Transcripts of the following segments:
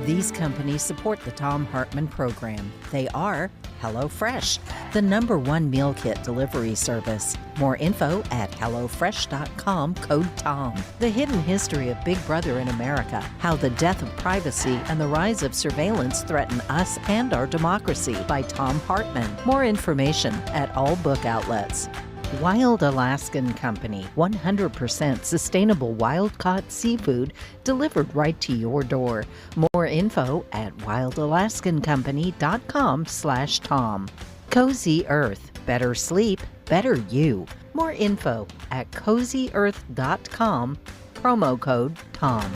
These companies support the Thom Hartmann program. They are HelloFresh, the #1 meal kit delivery service. More info at HelloFresh.com, code TOM. The Hidden History of Big Brother in America, How the Death of Privacy and the Rise of Surveillance Threaten Us and Our Democracy by Thom Hartmann. More information at all book outlets. Wild Alaskan Company, 100% sustainable wild-caught seafood delivered right to your door. More info at wildalaskancompany.com/Tom. Cozy Earth, better sleep, better you. More info at cozyearth.com, promo code TOM.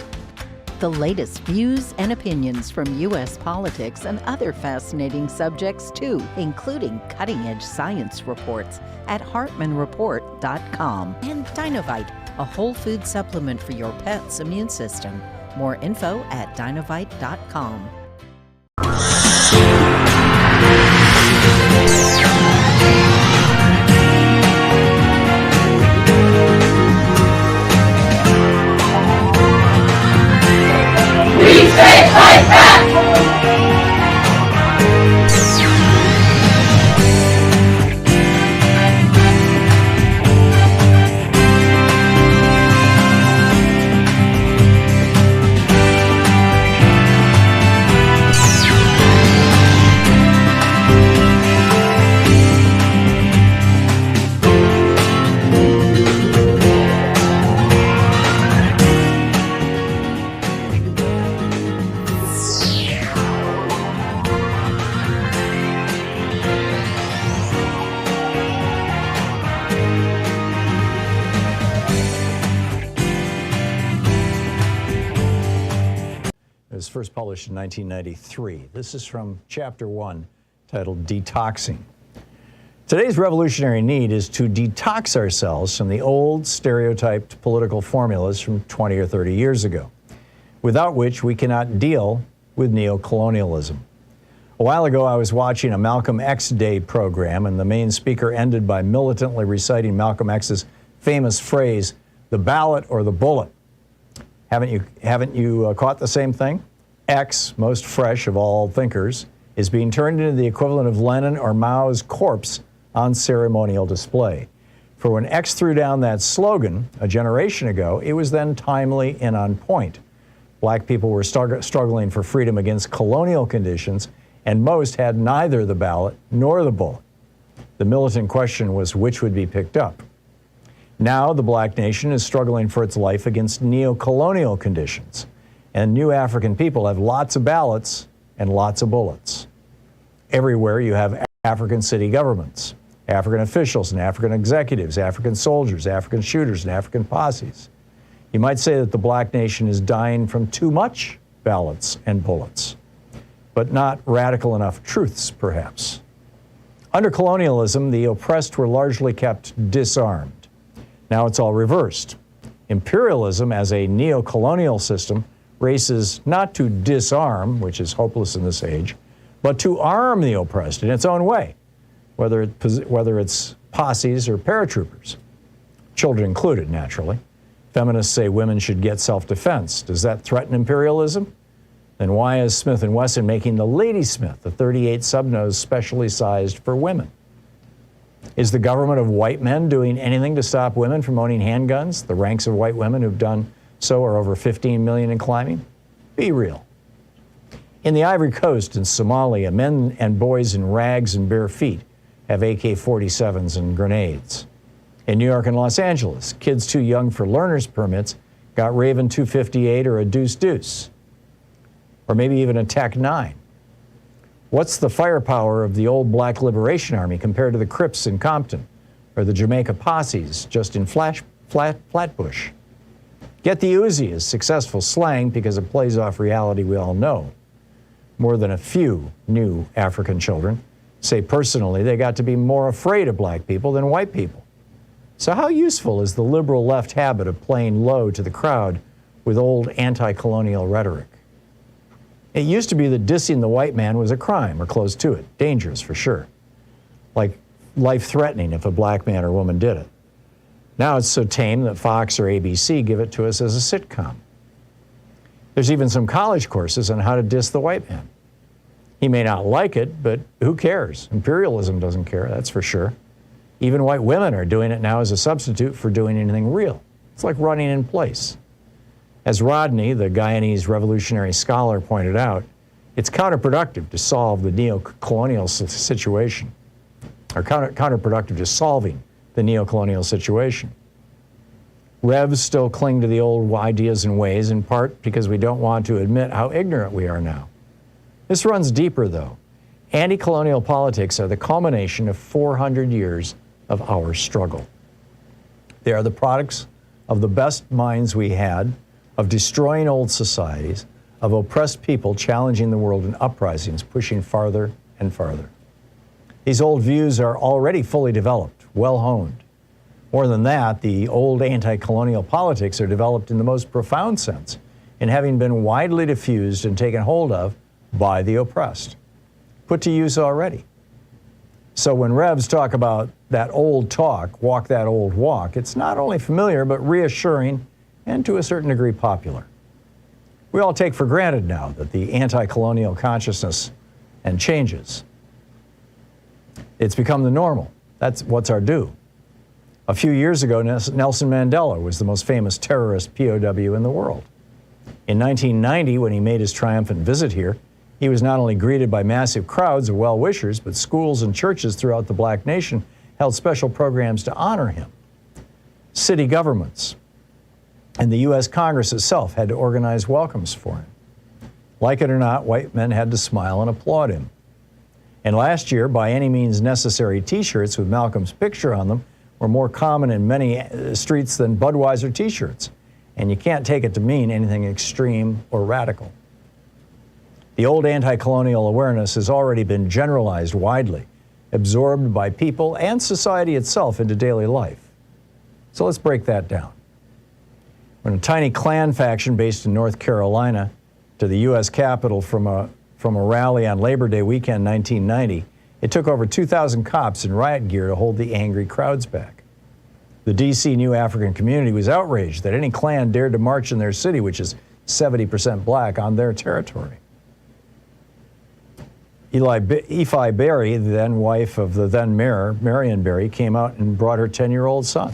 The latest views and opinions from U.S. politics and other fascinating subjects too, including cutting-edge science reports at hartmanreport.com. And Dinovite, a whole food supplement for your pet's immune system. More info at dinovite.com. first published in 1993. This is from Chapter 1, titled Detoxing. Today's revolutionary need is to detox ourselves from the old, stereotyped political formulas from 20 or 30 years ago, without which we cannot deal with neocolonialism. A while ago, I was watching a Malcolm X Day program, and the main speaker ended by militantly reciting Malcolm X's famous phrase, "the ballot or the bullet." Haven't you caught the same thing? X, most fresh of all thinkers, is being turned into the equivalent of Lenin or Mao's corpse on ceremonial display. For when X threw down that slogan a generation ago, it was then timely and on point. Black people were struggling for freedom against colonial conditions, and most had neither the ballot nor the bullet. The militant question was which would be picked up. Now the black nation is struggling for its life against neo-colonial conditions, and new African people have lots of ballots and lots of bullets. Everywhere you have African city governments, African officials and African executives, African soldiers, African shooters, and African posses. You might say that the black nation is dying from too much ballots and bullets, but not radical enough truths, perhaps. Under colonialism, the oppressed were largely kept disarmed. Now it's all reversed. Imperialism as a neo-colonial system races not to disarm, which is hopeless in this age, but to arm the oppressed in its own way, whether it's posses or paratroopers, children included, naturally. Feminists say women should get self-defense. Does that threaten imperialism? Then why is Smith & Wesson making the Ladysmith, the .38 subnose specially sized for women? Is the government of white men doing anything to stop women from owning handguns? The ranks of white women who've done so are over 15 million and climbing. Be real. In the Ivory Coast and Somalia, men and boys in rags and bare feet have AK-47s and grenades. In New York and Los Angeles, kids too young for learner's permits got Raven 258 or a Deuce, or maybe even a Tech-9. What's the firepower of the old Black Liberation Army compared to the Crips in Compton or the Jamaica posses just in Flatbush? Get the Uzi is successful slang because it plays off reality we all know. More than a few new African children say personally they got to be more afraid of black people than white people. So how useful is the liberal left habit of playing low to the crowd with old anti-colonial rhetoric? It used to be that dissing the white man was a crime or close to it, dangerous for sure, like life-threatening if a black man or woman did it. Now it's so tame that Fox or ABC give it to us as a sitcom. There's even some college courses on how to diss the white man. He may not like it, but who cares? Imperialism doesn't care, that's for sure. Even white women are doing it now as a substitute for doing anything real. It's like running in place. As Rodney, the Guyanese revolutionary scholar, pointed out, it's counterproductive to solve the neo-colonial situation, or counterproductive to solving the neo-colonial situation. Revs still cling to the old ideas and ways, in part because we don't want to admit how ignorant we are now. This runs deeper, though. Anti-colonial politics are the culmination of 400 years of our struggle. They are the products of the best minds we had, of destroying old societies, of oppressed people challenging the world in uprisings, pushing farther and farther. These old views are already fully developed, well-honed. More than that, the old anti-colonial politics are developed in the most profound sense, in having been widely diffused and taken hold of by the oppressed, put to use already. So when Revs talk about that old talk, walk that old walk, it's not only familiar, but reassuring and to a certain degree popular. We all take for granted now that the anti-colonial consciousness and changes. It's become the normal. That's what's our due. A few years ago, Nelson Mandela was the most famous terrorist POW in the world. In 1990, when he made his triumphant visit here, he was not only greeted by massive crowds of well-wishers, but schools and churches throughout the black nation held special programs to honor him. City governments and the U.S. Congress itself had to organize welcomes for him. Like it or not, white men had to smile and applaud him. And last year, by any means necessary T-shirts with Malcolm's picture on them were more common in many streets than Budweiser T-shirts. And you can't take it to mean anything extreme or radical. The old anti-colonial awareness has already been generalized widely, absorbed by people and society itself into daily life. So let's break that down. When a tiny Klan faction based in North Carolina to the U.S. Capitol from a rally on Labor Day weekend 1990, it took over 2,000 cops in riot gear to hold the angry crowds back. The D.C. New African community was outraged that any Klan dared to march in their city, which is 70% black, on their territory. Ephi Berry, the then wife of the then mayor, Marion Berry, came out and brought her 10-year-old son.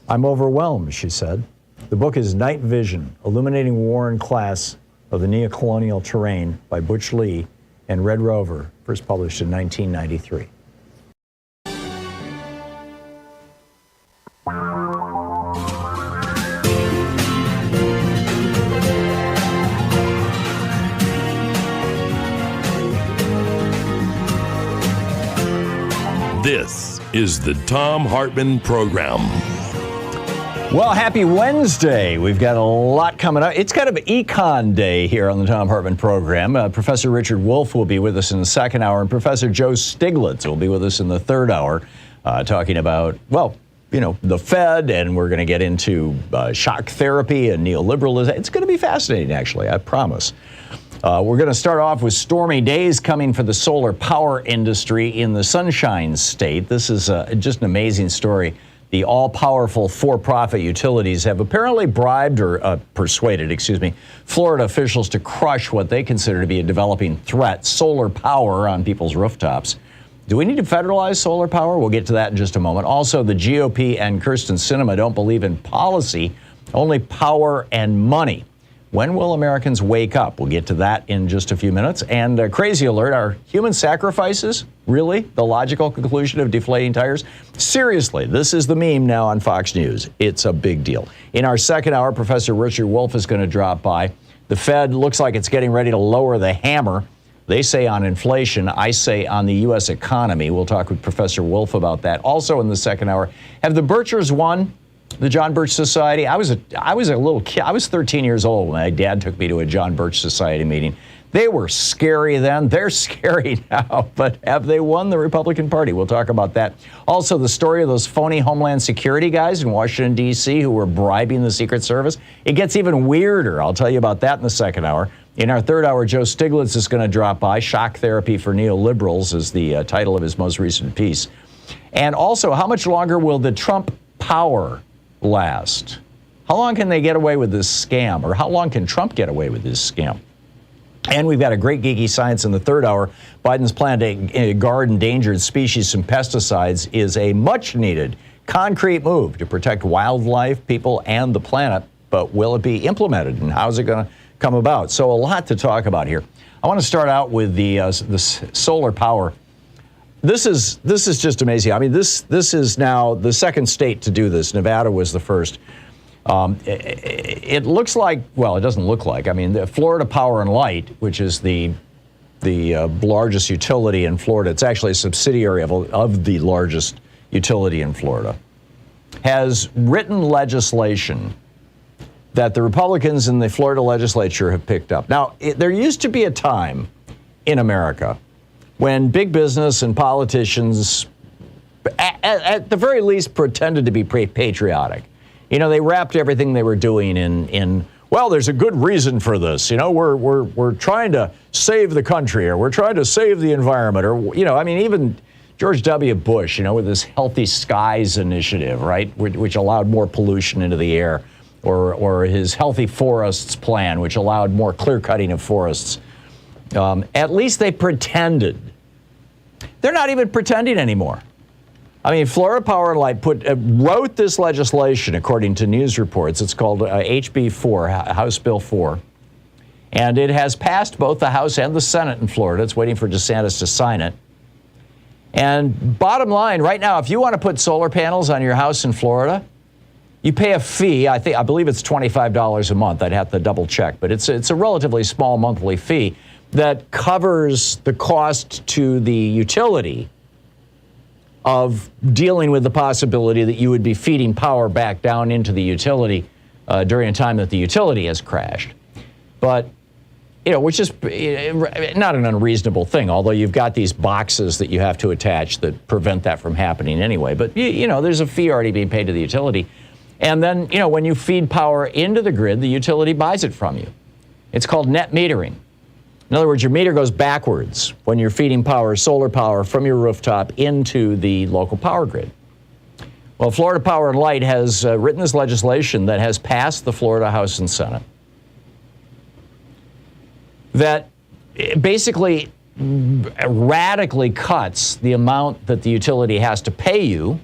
"I'm overwhelmed," she said. The book is Night Vision, Illuminating War and Class of the Neocolonial Terrain by Butch Lee and Red Rover, first published in 1993. This is the Thom Hartmann Program. Well, happy Wednesday. We've got a lot coming up. It's kind of econ day here on the Thom Hartmann Program. Professor Richard Wolff will be with us in the second hour, and Professor Joe Stiglitz will be with us in the third hour, talking about, well, you know, the Fed, and we're going to get into shock therapy and neoliberalism. It's going to be fascinating, actually, I promise. We're going to start off with stormy days coming for the solar power industry in the Sunshine State. This is just an amazing story. The all-powerful for-profit utilities have apparently bribed or persuaded, Florida officials to crush what they consider to be a developing threat, solar power on people's rooftops. Do we need to federalize solar power? We'll get to that in just a moment. Also, the GOP and Sinema don't believe in policy, only power and money. When will Americans wake up? We'll get to that in just a few minutes. And crazy alert, are human sacrifices really the logical conclusion of deflating tires? Seriously, this is the meme now on Fox News. It's a big deal. In our second hour, Professor Richard Wolff is going to drop by. The Fed looks like it's getting ready to lower the hammer. They say on inflation, I say on the U.S. economy. We'll talk with Professor Wolff about that. Also in the second hour, have the Birchers won? The John Birch Society. I was a little kid. I was 13 years old when my dad took me to a John Birch Society meeting. They were scary then. They're scary now. But have they won the Republican Party? We'll talk about that. Also, the story of those phony Homeland Security guys in Washington, D.C. who were bribing the Secret Service. It gets even weirder. I'll tell you about that in the second hour. In our third hour, Joe Stiglitz is going to drop by. Shock Therapy for Neoliberals is the title of his most recent piece. And also, how much longer will the Trump power last? How long can they get away with this scam? Or how long can Trump get away with this scam? And we've got a great Geeky Science in the third hour. Biden's plan to guard endangered species from pesticides is a much-needed concrete move to protect wildlife, people, and the planet. But will it be implemented, and how's it going to come about? So a lot to talk about here. I want to start out with the solar power. This is just amazing. I mean, this is now the second state to do this. Nevada was the first. It looks like, well, it doesn't look like. I mean, the Florida Power and Light, which is the largest utility in Florida, it's actually a subsidiary of the largest utility in Florida, has written legislation that the Republicans in the Florida legislature have picked up. Now, there used to be a time in America when big business and politicians, at the very least, pretended to be patriotic. You know, they wrapped everything they were doing in well, there's a good reason for this. You know, we're trying to save the country, or we're trying to save the environment, or, you know, I mean, even George W. Bush, you know, with this Healthy Skies initiative, right, which allowed more pollution into the air, or his Healthy Forests plan, which allowed more clear cutting of forests. At least they pretended. They're not even pretending anymore. I mean, Florida Power and Light wrote this legislation, according to news reports. It's called HB 4, House Bill 4. And it has passed both the House and the Senate in Florida. It's waiting for DeSantis to sign it. And bottom line, right now, if you want to put solar panels on your house in Florida, you pay a fee. I believe it's $25 a month. I'd have to double check, but it's a relatively small monthly fee that covers the cost to the utility of dealing with the possibility that you would be feeding power back down into the utility during a time that the utility has crashed. But which is not an unreasonable thing, although you've got these boxes that you have to attach that prevent that from happening anyway. But, there's a fee already being paid to the utility. And then, when you feed power into the grid, the utility buys it from you. It's called net metering. In other words, your meter goes backwards when you're feeding power, solar power, from your rooftop into the local power grid. Well, Florida Power and Light has written this legislation that has passed the Florida House and Senate that basically radically cuts the amount that the utility has to pay you,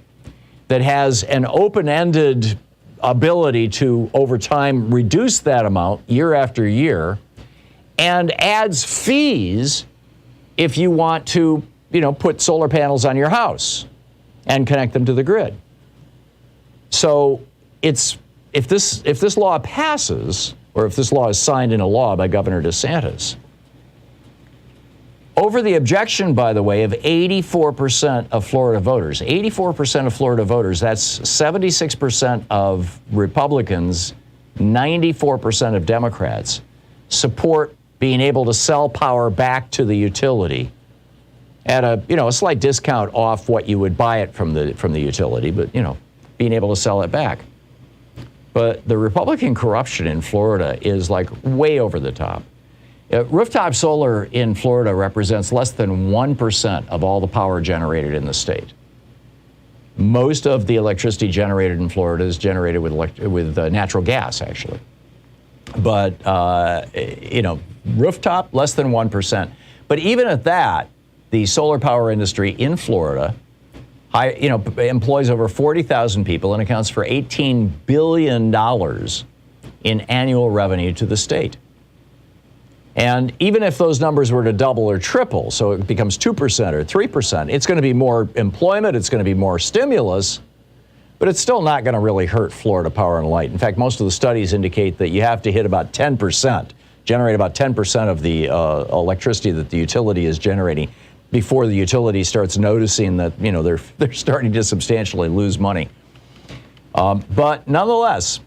that has an open-ended ability to, over time, reduce that amount year after year, and adds fees if you want to, put solar panels on your house and connect them to the grid. So if this law passes, or if this law is signed into law by Governor DeSantis, over the objection, by the way, of 84% of Florida voters, 84% of Florida voters, that's 76% of Republicans, 94% of Democrats, support being able to sell power back to the utility at a slight discount off what you would buy it from the utility, but being able to sell it back. But the Republican corruption in Florida is like way over the top. Rooftop solar in Florida represents less than 1% of all the power generated in the state. Most of the electricity generated in Florida is generated with natural gas, actually. But, rooftop, less than 1%. But even at that, the solar power industry in Florida employs over 40,000 people and accounts for $18 billion in annual revenue to the state. And even if those numbers were to double or triple, so it becomes 2% or 3%, it's going to be more employment, it's going to be more stimulus, but it's still not going to really hurt Florida Power and Light. In fact, most of the studies indicate that you have to hit about 10%, generate about 10% of the electricity that the utility is generating before the utility starts noticing that, they're starting to substantially lose money. But nonetheless,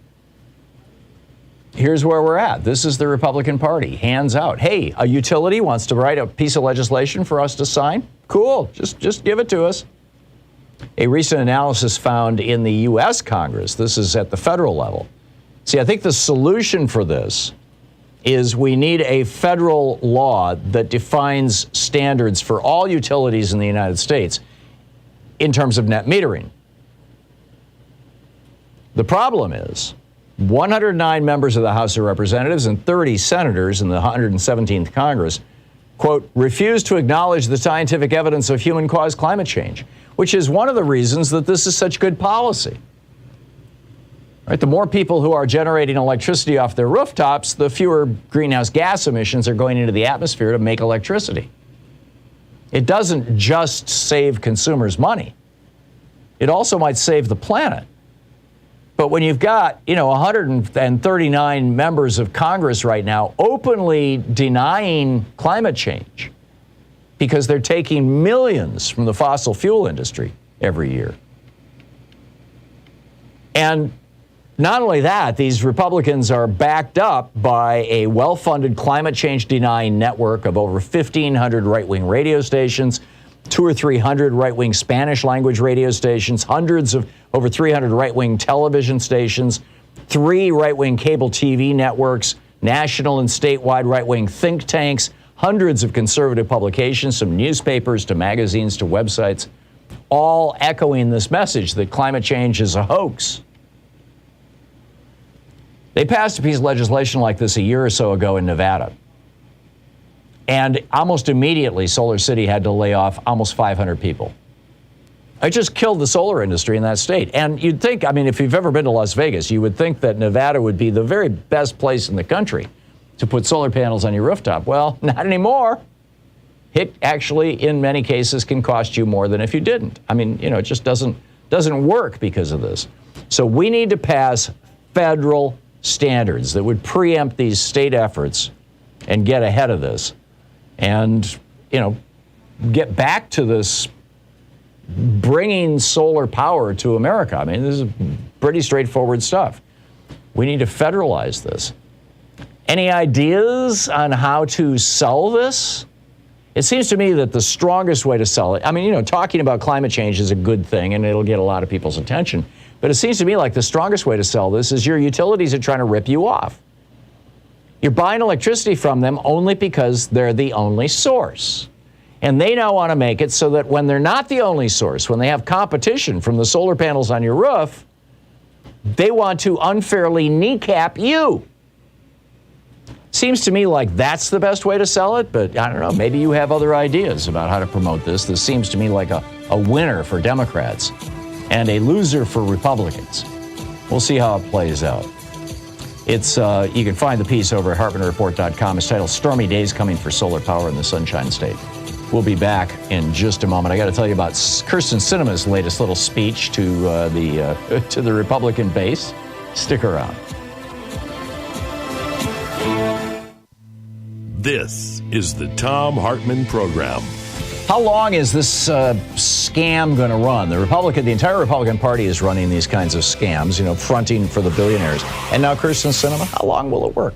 here's where we're at. This is the Republican Party, hands out. Hey, a utility wants to write a piece of legislation for us to sign? Cool, just give it to us. A recent analysis found in the U.S. Congress, this is at the federal level. See, I think the solution for this is we need a federal law that defines standards for all utilities in the United States in terms of net metering. The problem is 109 members of the House of Representatives and 30 senators in the 117th Congress, quote, refuse to acknowledge the scientific evidence of human-caused climate change, which is one of the reasons that this is such good policy. Right, the more people who are generating electricity off their rooftops, the fewer greenhouse gas emissions are going into the atmosphere to make electricity. It doesn't just save consumers money. It also might save the planet. But when you've got, 139 members of Congress right now openly denying climate change because they're taking millions from the fossil fuel industry every year. And not only that, these Republicans are backed up by a well-funded climate change denying network of over 1,500 right-wing radio stations, 200 or 300 right-wing Spanish language radio stations, hundreds of over 300 right-wing television stations, 3 right-wing cable TV networks, national and statewide right-wing think tanks, hundreds of conservative publications, from newspapers to magazines to websites, all echoing this message that climate change is a hoax. They passed a piece of legislation like this a year or so ago in Nevada. And almost immediately, Solar City had to lay off almost 500 people. It just killed the solar industry in that state. And you'd think, if you've ever been to Las Vegas, you would think that Nevada would be the very best place in the country to put solar panels on your rooftop. Well, not anymore. It actually, in many cases, can cost you more than if you didn't. It just doesn't work because of this. So we need to pass federal standards that would preempt these state efforts and get ahead of this and, get back to this bringing solar power to America. This is pretty straightforward stuff. We need to federalize this. Any ideas on how to sell this? It seems to me that the strongest way to sell it, I mean, you know, talking about climate change is a good thing and it'll get a lot of people's attention. But it seems to me like the strongest way to sell this is your utilities are trying to rip you off. You're buying electricity from them only because they're the only source. And they now want to make it so that when they're not the only source, when they have competition from the solar panels on your roof, they want to unfairly kneecap you. Seems to me like that's the best way to sell it, but I don't know, maybe you have other ideas about how to promote this. This seems to me like a winner for Democrats and a loser for Republicans. We'll see how it plays out. It's you can find the piece over at HartmannReport.com. It's titled Stormy Days Coming for Solar Power in the Sunshine State. We'll be back in just a moment. I got to tell you about Kyrsten Sinema's latest little speech to the Republican base. Stick around. This is the Thom Hartmann Program. How long is this scam going to run? The entire Republican Party is running these kinds of scams, you know, fronting for the billionaires. And now Kyrsten Sinema, how long will it work?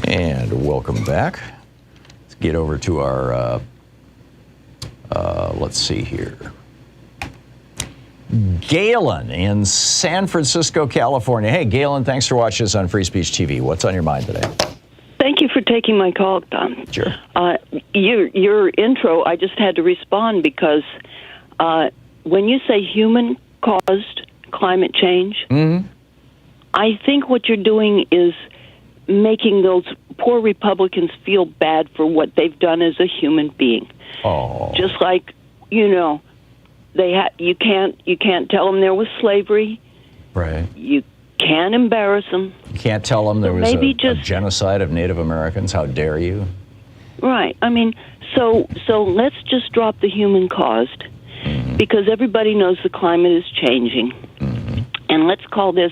And welcome back. Let's get over to our, let's see here. Galen in San Francisco, California. Hey, Galen, thanks for watching us on Free Speech TV. What's on your mind today? Thank you for taking my call, Tom. Sure. Your intro, I just had to respond because when you say human-caused climate change, I think what you're doing is making those poor Republicans feel bad for what they've done as a human being. Oh. Just like, you know, you can't tell them there was slavery. Right. You can't embarrass them. You can't tell them there was Maybe a genocide of Native Americans. How dare you? Right. I mean, so let's just drop the human caused, because everybody knows the climate is changing. And let's call this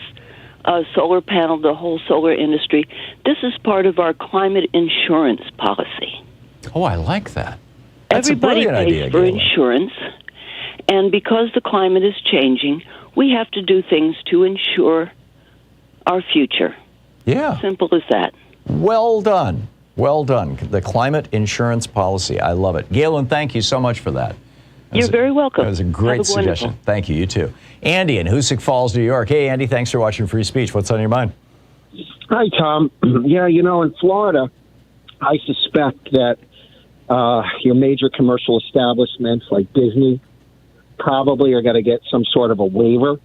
solar panel, the whole solar industry. This is part of our climate insurance policy. Oh, I like that. That's Everybody a brilliant pays idea, for Galen. insurance, and because the climate is changing, we have to do things to ensure our future. Yeah. Simple as that. Well done. Well done. The climate insurance policy. I love it. Galen, thank you so much for that. You're very welcome. That was a great suggestion. Wonderful. Thank you. You too. Andy in Hoosick Falls, New York. Hey, Andy, thanks for watching Free Speech. What's on your mind? Hi, Tom. Yeah, you know, in Florida, I suspect that your major commercial establishments like Disney probably are going to get some sort of a waiver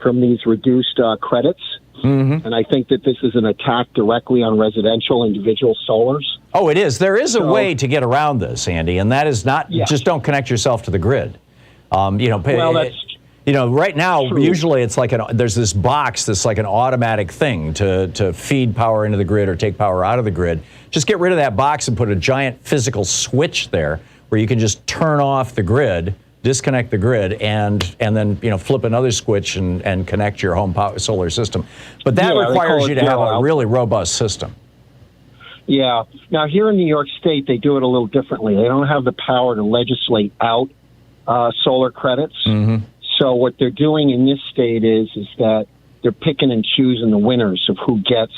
from these reduced credits. And I think that this is an attack directly on residential individual solars. Oh, it is. There is a way to get around this, Andy, and that is not just don't connect yourself to the grid. You know, well, that's you know, right now, true. usually it's like there's this box that's like an automatic thing to feed power into the grid or take power out of the grid. Just get rid of that box and put a giant physical switch there where you can just turn off the grid, disconnect the grid, and then, you know, flip another switch and connect your home solar system. But that requires you to have a really robust system. Yeah. Now, here in New York State, they do it a little differently. They don't have the power to legislate out solar credits. So what they're doing in this state is that they're picking and choosing the winners of who gets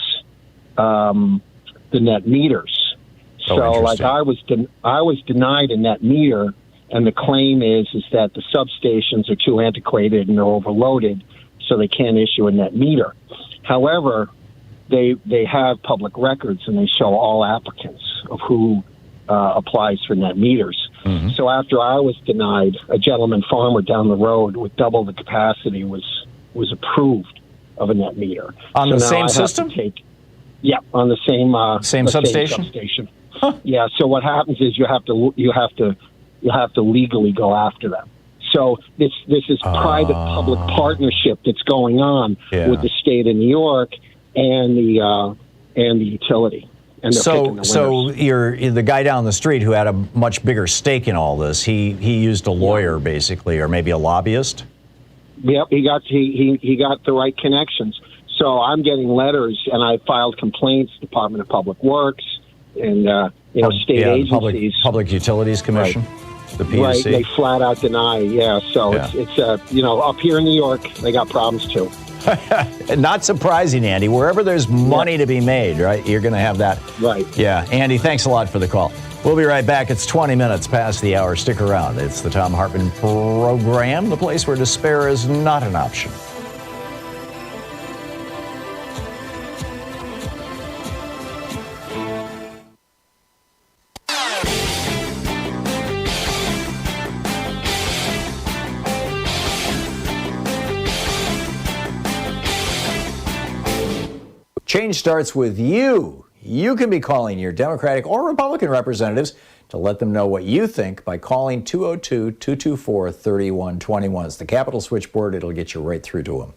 the net meters. So, like, I was denied a net meter, and the claim is that the substations are too antiquated and they're overloaded, so they can't issue a net meter. However, they have public records, and they show all applicants of who applies for net meters. So after I was denied, a gentleman farmer down the road with double the capacity was approved of a net meter. On the same system? On the same substation? Huh. Yeah. So what happens is you have to legally go after them. So this is private-public partnership that's going on with the state of New York and the utility. And so the guy down the street who had a much bigger stake in all this, he used a lawyer basically, or maybe a lobbyist. Yep, he got the right connections. So I'm getting letters, and I filed complaints, Department of Public Works, and state agencies. Public Utilities Commission, the PUC. Right, they flat out deny. So it's up here in New York, they got problems too. Not surprising, Andy. Wherever there's money to be made, right, you're going to have that. Right. Yeah, Andy, thanks a lot for the call. We'll be right back. It's 20 minutes past the hour. Stick around. It's the Thom Hartmann Program, the place where despair is not an option. Change starts with you. You can be calling your Democratic or Republican representatives to let them know what you think by calling 202-224-3121. It's the Capitol switchboard. It'll get you right through to them.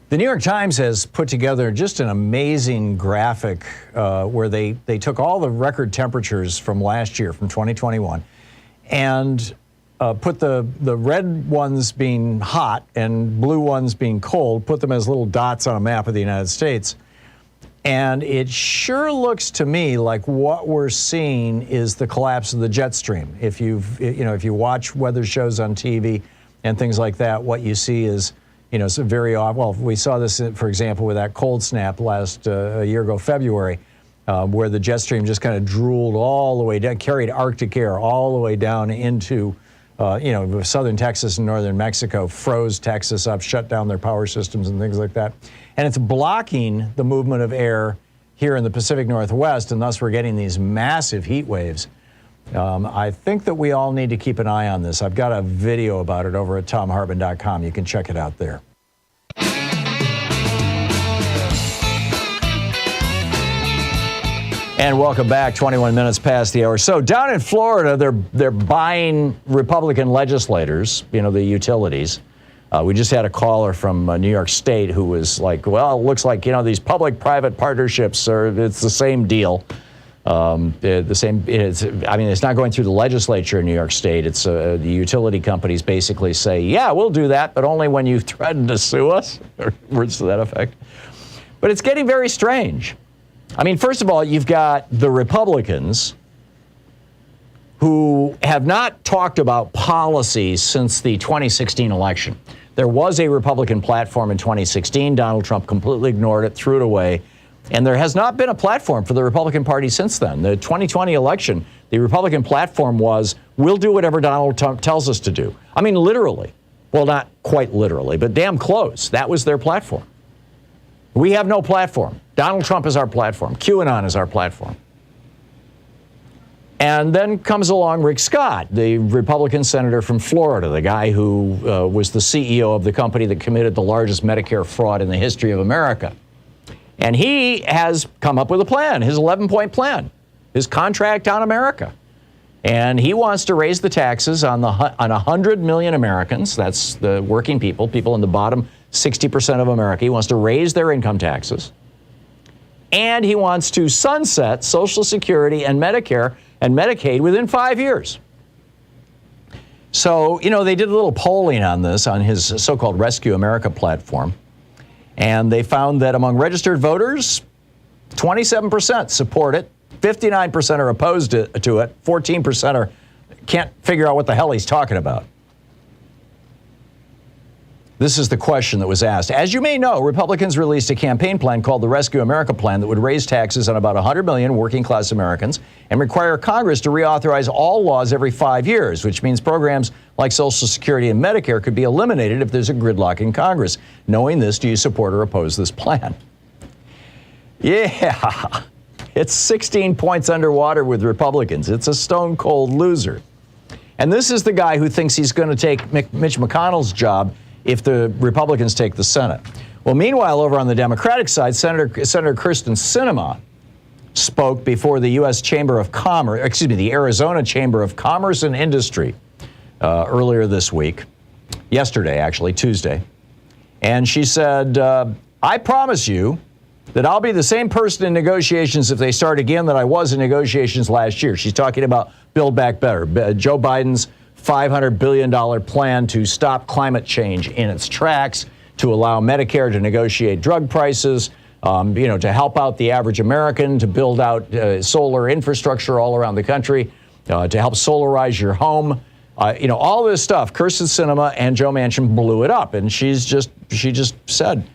The New York Times has put together just an amazing graphic where they took all the record temperatures from last year, from 2021, and put the red ones being hot and blue ones being cold, put them as little dots on a map of the United States. And it sure looks to me like what we're seeing is the collapse of the jet stream. If you watch weather shows on TV and things like that, what you see is, some very odd. Well, we saw this, for example, with that cold snap last a year ago, February, where the jet stream just kind of drooled all the way down, carried Arctic air all the way down into, southern Texas and northern Mexico, froze Texas up, shut down their power systems and things like that. And it's blocking the movement of air here in the Pacific Northwest, and thus we're getting these massive heat waves. I think that we all need to keep an eye on this. I've got a video about it over at thomhartmann.com. You can check it out there. And welcome back, 21 minutes past the hour. So down in Florida, they're buying Republican legislators, the utilities. We just had a caller from New York State who was like, well, it looks like, these public-private partnerships it's the same deal. It's not going through the legislature in New York State. It's the utility companies basically say, yeah, we'll do that, but only when you threaten to sue us, or words to that effect. But it's getting very strange. First of all, you've got the Republicans who have not talked about policies since the 2016 election. There was a Republican platform in 2016. Donald Trump completely ignored it, threw it away. And there has not been a platform for the Republican Party since then. The 2020 election, the Republican platform was, we'll do whatever Donald Trump tells us to do. Literally. Well, not quite literally, but damn close. That was their platform. We have no platform. Donald Trump is our platform. QAnon is our platform. And then comes along Rick Scott, the Republican senator from Florida, the guy who was the CEO of the company that committed the largest Medicare fraud in the history of America. And he has come up with a plan, his 11-point plan, his contract on America. And he wants to raise the taxes on 100 million Americans. That's the working people in the bottom 60% of America. He wants to raise their income taxes. And he wants to sunset Social Security and Medicare and Medicaid within 5 years. So, they did a little polling on this on his so-called Rescue America platform. And they found that among registered voters, 27% support it, 59% are opposed to it, 14% can't figure out what the hell he's talking about. This is the question that was asked. As you may know, Republicans released a campaign plan called the Rescue America Plan that would raise taxes on about 100 million working-class Americans and require Congress to reauthorize all laws every 5 years, which means programs like Social Security and Medicare could be eliminated if there's a gridlock in Congress. Knowing this, do you support or oppose this plan? Yeah, it's 16 points underwater with Republicans. It's a stone-cold loser. And this is the guy who thinks he's going to take Mitch McConnell's job if the Republicans take the Senate. Well, meanwhile, over on the Democratic side, Senator Kyrsten Sinema spoke before the U.S. Chamber of Commerce, the Arizona Chamber of Commerce and Industry earlier this week, yesterday, actually, Tuesday. And she said, I promise you that I'll be the same person in negotiations if they start again that I was in negotiations last year. She's talking about Build Back Better, Joe Biden's $500 billion plan to stop climate change in its tracks, to allow Medicare to negotiate drug prices, to help out the average American, to build out solar infrastructure all around the country, to help solarize your home. All this stuff. Kyrsten Sinema and Joe Manchin blew it up, and she just said,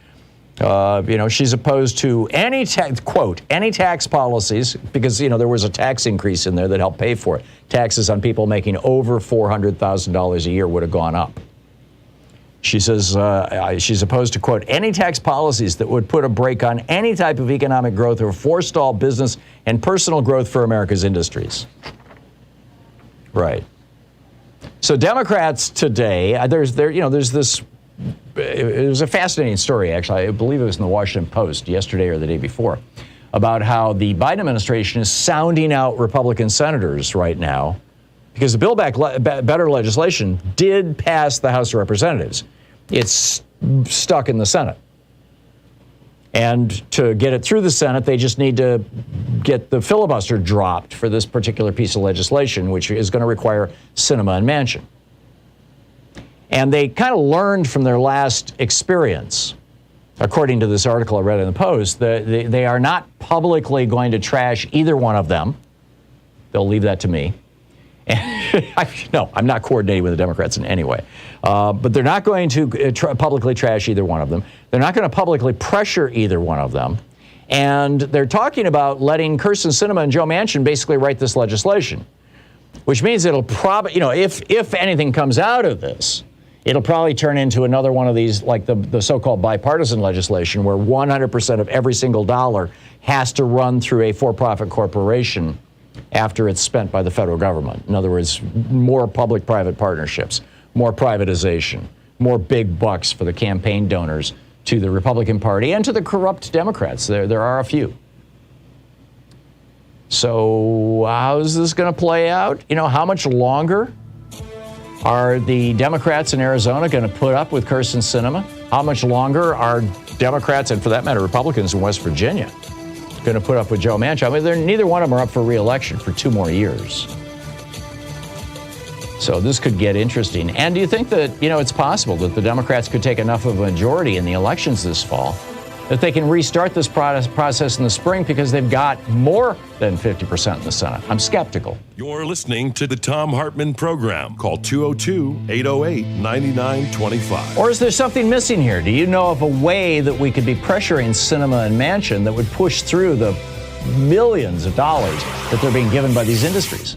she's opposed to any tax policies, because there was a tax increase in there that helped pay for it. Taxes on people making over $400,000 a year would have gone up. She says she's opposed to, quote, any tax policies that would put a brake on any type of economic growth or forestall business and personal growth for America's industries. Right. So Democrats today, there's this. It was a fascinating story, actually. I believe it was in the Washington Post yesterday or the day before, about how the Biden administration is sounding out Republican senators right now, because the Build Back Better legislation did pass the House of Representatives. It's stuck in the Senate. And to get it through the Senate, they just need to get the filibuster dropped for this particular piece of legislation, which is going to require Sinema and Manchin. And they kind of learned from their last experience, according to this article I read in the Post, that they are not publicly going to trash either one of them. They'll leave that to me. No, I'm not coordinating with the Democrats in any way. But they're not going to publicly trash either one of them. They're not going to publicly pressure either one of them. And they're talking about letting Kyrsten Sinema and Joe Manchin basically write this legislation, which means it'll probably, if anything comes out of this, it'll probably turn into another one of these, like the so-called bipartisan legislation, where 100% of every single dollar has to run through a for-profit corporation after it's spent by the federal government. In other words, more public-private partnerships, more privatization, more big bucks for the campaign donors to the Republican Party and to the corrupt Democrats. There are a few. So how's this going to play out? How much longer are the Democrats in Arizona going to put up with Kyrsten Sinema? How much longer are Democrats, and for that matter, Republicans in West Virginia, going to put up with Joe Manchin? I mean, neither one of them are up for re-election for 2 more years. So this could get interesting. And do you think that, it's possible that the Democrats could take enough of a majority in the elections this fall that they can restart this process in the spring because they've got more than 50% in the Senate? I'm skeptical. You're listening to the Thom Hartmann Program. Call 202-808-9925. Or is there something missing here? Do you know of a way that we could be pressuring Sinema and Manchin that would push through the millions of dollars that they're being given by these industries?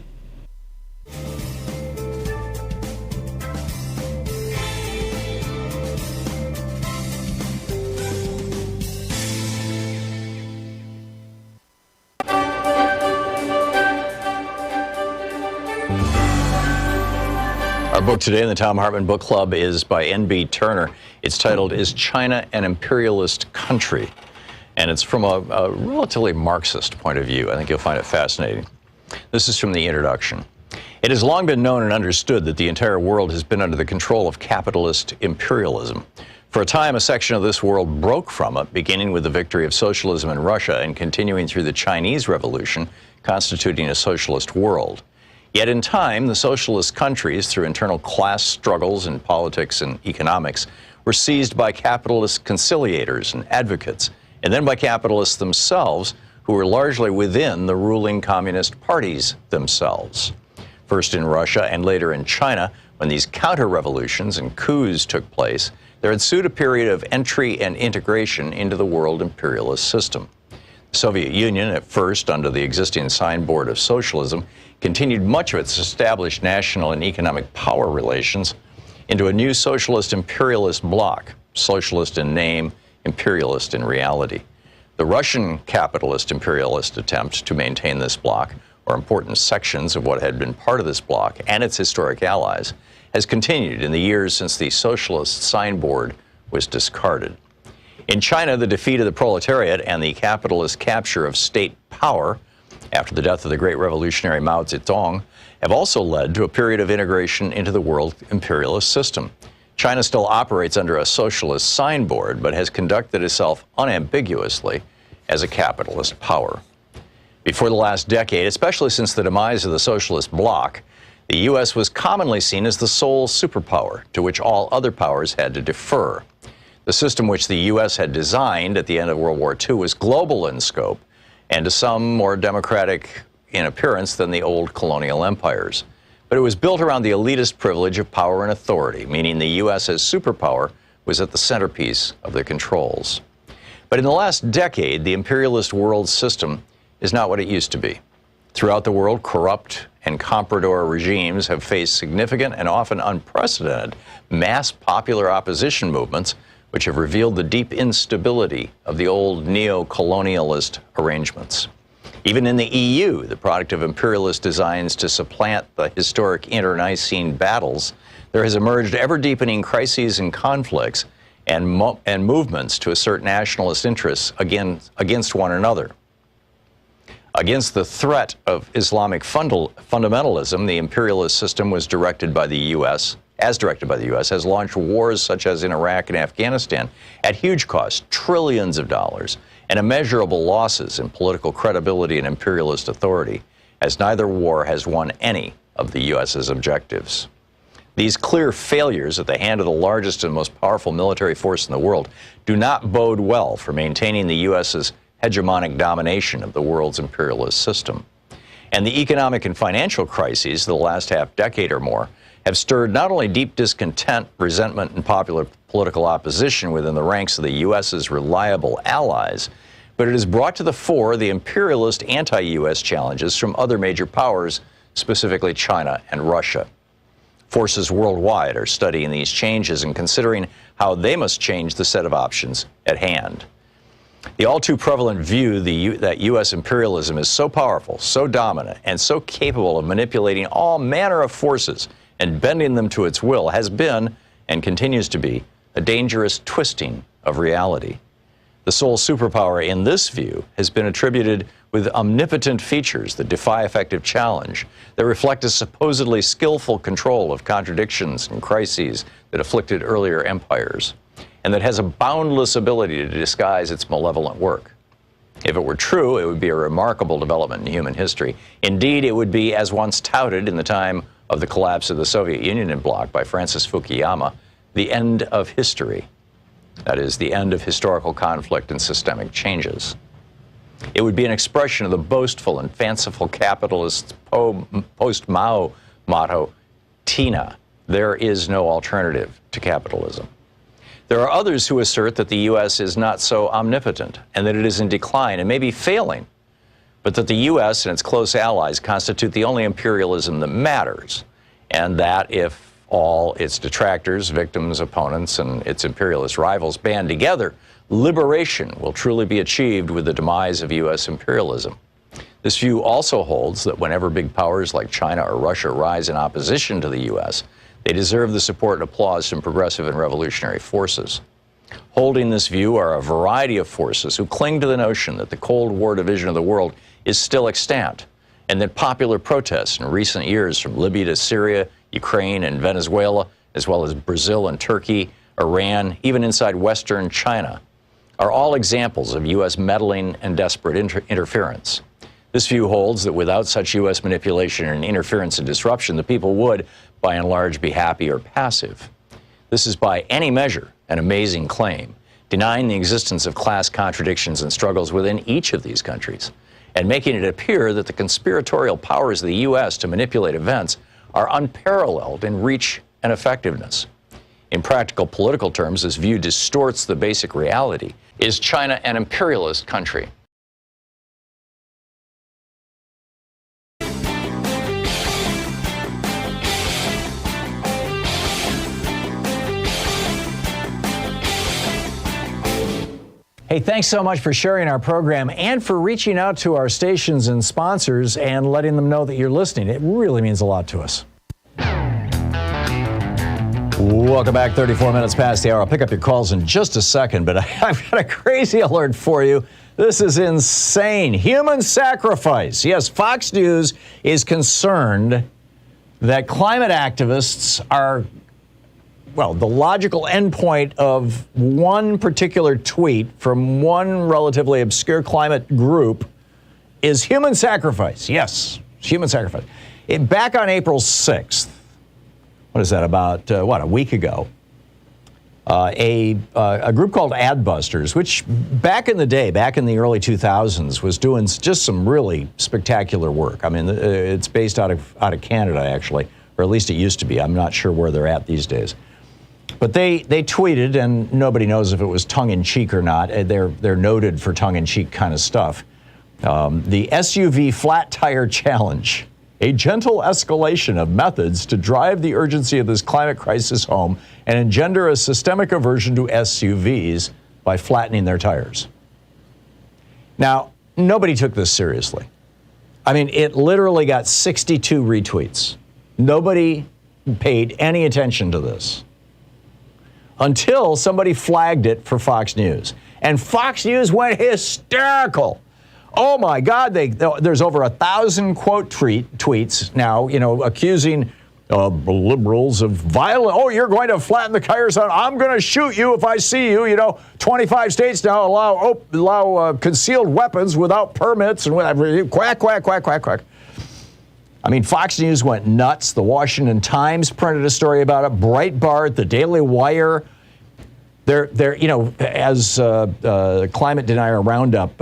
Our book today in the Thom Hartmann Book Club is by N.B. Turner. It's titled, Is China an Imperialist Country? And it's from a relatively Marxist point of view. I think you'll find it fascinating. This is from the introduction. It has long been known and understood that the entire world has been under the control of capitalist imperialism. For a time, a section of this world broke from it, beginning with the victory of socialism in Russia and continuing through the Chinese Revolution, constituting a socialist world. Yet in time, the socialist countries, through internal class struggles in politics and economics, were seized by capitalist conciliators and advocates, and then by capitalists themselves, who were largely within the ruling communist parties themselves. First in Russia and later in China, when these counter-revolutions and coups took place, there ensued a period of entry and integration into the world imperialist system. The Soviet Union, at first under the existing signboard of socialism, continued much of its established national and economic power relations into a new socialist imperialist bloc, socialist in name, imperialist in reality. The Russian capitalist imperialist attempt to maintain this bloc, or important sections of what had been part of this bloc and its historic allies, has continued in the years since the socialist signboard was discarded. In China, the defeat of the proletariat and the capitalist capture of state power after the death of the great revolutionary Mao Zedong have also led to a period of integration into the world imperialist system. China still operates under a socialist signboard, but has conducted itself unambiguously as a capitalist power. Before the last decade, especially since the demise of the socialist bloc, the U.S. was commonly seen as the sole superpower to which all other powers had to defer. The system which the U.S. had designed at the end of World War II was global in scope and to some more democratic in appearance than the old colonial empires. But it was built around the elitist privilege of power and authority, meaning the U.S. as superpower was at the centerpiece of the controls. But in the last decade, the imperialist world system is not what it used to be. Throughout the world, corrupt and comprador regimes have faced significant and often unprecedented mass popular opposition movements, which have revealed the deep instability of the old neo-colonialist arrangements. Even in the EU, the product of imperialist designs to supplant the historic internecine battles, there has emerged ever-deepening crises and conflicts and movements to assert nationalist interests against one another. Against the threat of Islamic fundamentalism, the imperialist system was directed by the U.S., has launched wars such as in Iraq and Afghanistan at huge cost, trillions of dollars, and immeasurable losses in political credibility and imperialist authority, as neither war has won any of the U.S.'s objectives. These clear failures at the hand of the largest and most powerful military force in the world do not bode well for maintaining the U.S.'s hegemonic domination of the world's imperialist system. And the economic and financial crises of the last half-decade or more have stirred not only deep discontent, resentment, and popular political opposition within the ranks of the U.S.'s reliable allies, but it has brought to the fore the imperialist anti-U.S. challenges from other major powers, specifically China and Russia. Forces worldwide are studying these changes and considering how they must change the set of options at hand. The all too prevalent view that U.S. imperialism is so powerful, so dominant, and so capable of manipulating all manner of forces and bending them to its will has been, and continues to be, a dangerous twisting of reality. The sole superpower in this view has been attributed with omnipotent features that defy effective challenge, that reflect a supposedly skillful control of contradictions and crises that afflicted earlier empires, and that has a boundless ability to disguise its malevolent work. If it were true, it would be a remarkable development in human history. Indeed, it would be, as once touted in the time of the collapse of the Soviet Union and bloc by Francis Fukuyama, the end of history. That is, the end of historical conflict and systemic changes. It would be an expression of the boastful and fanciful capitalist post-Mao motto, TINA, there is no alternative to capitalism. There are others who assert that the U.S. is not so omnipotent and that it is in decline and maybe failing, but that the U.S. and its close allies constitute the only imperialism that matters, and that if all its detractors, victims, opponents, and its imperialist rivals band together, liberation will truly be achieved with the demise of U.S. imperialism. This view also holds that whenever big powers like China or Russia rise in opposition to the U.S., they deserve the support and applause from progressive and revolutionary forces. Holding this view are a variety of forces who cling to the notion that the Cold War division of the world is still extant, and that popular protests in recent years from Libya to Syria, Ukraine, and Venezuela, as well as Brazil and Turkey, Iran, even inside Western China, are all examples of U.S. meddling and desperate interference. This view holds that without such U.S. manipulation and interference and disruption, the people would, by and large, be happy or passive. This is by any measure an amazing claim, denying the existence of class contradictions and struggles within each of these countries, and making it appear that the conspiratorial powers of the U.S. to manipulate events are unparalleled in reach and effectiveness. In practical political terms, this view distorts the basic reality. Is China an imperialist country? Hey, thanks so much for sharing our program and for reaching out to our stations and sponsors and letting them know that you're listening. It really means a lot to us. Welcome back, 34 minutes past the hour. I'll pick up your calls in just a second, but I've got a crazy alert for you. This is insane. Human sacrifice. Yes, Fox News is concerned that climate activists are, well, the logical endpoint of one particular tweet from one relatively obscure climate group is human sacrifice. Yes, human sacrifice. Back on April 6th, what is that, about, a week ago, a group called Adbusters, which back in the day, back in the early 2000s, was doing just some really spectacular work. I mean, it's based out of Canada, actually, or at least it used to be. I'm not sure where they're at these days. But they tweeted, and nobody knows if it was tongue-in-cheek or not. They're noted for tongue-in-cheek kind of stuff. The SUV Flat Tire Challenge, a gentle escalation of methods to drive the urgency of this climate crisis home and engender a systemic aversion to SUVs by flattening their tires. Now, nobody took this seriously. I mean, it literally got 62 retweets. Nobody paid any attention to this until somebody flagged it for Fox News. And Fox News went hysterical. Oh my God, there's over 1,000 quote tweets now, accusing liberals of violence. Oh, you're going to flatten the tires on. I'm going to shoot you if I see you. 25 states now allow concealed weapons without permits and whatever. Quack, quack, quack, quack, quack. I mean, Fox News went nuts. The Washington Times printed a story about it. Breitbart, the Daily Wire. They're as Climate Denier Roundup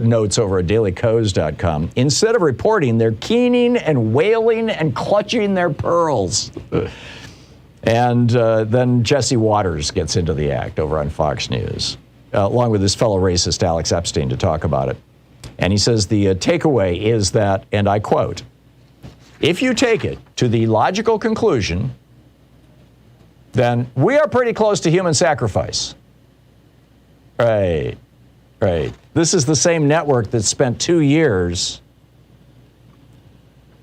notes over at dailycoast.com, instead of reporting, they're keening and wailing and clutching their pearls. And then Jesse Waters gets into the act over on Fox News, along with his fellow racist Alex Epstein to talk about it. And he says the takeaway is that, and I quote, if you take it to the logical conclusion, then we are pretty close to human sacrifice. Right. This is the same network that spent 2 years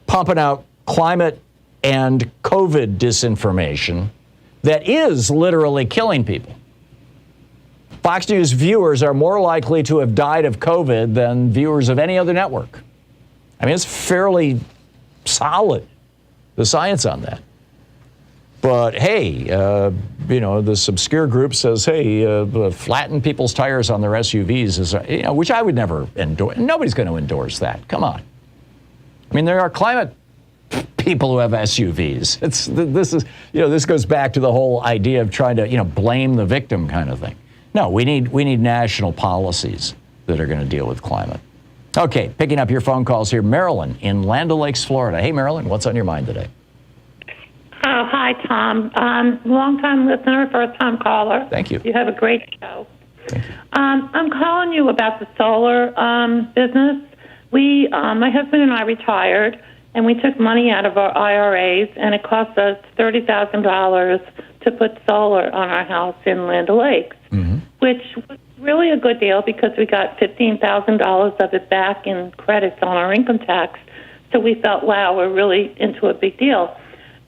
pumping out climate and COVID disinformation that is literally killing people. Fox News viewers are more likely to have died of COVID than viewers of any other network. I mean, it's fairly solid, the science on that. But hey, this obscure group says, hey, flatten people's tires on their SUVs is, which I would never endorse. Nobody's going to endorse that. Come on. I mean, there are climate people who have SUVs. This goes back to the whole idea of trying to, blame the victim kind of thing. No, we need national policies that are going to deal with climate. Okay, picking up your phone calls here. Marilyn in Land O'Lakes, Florida. Hey, Marilyn, what's on your mind today? Oh, hi, Tom. Long-time listener, first-time caller. Thank you. You have a great show. Thank you. I'm calling you about the solar business. My husband and I retired, and we took money out of our IRAs, and it cost us $30,000 to put solar on our house in Land O'Lakes, which was really a good deal because we got $15,000 of it back in credits on our income tax. So we felt, wow, we're really into a big deal.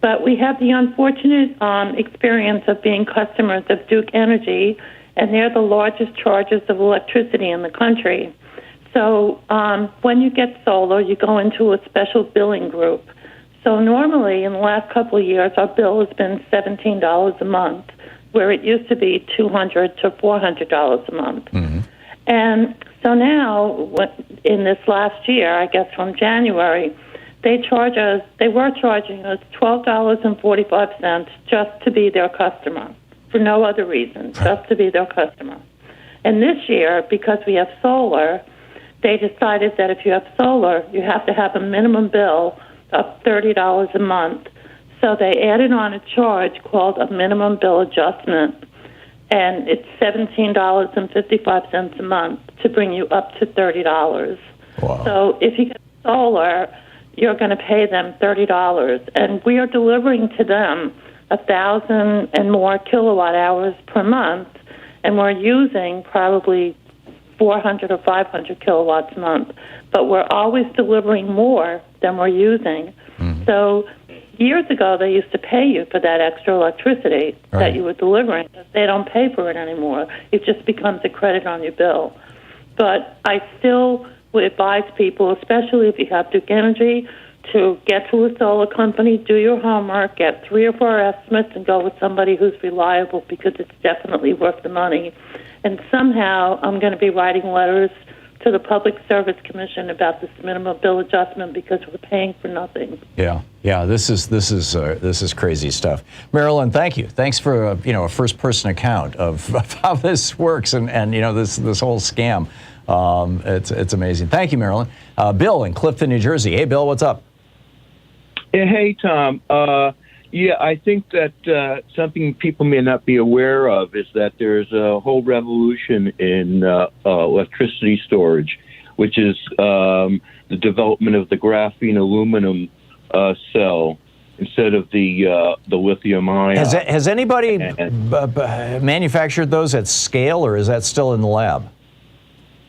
But we have the unfortunate experience of being customers of Duke Energy, and they're the largest chargers of electricity in the country. So when you get solar, you go into a special billing group. So normally in the last couple of years, our bill has been $17 a month, where it used to be $200 to $400 a month. And so now, in this last year, I guess from January, they were charging us $12.45 just to be their customer, for no other reason, just to be their customer. And this year, because we have solar, they decided that if you have solar, you have to have a minimum bill of $30 a month. So they added on a charge called a minimum bill adjustment, and it's $17.55 a month to bring you up to $30. Wow. So if you get solar, you're going to pay them $30, and we are delivering to them 1,000 and more kilowatt hours per month, and we're using probably 400 or 500 kilowatts a month, but we're always delivering more than we're using. So years ago, they used to pay you for that extra electricity that you were delivering. They don't pay for it anymore. It just becomes a credit on your bill. But I still would advise people, especially if you have Duke Energy, to get to a solar company, do your homework, get 3 or 4 estimates, and go with somebody who's reliable, because it's definitely worth the money. And somehow I'm going to be writing letters to the Public Service Commission about this minimum bill adjustment because we're paying for nothing. Yeah. This is crazy stuff. Marilyn, thank you. Thanks for a first-person account of how this works and this whole scam. It's amazing. Thank you, Marilyn. Bill in Clifton, New Jersey. Hey, Bill, what's up? Hey, Tom. I think that something people may not be aware of is that there's a whole revolution in electricity storage, which is the development of the graphene aluminum cell instead of the lithium ion. Has anybody manufactured those at scale, or is that still in the lab?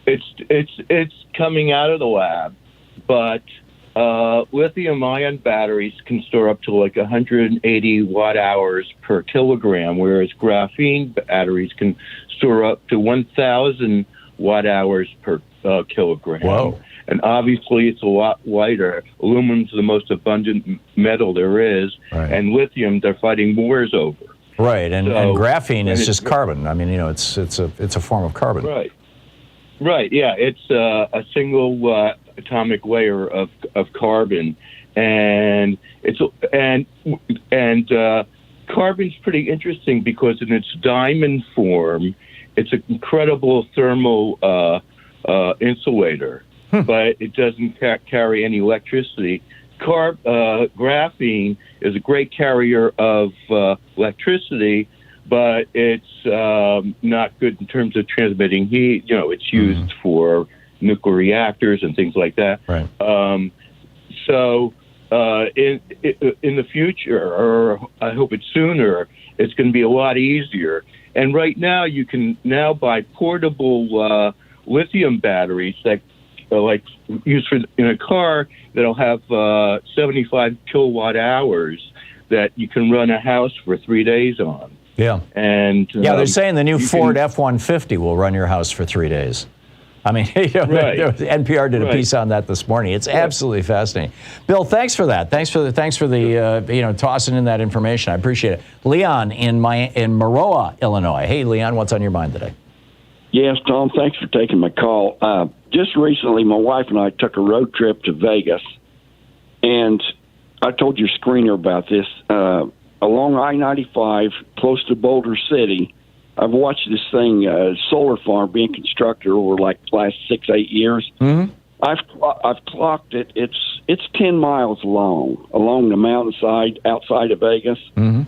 It's coming out of the lab, but lithium-ion batteries can store up to like 180 watt-hours per kilogram, whereas graphene batteries can store up to 1,000 watt-hours per kilogram. Whoa. And obviously, it's a lot lighter. Aluminum's the most abundant metal there is, right. And lithium they're fighting wars over. Right, and graphene is just carbon. I mean, it's a form of carbon. Right. Yeah, it's a single atomic layer of carbon, and carbon's pretty interesting because in its diamond form, it's an incredible thermal insulator, but it doesn't carry any electricity. Graphene is a great carrier of electricity, but it's not good in terms of transmitting heat. It's used for nuclear reactors and things like that. Right. So in the future, or I hope it's sooner, it's going to be a lot easier. And right now, you can now buy portable lithium batteries that are like used in a car that'll have 75 kilowatt hours that you can run a house for 3 days on. Yeah. And they're saying the new Ford F-150 will run your house for 3 days. I mean, NPR did a piece on that this morning. It's absolutely fascinating. Bill, thanks for that. Thanks for the tossing in that information. I appreciate it. Leon in Maroa, Illinois. Hey, Leon, what's on your mind today? Yes, Tom, thanks for taking my call. Just recently, my wife and I took a road trip to Vegas, and I told your screener about this. Along I-95, close to Boulder City, I've watched this thing, solar farm being constructed over like the last 6-8 years. Mm-hmm. I've clocked it. It's 10 miles long along the mountainside outside of Vegas, and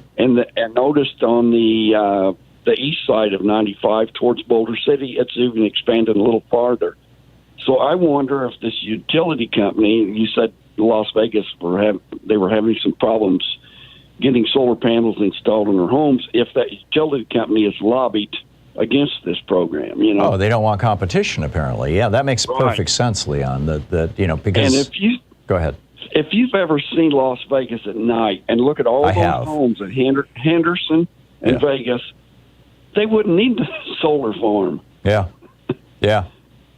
noticed on the east side of 95 towards Boulder City, it's even expanded a little farther. So I wonder if this utility company, you said Las Vegas they were having some problems getting solar panels installed in their homes, if that utility company is lobbied against this program, Oh, they don't want competition, apparently. Yeah, that makes perfect sense, Leon, because... And Go ahead. If you've ever seen Las Vegas at night and look at all those homes at Henderson and Vegas, they wouldn't need the solar farm. Yeah.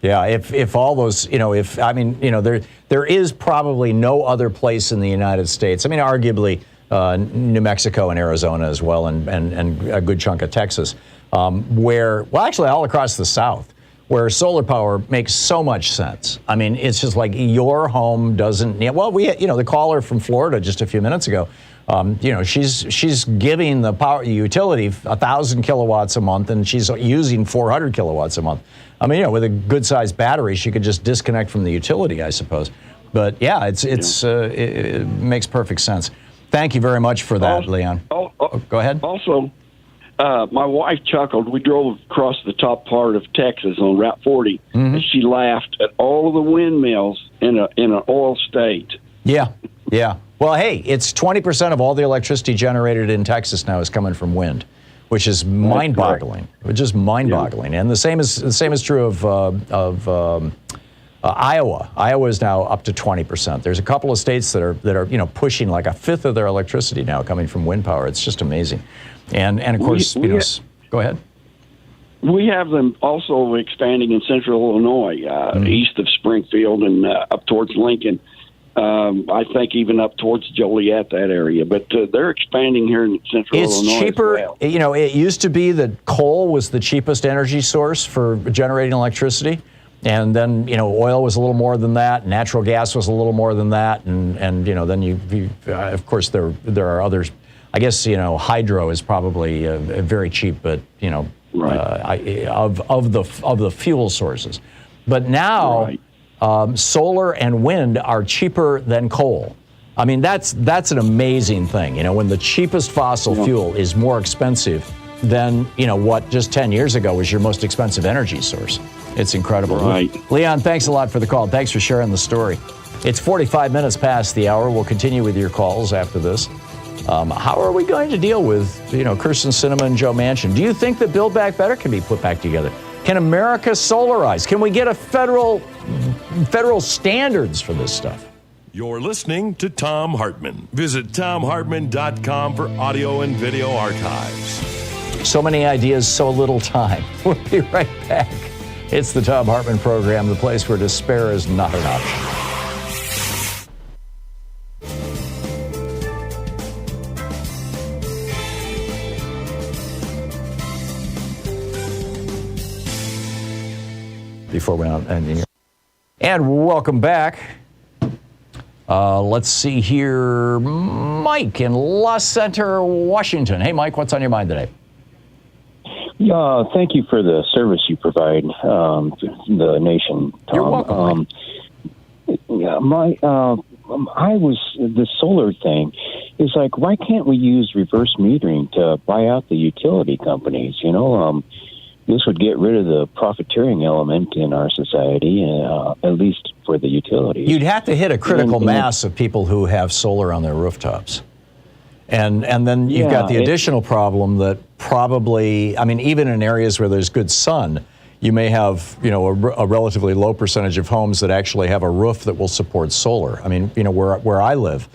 If all those, there is probably no other place in the United States. I mean, arguably New Mexico and Arizona as well, and a good chunk of Texas, actually all across the South, where solar power makes so much sense. I mean, it's just like your home doesn't. The caller from Florida just a few minutes ago. She's giving the power utility 1,000 kilowatts a month, and she's using 400 kilowatts a month. I mean, with a good-sized battery, she could just disconnect from the utility, I suppose. But yeah, it makes perfect sense. Thank you very much for that, Leon. Go ahead. Also, my wife chuckled. We drove across the top part of Texas on Route 40, and she laughed at all of the windmills in an oil state. Yeah. Well, hey, it's 20% of all the electricity generated in Texas now is coming from wind, which is mind-boggling. Just mind-boggling. And the same is true of Iowa. Iowa is now up to 20%. There's a couple of states that are pushing like a fifth of their electricity now coming from wind power. It's just amazing. And of course, go ahead. We have them also expanding in central Illinois, east of Springfield and up towards Lincoln. I think even up towards Joliet, that area. But they're expanding here in central Illinois. It's cheaper. As well. It used to be that coal was the cheapest energy source for generating electricity. And then, oil was a little more than that. Natural gas was a little more than that. And then you of course, there are others. I guess, hydro is probably very cheap, but, right. Of the fuel sources. But now solar and wind are cheaper than coal. I mean, that's an amazing thing. When the cheapest fossil fuel is more expensive than, what just 10 years ago was your most expensive energy source. It's incredible. Right. Leon, thanks a lot for the call. Thanks for sharing the story. It's 45 minutes past the hour. We'll continue with your calls after this. How are we going to deal with, Kyrsten Sinema and Joe Manchin? Do you think that Build Back Better can be put back together? Can America solarize? Can we get a federal standards for this stuff? You're listening to Thom Hartmann. Visit thomhartmann.com for audio and video archives. So many ideas, so little time. We'll be right back. It's the Thom Hartmann Program, the place where despair is not an option. Before we end, and welcome back. Let's see here. Mike in La Center, Washington. Hey, Mike, what's on your mind today? Yeah, thank you for the service you provide the nation, Tom. You're welcome. The solar thing is like, why can't we use reverse metering to buy out the utility companies? This would get rid of the profiteering element in our society, at least for the utilities. You'd have to hit a critical mass of people who have solar on their rooftops. And then you've got the additional problem that probably, even in areas where there's good sun, you may have, a relatively low percentage of homes that actually have a roof that will support solar. Where I live,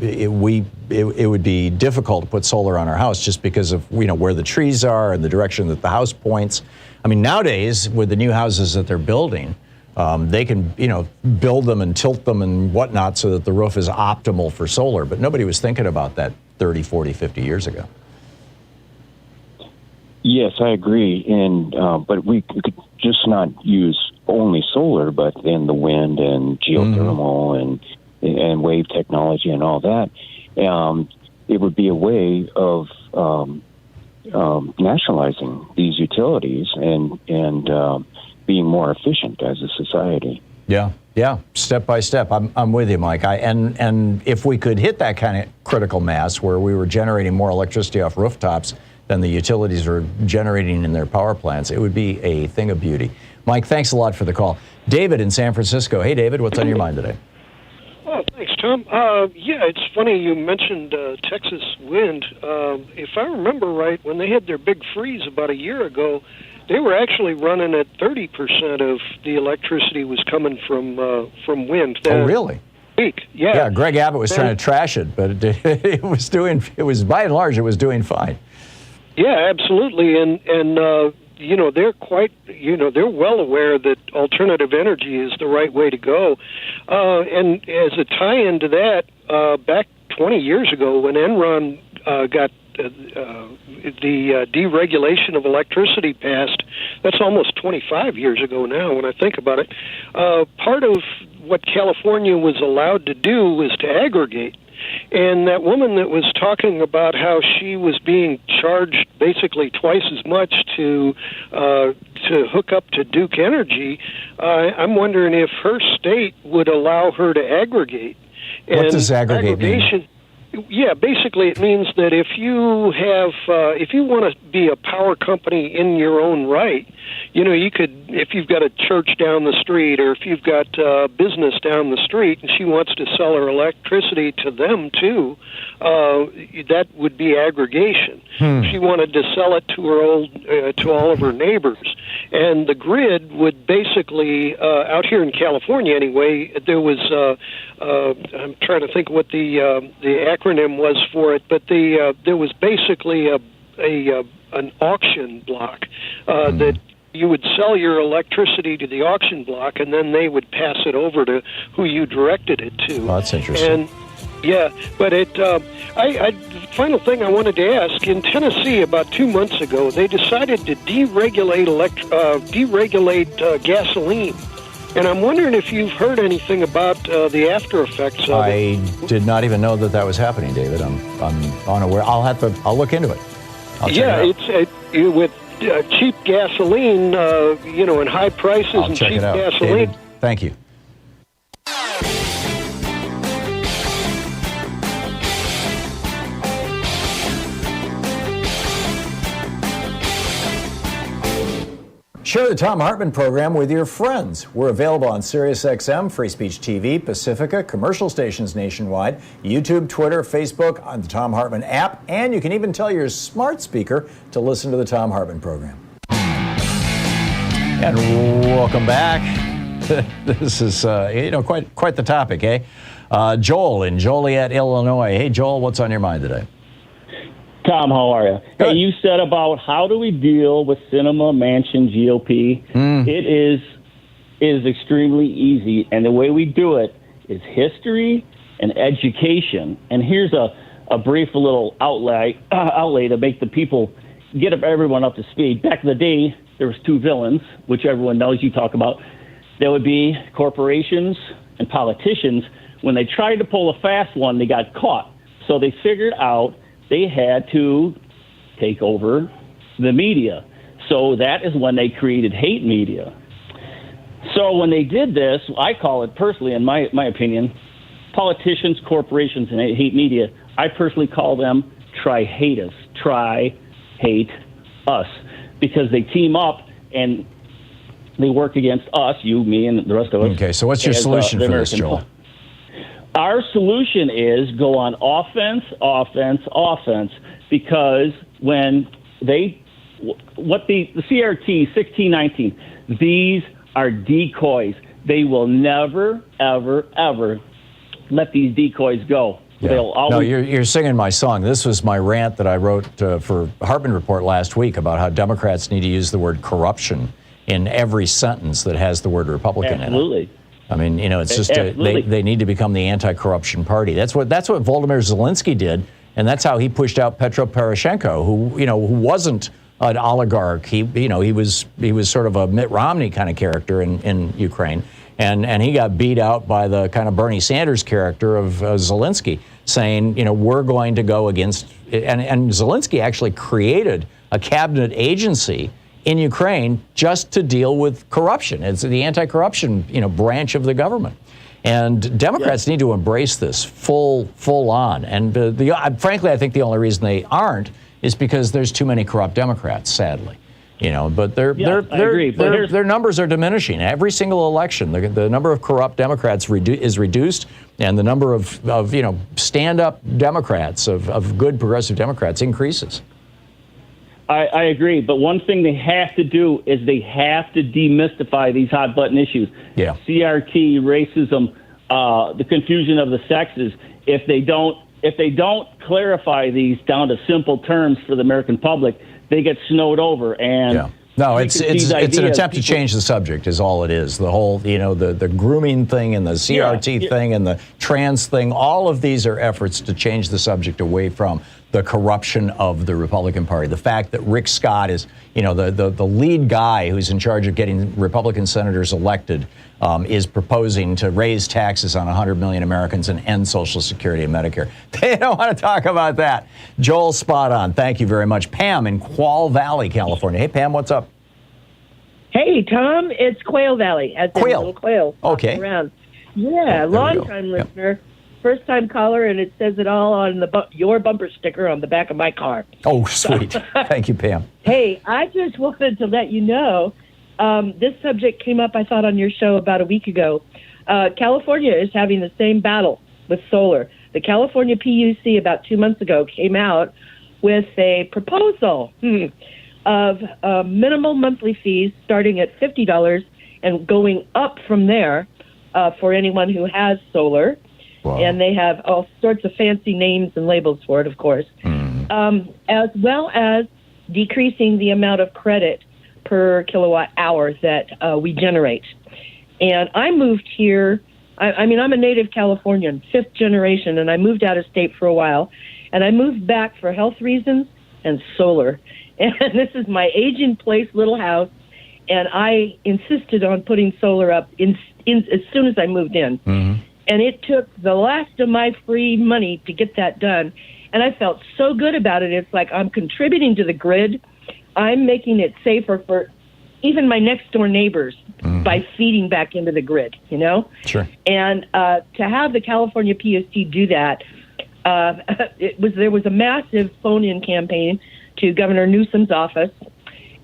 it would be difficult to put solar on our house just because of, where the trees are and the direction that the house points. Nowadays, with the new houses that they're building, they can, build them and tilt them and whatnot so that the roof is optimal for solar. But nobody was thinking about that 30, 40, 50 years ago. Yes, I agree. And but we could just not use only solar, but then the wind and geothermal and wave technology and all that. It would be a way of nationalizing these utilities and being more efficient as a society. Yeah, step by step. I'm with you, Mike. And if we could hit that kind of critical mass where we were generating more electricity off rooftops than the utilities are generating in their power plants, it would be a thing of beauty. Mike, thanks a lot for the call. David in San Francisco. Hey, David, what's on your mind today? Oh, thanks, Tom. It's funny you mentioned Texas wind. If I remember right, when they had their big freeze about a year ago, they were actually running at 30% of the electricity was coming from wind. Oh, really? Week. Yeah. Yeah, Greg Abbott was trying to trash it, but it was by and large, it was doing fine. Yeah, absolutely. And they're quite, they're well aware that alternative energy is the right way to go. And as a tie-in to that, back 20 years ago when Enron got the deregulation of electricity passed, that's almost 25 years ago now when I think about it. Part of what California was allowed to do was to aggregate. And that woman that was talking about how she was being charged basically twice as much to hook up to Duke Energy, I'm wondering if her state would allow her to aggregate. What does aggregate mean? Yeah, basically it means that if you want to be a power company in your own right, you could, if you've got a church down the street or if you've got a business down the street and she wants to sell her electricity to them too, that would be aggregation. She wanted to sell it to all of her neighbors. And the grid would basically, out here in California anyway, there was, I'm trying to think what the acronym was for it, but there was basically an auction block that you would sell your electricity to the auction block, and then they would pass it over to who you directed it to. Oh, that's interesting. Yeah, but the final thing I wanted to ask, in Tennessee about 2 months ago, they decided to deregulate gasoline. And I'm wondering if you've heard anything about the after effects of it. I did not even know that was happening, David. I'm unaware. I'll look into it. It's with cheap gasoline, and high prices I'll and check cheap it out. gasoline. David, thank you. Share the Thom Hartmann program with your friends. We're available on SiriusXM, Free Speech TV, Pacifica, commercial stations nationwide, YouTube, Twitter, Facebook, on the Thom Hartmann app, and you can even tell your smart speaker to listen to the Thom Hartmann program. And welcome back. This is, quite the topic, eh? Joel in Joliet, Illinois. Hey, Joel, what's on your mind today? Tom, how are you? Good. Hey, you said about how do we deal with Sinema, Manchin, GOP. It is extremely easy, and the way we do it is history and education. And here's a brief little outlay to make the people get everyone up to speed. Back in the day, there was two villains, which everyone knows you talk about. There would be corporations and politicians. When they tried to pull a fast one, they got caught. So they figured out they had to take over the media. So that is when they created hate media. So when they did this, I call it personally, in my opinion, politicians, corporations, and hate media, I personally call them try-hate us, try-hate us, because they team up and they work against us, you, me, and the rest of us. Okay, so what's your solution for this, Joel? Our solution is go on offense, because when the CRT 1619, these are decoys. They will never, ever, ever let these decoys go. Yeah. They'll always. No, you're singing my song. This was my rant that I wrote for Hartmann Report last week about how Democrats need to use the word corruption in every sentence that has the word Republican Absolutely. in it. I mean, it's just they need to become the anti-corruption party. That's what Volodymyr Zelensky did, and that's how he pushed out Petro Poroshenko, who wasn't an oligarch. He was sort of a Mitt Romney kind of character in Ukraine, and he got beat out by the kind of Bernie Sanders character of Zelensky, saying, we're going to go against, and Zelensky actually created a cabinet agency in Ukraine just to deal with corruption. It's the anti-corruption, branch of the government. And Democrats need to embrace this full on. And frankly, I think the only reason they aren't is because there's too many corrupt Democrats, sadly. But their numbers are diminishing. Every single election, the number of corrupt Democrats is reduced, and the number of stand-up Democrats, of good progressive Democrats, increases. I agree, but one thing they have to do is they have to demystify these hot button issues. Yeah. CRT, racism, the confusion of the sexes. If they don't clarify these down to simple terms for the American public, they get snowed over. And yeah. No, it's an attempt to change the subject is all it is. The whole, the grooming thing and the CRT thing and the trans thing, all of these are efforts to change the subject away from the corruption of the Republican Party. The fact that Rick Scott is, the lead guy who's in charge of getting Republican senators elected is proposing to raise taxes on 100 million Americans and end Social Security and Medicare. They don't want to talk about that. Joel, spot on. Thank you very much. Pam in Qual Valley, California. Hey, Pam, what's up? Hey, Tom, it's Quail Valley, as in little quail. Okay. Around. Yeah, long-time listener, first-time caller, and it says it all on your bumper sticker on the back of my car. Oh, sweet. Thank you, Pam. Hey, I just wanted to let you know, this subject came up, I thought, on your show about a week ago. California is having the same battle with solar. The California PUC about 2 months ago came out with a proposal of minimal monthly fees starting at $50 and going up from there for anyone who has solar. Wow. And they have all sorts of fancy names and labels for it, of course, as well as decreasing the amount of credit per kilowatt hour that we generate. And I moved here I mean, I'm a native Californian, 5th generation, and I moved out of state for a while. And I moved back for health reasons and solar. And this is my age-in-place little house, and I insisted on putting solar up as soon as I moved in. Mm-hmm. And it took the last of my free money to get that done. And I felt so good about it. It's like I'm contributing to the grid. I'm making it safer for even my next-door neighbors by feeding back into the grid, you know? Sure. And to have the California PUC do that, there was a massive phone-in campaign to Governor Newsom's office,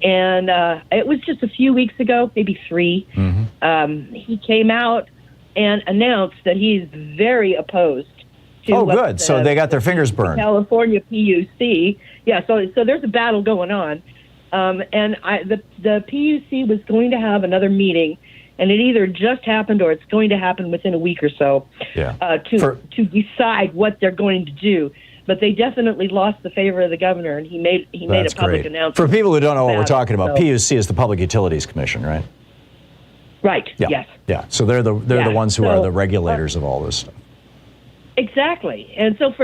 and it was just a few weeks ago, maybe 3. Mm-hmm. He came out and announced that he's very opposed to. Oh, good. So they got their fingers burned. California PUC, yeah. So there's a battle going on, and the PUC was going to have another meeting. And it either just happened or it's going to happen within a week or so to decide what they're going to do. But they definitely lost the favor of the governor, and he made a public announcement. For people who don't know what we're talking about, PUC is the Public Utilities Commission, right? Right. Yeah. Yes. Yeah. So they're the ones who are the regulators of all this stuff. Exactly. And so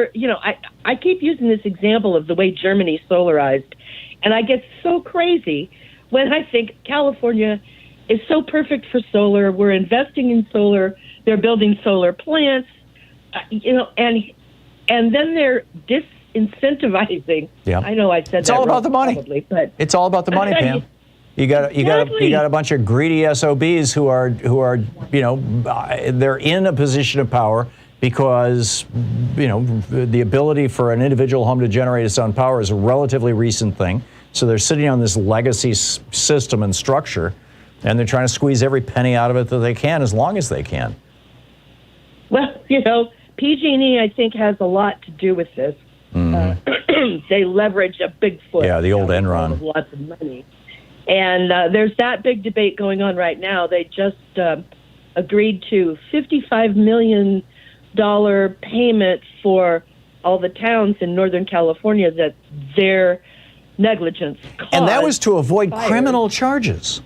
I keep using this example of the way Germany solarized, and I get so crazy when I think California is so perfect for solar. We're investing in solar. They're building solar plants, and then they're disincentivizing. Yeah. I know I said it's all about the money. Probably, but it's all about the money, Pam. You got a bunch of greedy SOBs who are they're in a position of power because the ability for an individual home to generate its own power is a relatively recent thing. So they're sitting on this legacy system and structure. And they're trying to squeeze every penny out of it that they can as long as they can. Well, PG&E, I think, has a lot to do with this. Mm-hmm. They leverage a big foot. Yeah, the old Enron. Lots of money. And there's that big debate going on right now. They just agreed to $55 million payment for all the towns in Northern California that their negligence caused. And that was to avoid criminal charges.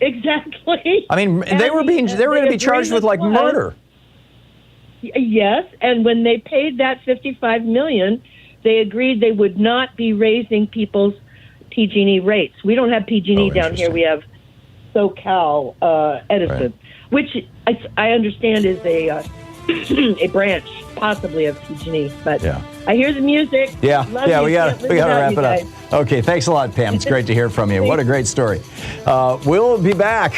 Exactly. I mean, they were going to be charged with like murder. Yes, and when they paid that $55 million, they agreed they would not be raising people's PG&E rates. We don't have PG&E down here. We have SoCal Edison, which I understand is a branch possibly of PG&E. But I hear the music. Yeah, we got to wrap it up. Okay, thanks a lot, Pam. It's great to hear from you. What a great story. We'll be back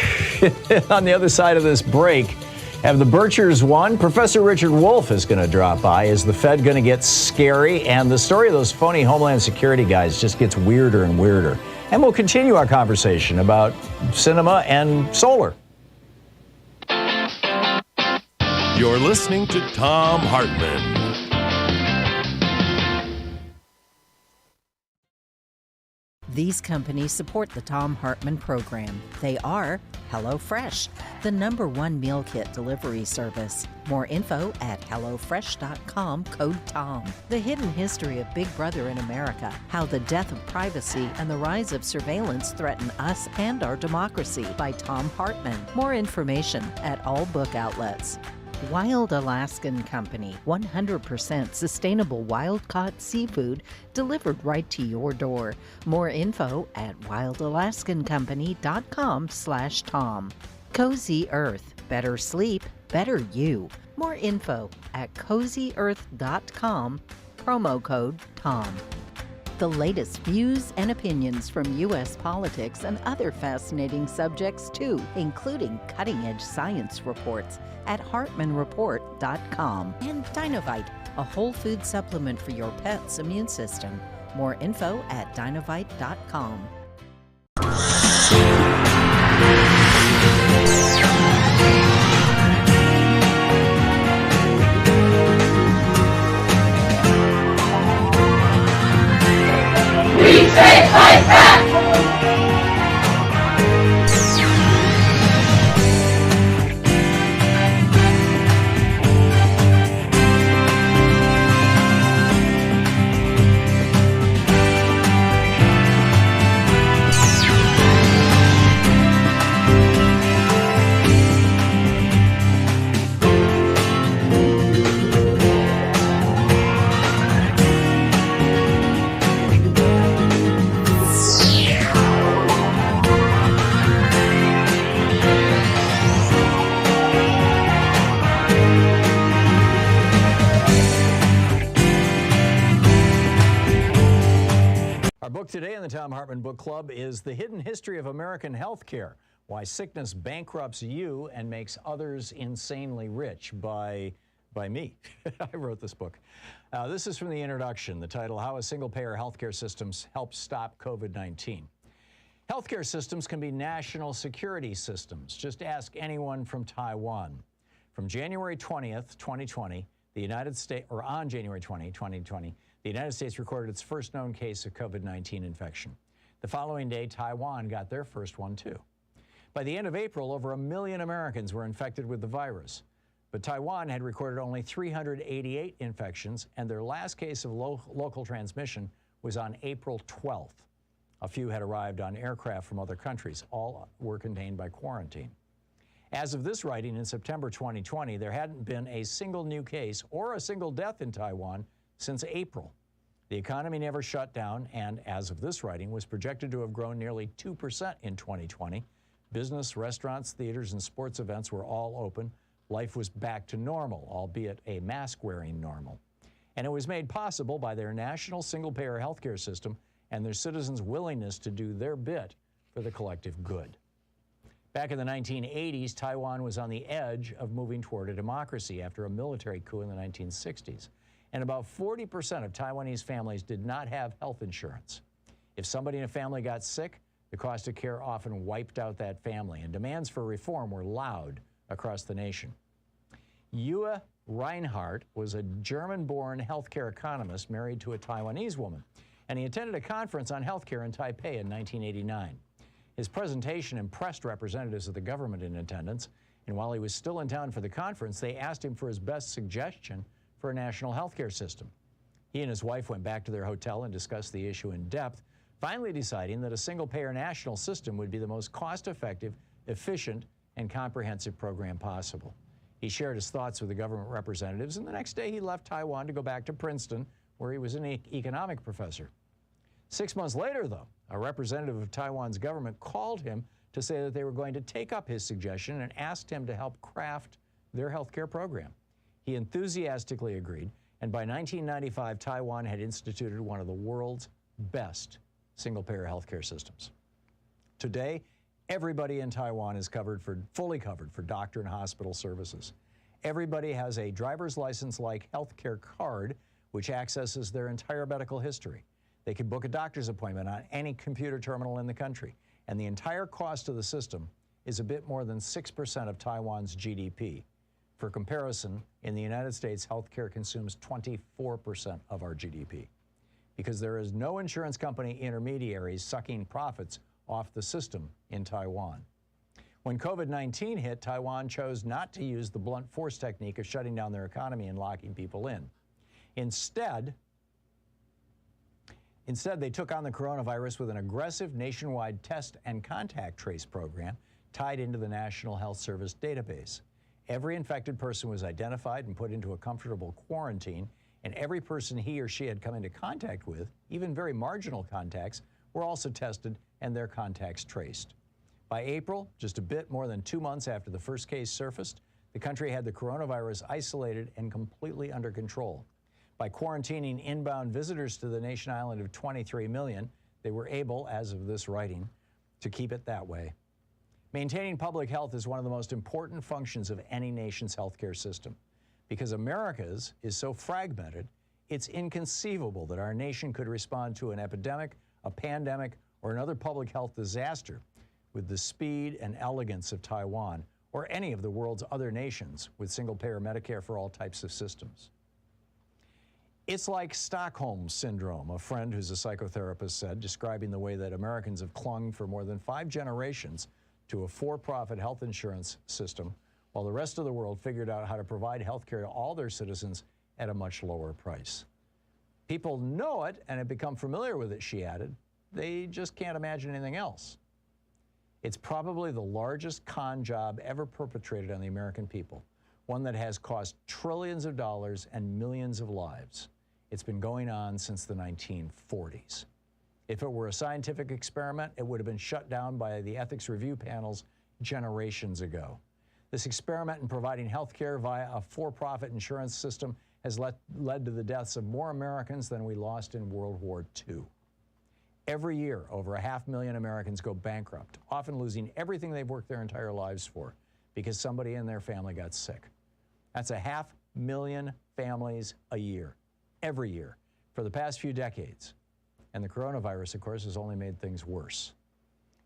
on the other side of this break. Have the Birchers won? Professor Richard Wolff is going to drop by. Is the Fed going to get scary? And the story of those phony Homeland Security guys just gets weirder and weirder. And we'll continue our conversation about Sinema and solar. You're listening to Thom Hartmann. These companies support the Thom Hartmann program. They are HelloFresh, the #1 meal kit delivery service. More info at HelloFresh.com, code TOM. The hidden history of Big Brother in America, how the death of privacy and the rise of surveillance threaten us and our democracy, by Thom Hartmann. More information at all book outlets. Wild Alaskan Company, 100% sustainable wild-caught seafood delivered right to your door. More info at wildalaskancompany.com/Tom. Cozy Earth, better sleep, better you. More info at cozyearth.com, promo code TOM. The latest views and opinions from U.S. politics and other fascinating subjects too, including cutting-edge science reports at hartmanreport.com. And Dinovite, a whole food supplement for your pet's immune system. More info at dinovite.com. We take life back! today in the Thom Hartmann Book Club is The Hidden History of American Healthcare, Why Sickness Bankrupts You and Makes Others Insanely Rich by me. I wrote this book. This is from the introduction, the title, How a Single-Payer Healthcare Systems Helps Stop COVID-19. Healthcare systems can be national security systems. Just ask anyone from Taiwan. From January 20th, 2020, the United States, or on January 20, 2020, the United States recorded its first known case of COVID-19 infection. The following day, Taiwan got their first one too. By the end of April, over 1 million Americans were infected with the virus. But Taiwan had recorded only 388 infections, and their last case of local transmission was on April 12th. A few had arrived on aircraft from other countries. All were contained by quarantine. As of this writing in September 2020, there hadn't been a single new case or a single death in Taiwan since April. The economy never shut down, and as of this writing, was projected to have grown nearly 2% in 2020. Business, restaurants, theaters, and sports events were all open. Life was back to normal, albeit a mask-wearing normal. And it was made possible by their national single-payer healthcare system and their citizens' willingness to do their bit for the collective good. Back in the 1980s, Taiwan was on the edge of moving toward a democracy after a military coup in the 1960s. And about 40% of Taiwanese families did not have health insurance. If somebody in a family got sick, the cost of care often wiped out that family, and demands for reform were loud across the nation. Yue Reinhardt was a German-born healthcare economist married to a Taiwanese woman, and he attended a conference on healthcare in Taipei in 1989. His presentation impressed representatives of the government in attendance, and while he was still in town for the conference, they asked him for his best suggestion for a national healthcare system. He and his wife went back to their hotel and discussed the issue in depth, finally deciding that a single-payer national system would be the most cost-effective, efficient, and comprehensive program possible. He shared his thoughts with the government representatives, and the next day he left Taiwan to go back to Princeton, where he was an economic professor. 6 months later, though, a representative of Taiwan's government called him to say that they were going to take up his suggestion and asked him to help craft their healthcare program. He enthusiastically agreed, and by 1995, Taiwan had instituted one of the world's best single-payer healthcare systems. Today, everybody in Taiwan is fully covered for doctor and hospital services. Everybody has a driver's license-like healthcare card, which accesses their entire medical history. They can book a doctor's appointment on any computer terminal in the country, and the entire cost of the system is a bit more than 6% of Taiwan's GDP. For comparison, in the United States, healthcare consumes 24% of our GDP, because there is no insurance company intermediaries sucking profits off the system in Taiwan. When COVID-19 hit, Taiwan chose not to use the blunt force technique of shutting down their economy and locking people in. Instead, they took on the coronavirus with an aggressive nationwide test and contact trace program tied into the National Health Service database. Every infected person was identified and put into a comfortable quarantine, and every person he or she had come into contact with, even very marginal contacts, were also tested and their contacts traced. By April, just a bit more than 2 months after the first case surfaced, the country had the coronavirus isolated and completely under control. By quarantining inbound visitors to the nation island of 23 million, they were able, as of this writing, to keep it that way. Maintaining public health is one of the most important functions of any nation's healthcare system. Because America's is so fragmented, it's inconceivable that our nation could respond to an epidemic, a pandemic, or another public health disaster with the speed and elegance of Taiwan or any of the world's other nations with single-payer Medicare for all types of systems. It's like Stockholm Syndrome, a friend who's a psychotherapist said, describing the way that Americans have clung for more than 5 generations to a for-profit health insurance system, while the rest of the world figured out how to provide health care to all their citizens at a much lower price. People know it and have become familiar with it, she added. They just can't imagine anything else. It's probably the largest con job ever perpetrated on the American people, one that has cost trillions of dollars and millions of lives. It's been going on since the 1940s. If it were a scientific experiment, it would have been shut down by the ethics review panels generations ago. This experiment in providing health care via a for-profit insurance system has led to the deaths of more Americans than we lost in World War II. Every year, over 500,000 Americans go bankrupt, often losing everything they've worked their entire lives for because somebody in their family got sick. That's 500,000 families a year, every year, for the past few decades. And the coronavirus, of course, has only made things worse.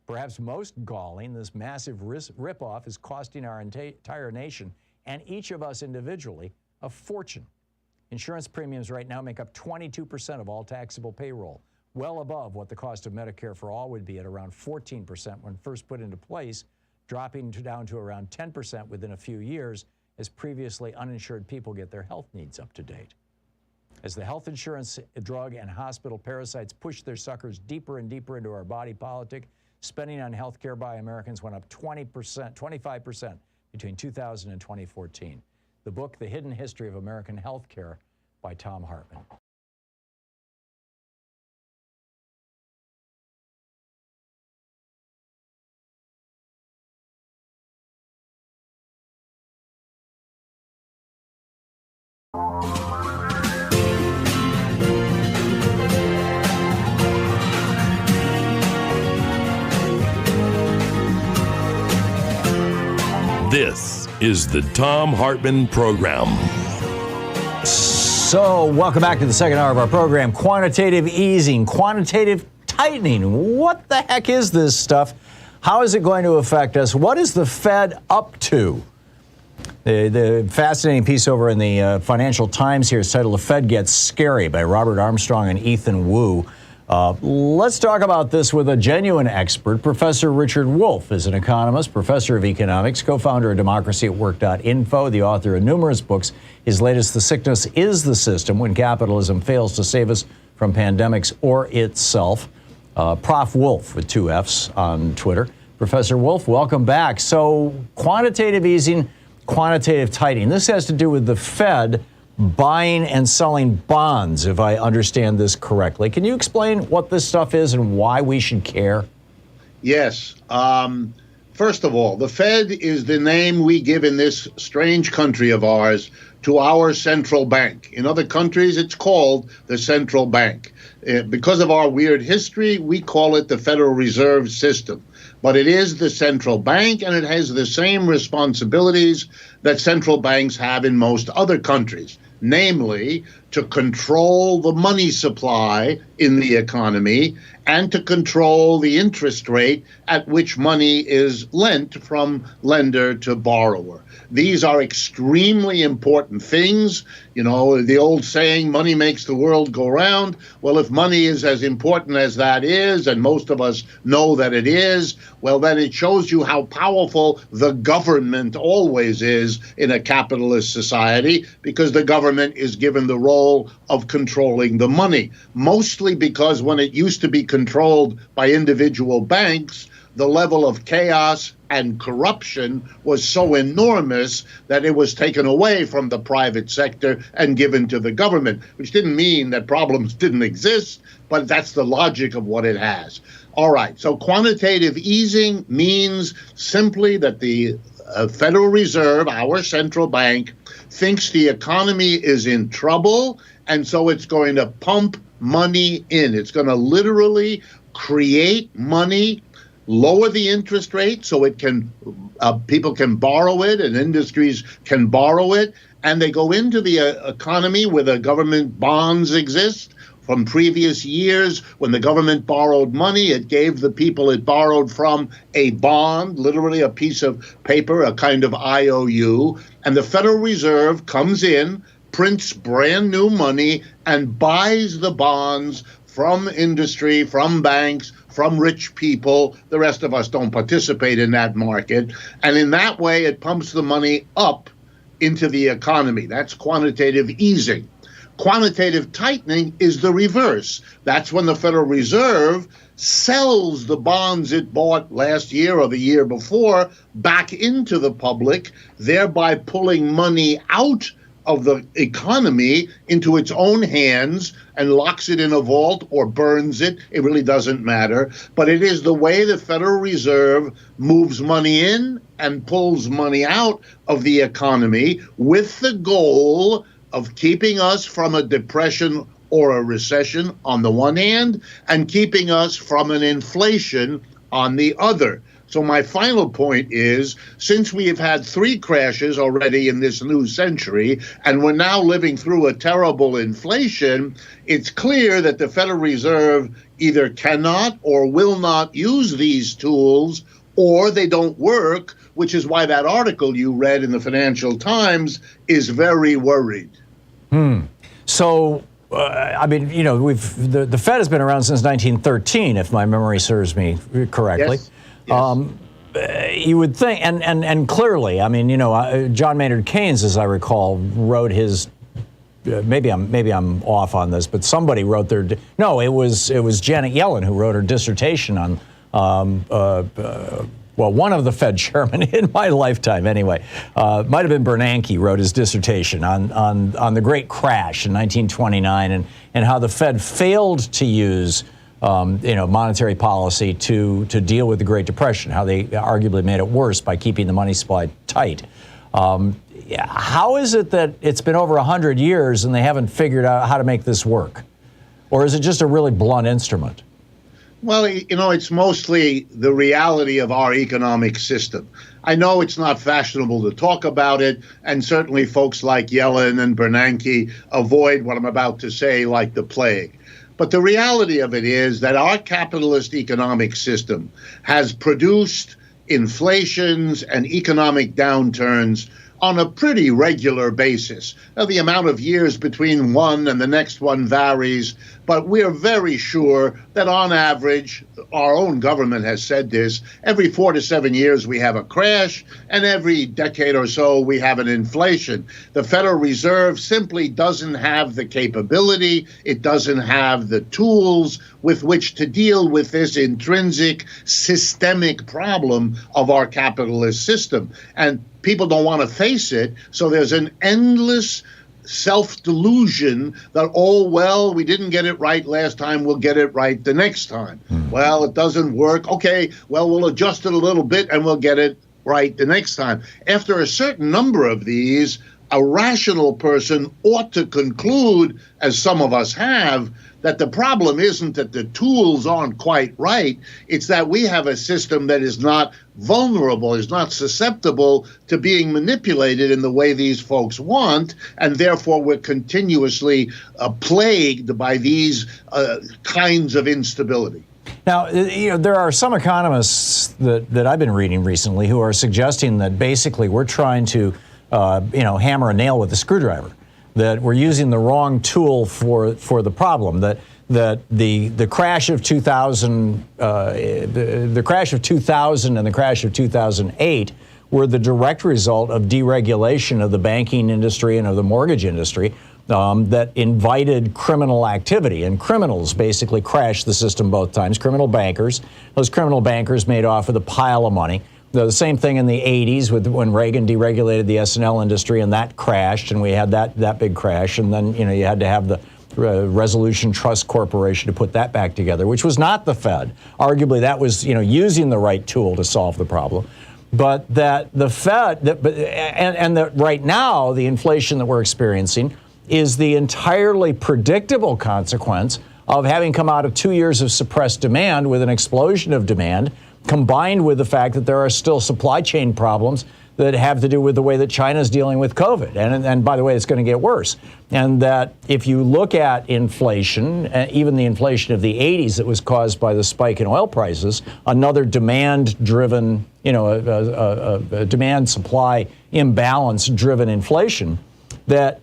Perhaps most galling, this massive ripoff is costing our entire nation and each of us individually a fortune. Insurance premiums right now make up 22% of all taxable payroll, well above what the cost of Medicare for all would be at around 14% when first put into place, dropping down to around 10% within a few years as previously uninsured people get their health needs up to date. As the health insurance, drug, and hospital parasites push their suckers deeper and deeper into our body politic, spending on health care by Americans went up 25% between 2000 and 2014. The book, The Hidden History of American Health Care by Thom Hartmann. This is the Thom Hartmann Program. So, welcome back to the second hour of our program. Quantitative easing, quantitative tightening. What the heck is this stuff? How is it going to affect us? What is the Fed up to? The fascinating piece over in the Financial Times here is titled "The Fed Gets Scary" by Robert Armstrong and Ethan Wu. Let's talk about this with a genuine expert. Professor Richard Wolff is an economist, professor of economics, co-founder of democracyatwork.info, the author of numerous books. His latest, "The Sickness is the System: When Capitalism Fails to Save Us from Pandemics or Itself." Prof. Wolff with 2 F's on Twitter. Professor Wolff, welcome back. So quantitative easing, quantitative tightening. This has to do with the Fed buying and selling bonds, if I understand this correctly. Can you explain what this stuff is and why we should care? Yes. First of all, the Fed is the name we give in this strange country of ours to our central bank. In other countries, it's called the central bank. Because of our weird history, we call it the Federal Reserve System. But it is the central bank, and it has the same responsibilities that central banks have in most other countries, namely to control the money supply in the economy and to control the interest rate at which money is lent from lender to borrower. These are extremely important things. You know, the old saying, money makes the world go round. Well, if money is as important as that is, and most of us know that it is, well, then it shows you how powerful the government always is in a capitalist society, because the government is given the role of controlling the money, mostly because when it used to be controlled by individual banks, the level of chaos and corruption was so enormous that it was taken away from the private sector and given to the government, which didn't mean that problems didn't exist, but that's the logic of what it has. All right, so quantitative easing means simply that the Federal Reserve, our central bank, thinks the economy is in trouble, and so it's going to pump money in. It's going to literally create money, lower the interest rate so it can people can borrow it and industries can borrow it, and they go into the economy where the government bonds exist. From previous years, when the government borrowed money, it gave the people it borrowed from a bond, literally a piece of paper, a kind of IOU, and the Federal Reserve comes in, prints brand new money, and buys the bonds from industry, from banks, from rich people. The rest of us don't participate in that market. And in that way, it pumps the money up into the economy. That's quantitative easing. Quantitative tightening is the reverse. That's when the Federal Reserve sells the bonds it bought last year or the year before back into the public, thereby pulling money out of the economy into its own hands and locks it in a vault or burns it. It really doesn't matter. But it is the way the Federal Reserve moves money in and pulls money out of the economy with the goal of keeping us from a depression or a recession on the one hand, and keeping us from an inflation on the other. So my final point is, since we have had 3 crashes already in this new century, and we're now living through a terrible inflation, it's clear that the Federal Reserve either cannot or will not use these tools, or they don't work, which is why that article you read in the Financial Times is very worried. So, I mean, you know, the Fed has been around since 1913, if my memory serves me correctly. Yes. Yes. You would think, and clearly, I mean, you know, John Maynard Keynes, as I recall, wrote his. Maybe I'm off on this, but somebody wrote their. No, it was Janet Yellen who wrote her dissertation on. Well, one of the Fed chairmen in my lifetime, anyway, might have been Bernanke, wrote his dissertation on the Great Crash in 1929 and how the Fed failed to use. Monetary policy to deal with the Great Depression, how they arguably made it worse by keeping the money supply tight. How is it that it's been over 100 years and they haven't figured out how to make this work? Or is it just a really blunt instrument? Well, you know, it's mostly the reality of our economic system. I know it's not fashionable to talk about it, and certainly folks like Yellen and Bernanke avoid what I'm about to say like the plague. But the reality of it is that our capitalist economic system has produced inflations and economic downturns on a pretty regular basis. Now, the amount of years between one and the next one varies, but we're very sure that on average, our own government has said this, every 4 to 7 years we have a crash, and every decade or so we have an inflation. The Federal Reserve simply doesn't have the capability, it doesn't have the tools with which to deal with this intrinsic systemic problem of our capitalist system. And people don't want to face it, so there's an endless self-delusion that, oh, well, we didn't get it right last time, we'll get it right the next time. Well, it doesn't work. Okay, well, we'll adjust it a little bit and we'll get it right the next time. After a certain number of these, a rational person ought to conclude, as some of us have, that the problem isn't that the tools aren't quite right, it's that we have a system that is not vulnerable, is not susceptible to being manipulated in the way these folks want, and therefore we're continuously plagued by these kinds of instability. Now, you know, there are some economists that I've been reading recently who are suggesting that basically we're trying to, hammer a nail with a screwdriver. That we're using the wrong tool for the problem. That the crash of 2000, the crash of 2000 and the crash of 2008 were the direct result of deregulation of the banking industry and of the mortgage industry that invited criminal activity, and criminals basically crashed the system both times. Criminal bankers, those criminal bankers made off with a pile of money. The same thing in the 80s when Reagan deregulated the S&L industry, and that crashed, and we had that big crash. And then, you know, you had to have the Resolution Trust Corporation to put that back together, which was not the Fed. Arguably, that was, you know, using the right tool to solve the problem. But that the Fed, and that right now, the inflation that we're experiencing is the entirely predictable consequence of having come out of 2 years of suppressed demand with an explosion of demand, combined with the fact that there are still supply chain problems that have to do with the way that China is dealing with COVID. And by the way, it's going to get worse. And that if you look at inflation, even the inflation of the 80s that was caused by the spike in oil prices, another demand-driven, a demand-supply imbalance-driven inflation, that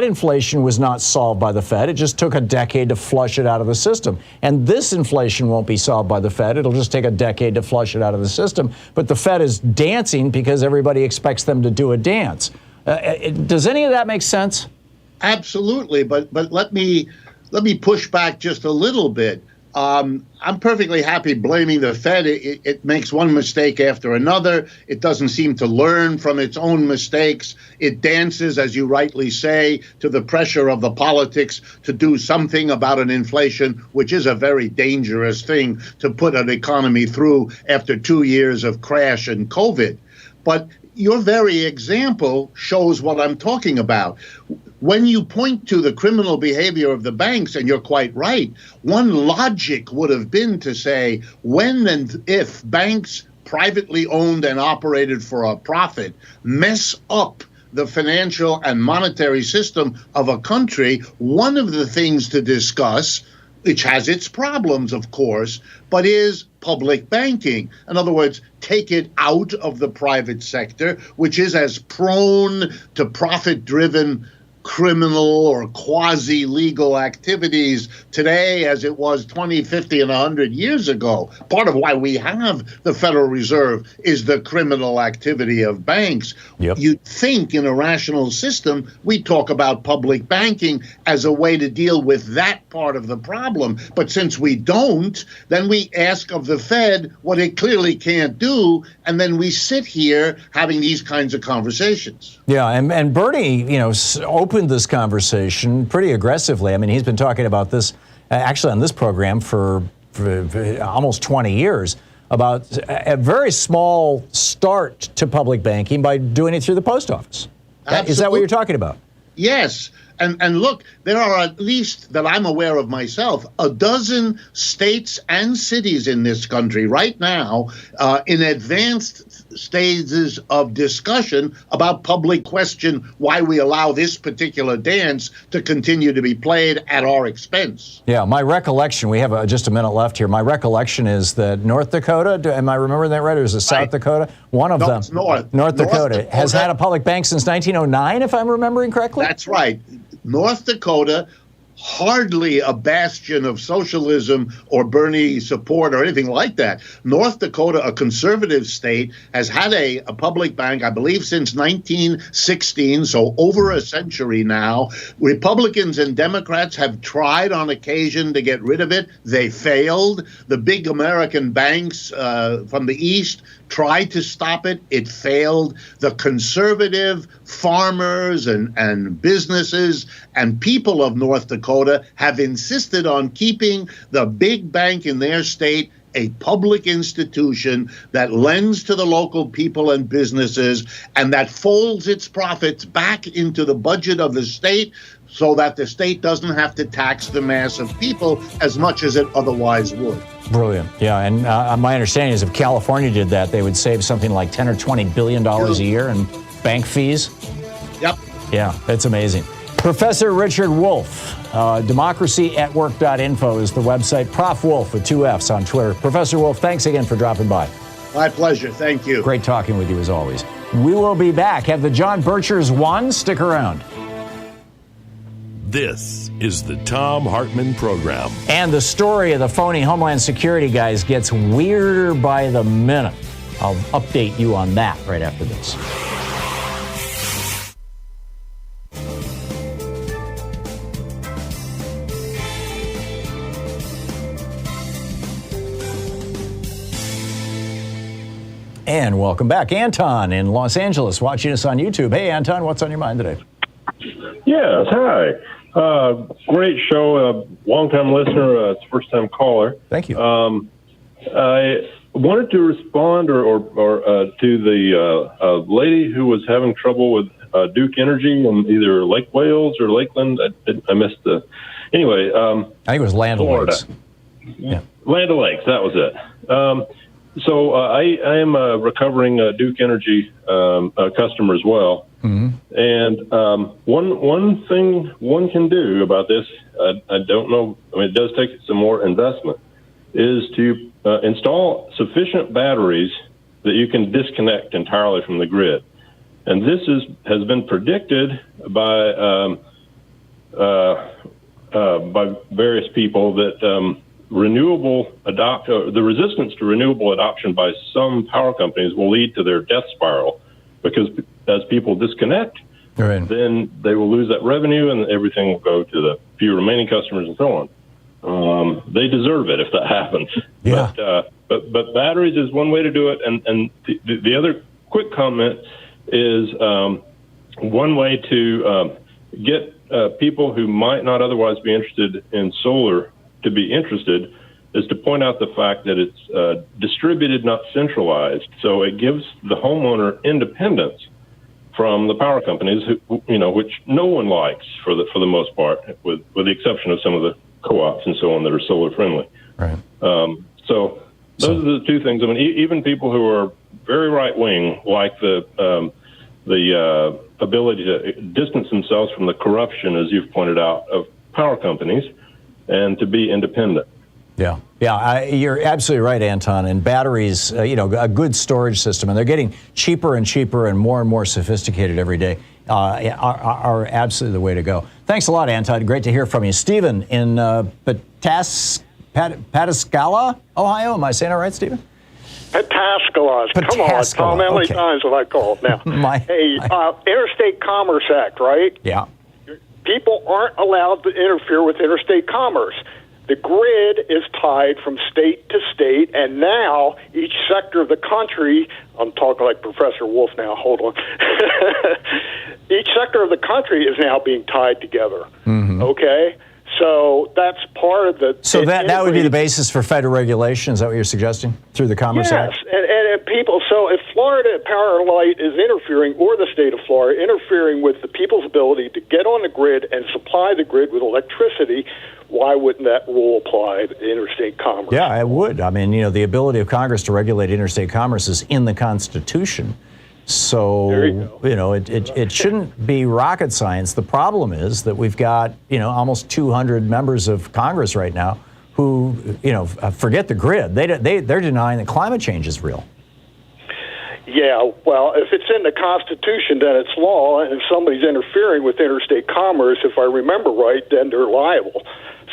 inflation was not solved by the Fed. It just took a decade to flush it out of the system. And this inflation won't be solved by the Fed. It'll just take a decade to flush it out of the system. But the Fed is dancing because everybody expects them to do a dance. Does any of that make sense? Absolutely. But let me push back just a little bit. I'm perfectly happy blaming the Fed. It makes one mistake after another. It doesn't seem to learn from its own mistakes. It dances, as you rightly say, to the pressure of the politics to do something about an inflation, which is a very dangerous thing to put an economy through after 2 years of crash and COVID. But your very example shows what I'm talking about. when you point to the criminal behavior of the banks, and you're quite right, one logic would have been to say, when and if banks privately owned and operated for a profit mess up the financial and monetary system of a country, one of the things to discuss, which has its problems, of course, but is public banking. In other words, take it out of the private sector, which is as prone to profit-driven criminal or quasi-legal activities today as it was 20, 50, and 100 years ago. Part of why we have the Federal Reserve is the criminal activity of banks. Yep. You'd think in a rational system, we talk about public banking as a way to deal with that part of the problem. But since we don't, then we ask of the Fed what it clearly can't do, and then we sit here having these kinds of conversations. Yeah, and Bernie, opened this conversation pretty aggressively. I mean, he's been talking about this actually on this program for almost 20 years about a very small start to public banking by doing it through the post office. Is that what you're talking about? Yes. And look, there are, at least that I'm aware of myself, a dozen states and cities in this country right now in advanced stages of discussion about public question why we allow this particular dance to continue to be played at our expense. Yeah, my recollection, we have just a minute left here. My recollection is that North Dakota, am I remembering that right, or is it South Dakota? One of them, North Dakota, has had a public bank since 1909, if I'm remembering correctly? That's right. North Dakota, hardly a bastion of socialism or Bernie support or anything like that. North Dakota, a conservative state, has had a public bank, I believe, since 1916, so over a century now. Republicans and Democrats have tried on occasion to get rid of it. They failed. The big American banks from the East tried to stop it. It failed. The conservative farmers and businesses and people of North Dakota have insisted on keeping the big bank in their state a public institution that lends to the local people and businesses and that folds its profits back into the budget of the state so that the state doesn't have to tax the mass of people as much as it otherwise would. Brilliant. Yeah, and my understanding is if California did that, they would save something like $10 or $20 billion a year in bank fees. Yep. Yeah, that's amazing. Professor Richard Wolff, democracyatwork.info is the website. Prof. Wolff with 2 F's on Twitter. Professor Wolff, thanks again for dropping by. My pleasure. Thank you. Great talking with you as always. We will be back. Have the John Birchers won? Stick around. This is the Thom Hartmann Program. And the story of the phony Homeland Security guys gets weirder by the minute. I'll update you on that right after this. And welcome back. Anton in Los Angeles watching us on YouTube. Hey, Anton, what's on your mind today? Yes, hi. Great show. Long-time listener, first-time caller. Thank you. I wanted to respond or to the lady who was having trouble with Duke Energy in either Lake Wales or Lakeland. I missed the... Anyway. I think it was Land O'Lakes. Yeah. Land O'Lakes, that was it. So I am a recovering Duke Energy customer as well. Mm-hmm. And one thing one can do about this, I don't know, I mean, it does take some more investment, is to install sufficient batteries that you can disconnect entirely from the grid. And this has been predicted by various people that the resistance to renewable adoption by some power companies will lead to their death spiral, because as people disconnect, then they will lose that revenue and everything will go to the few remaining customers and so on. They deserve it if that happens. Yeah. But batteries is one way to do it. And the other quick comment is one way to get people who might not otherwise be interested in solar to be interested is to point out the fact that it's distributed, not centralized. So it gives the homeowner independence from the power companies, which no one likes for the most part, with the exception of some of the co-ops and so on that are solar friendly. Right. So those are the two things. I mean, even people who are very right wing like the ability to distance themselves from the corruption, as you've pointed out, of power companies, and to be independent. Yeah, you're absolutely right, Anton. And batteries, a good storage system, and they're getting cheaper and cheaper and more sophisticated every day, are absolutely the way to go. Thanks a lot, Anton. Great to hear from you. Stephen in Pataskala, Ohio. Am I saying it right, Stephen? Pataskala. Come on, Tom. How many times have I called now? Interstate Commerce Act, right? Yeah. People aren't allowed to interfere with interstate commerce. The grid is tied from state to state, and now each sector of the country, I'm talking like Professor Wolff now, hold on. Each sector of the country is now being tied together, okay? So that's part of the... So that would be the basis for federal regulation, is that what you're suggesting, through the Commerce Act? Yes, and people, so if Florida Power and Light is interfering, or the state of Florida, interfering with the people's ability to get on the grid and supply the grid with electricity, why wouldn't that rule apply to interstate commerce? Yeah, it would. I mean, the ability of Congress to regulate interstate commerce is in the Constitution. So, it shouldn't be rocket science. The problem is that we've got, almost 200 members of Congress right now who, forget the grid. They're denying that climate change is real. Yeah, well, if it's in the Constitution, then it's law, and if somebody's interfering with interstate commerce, if I remember right, then they're liable.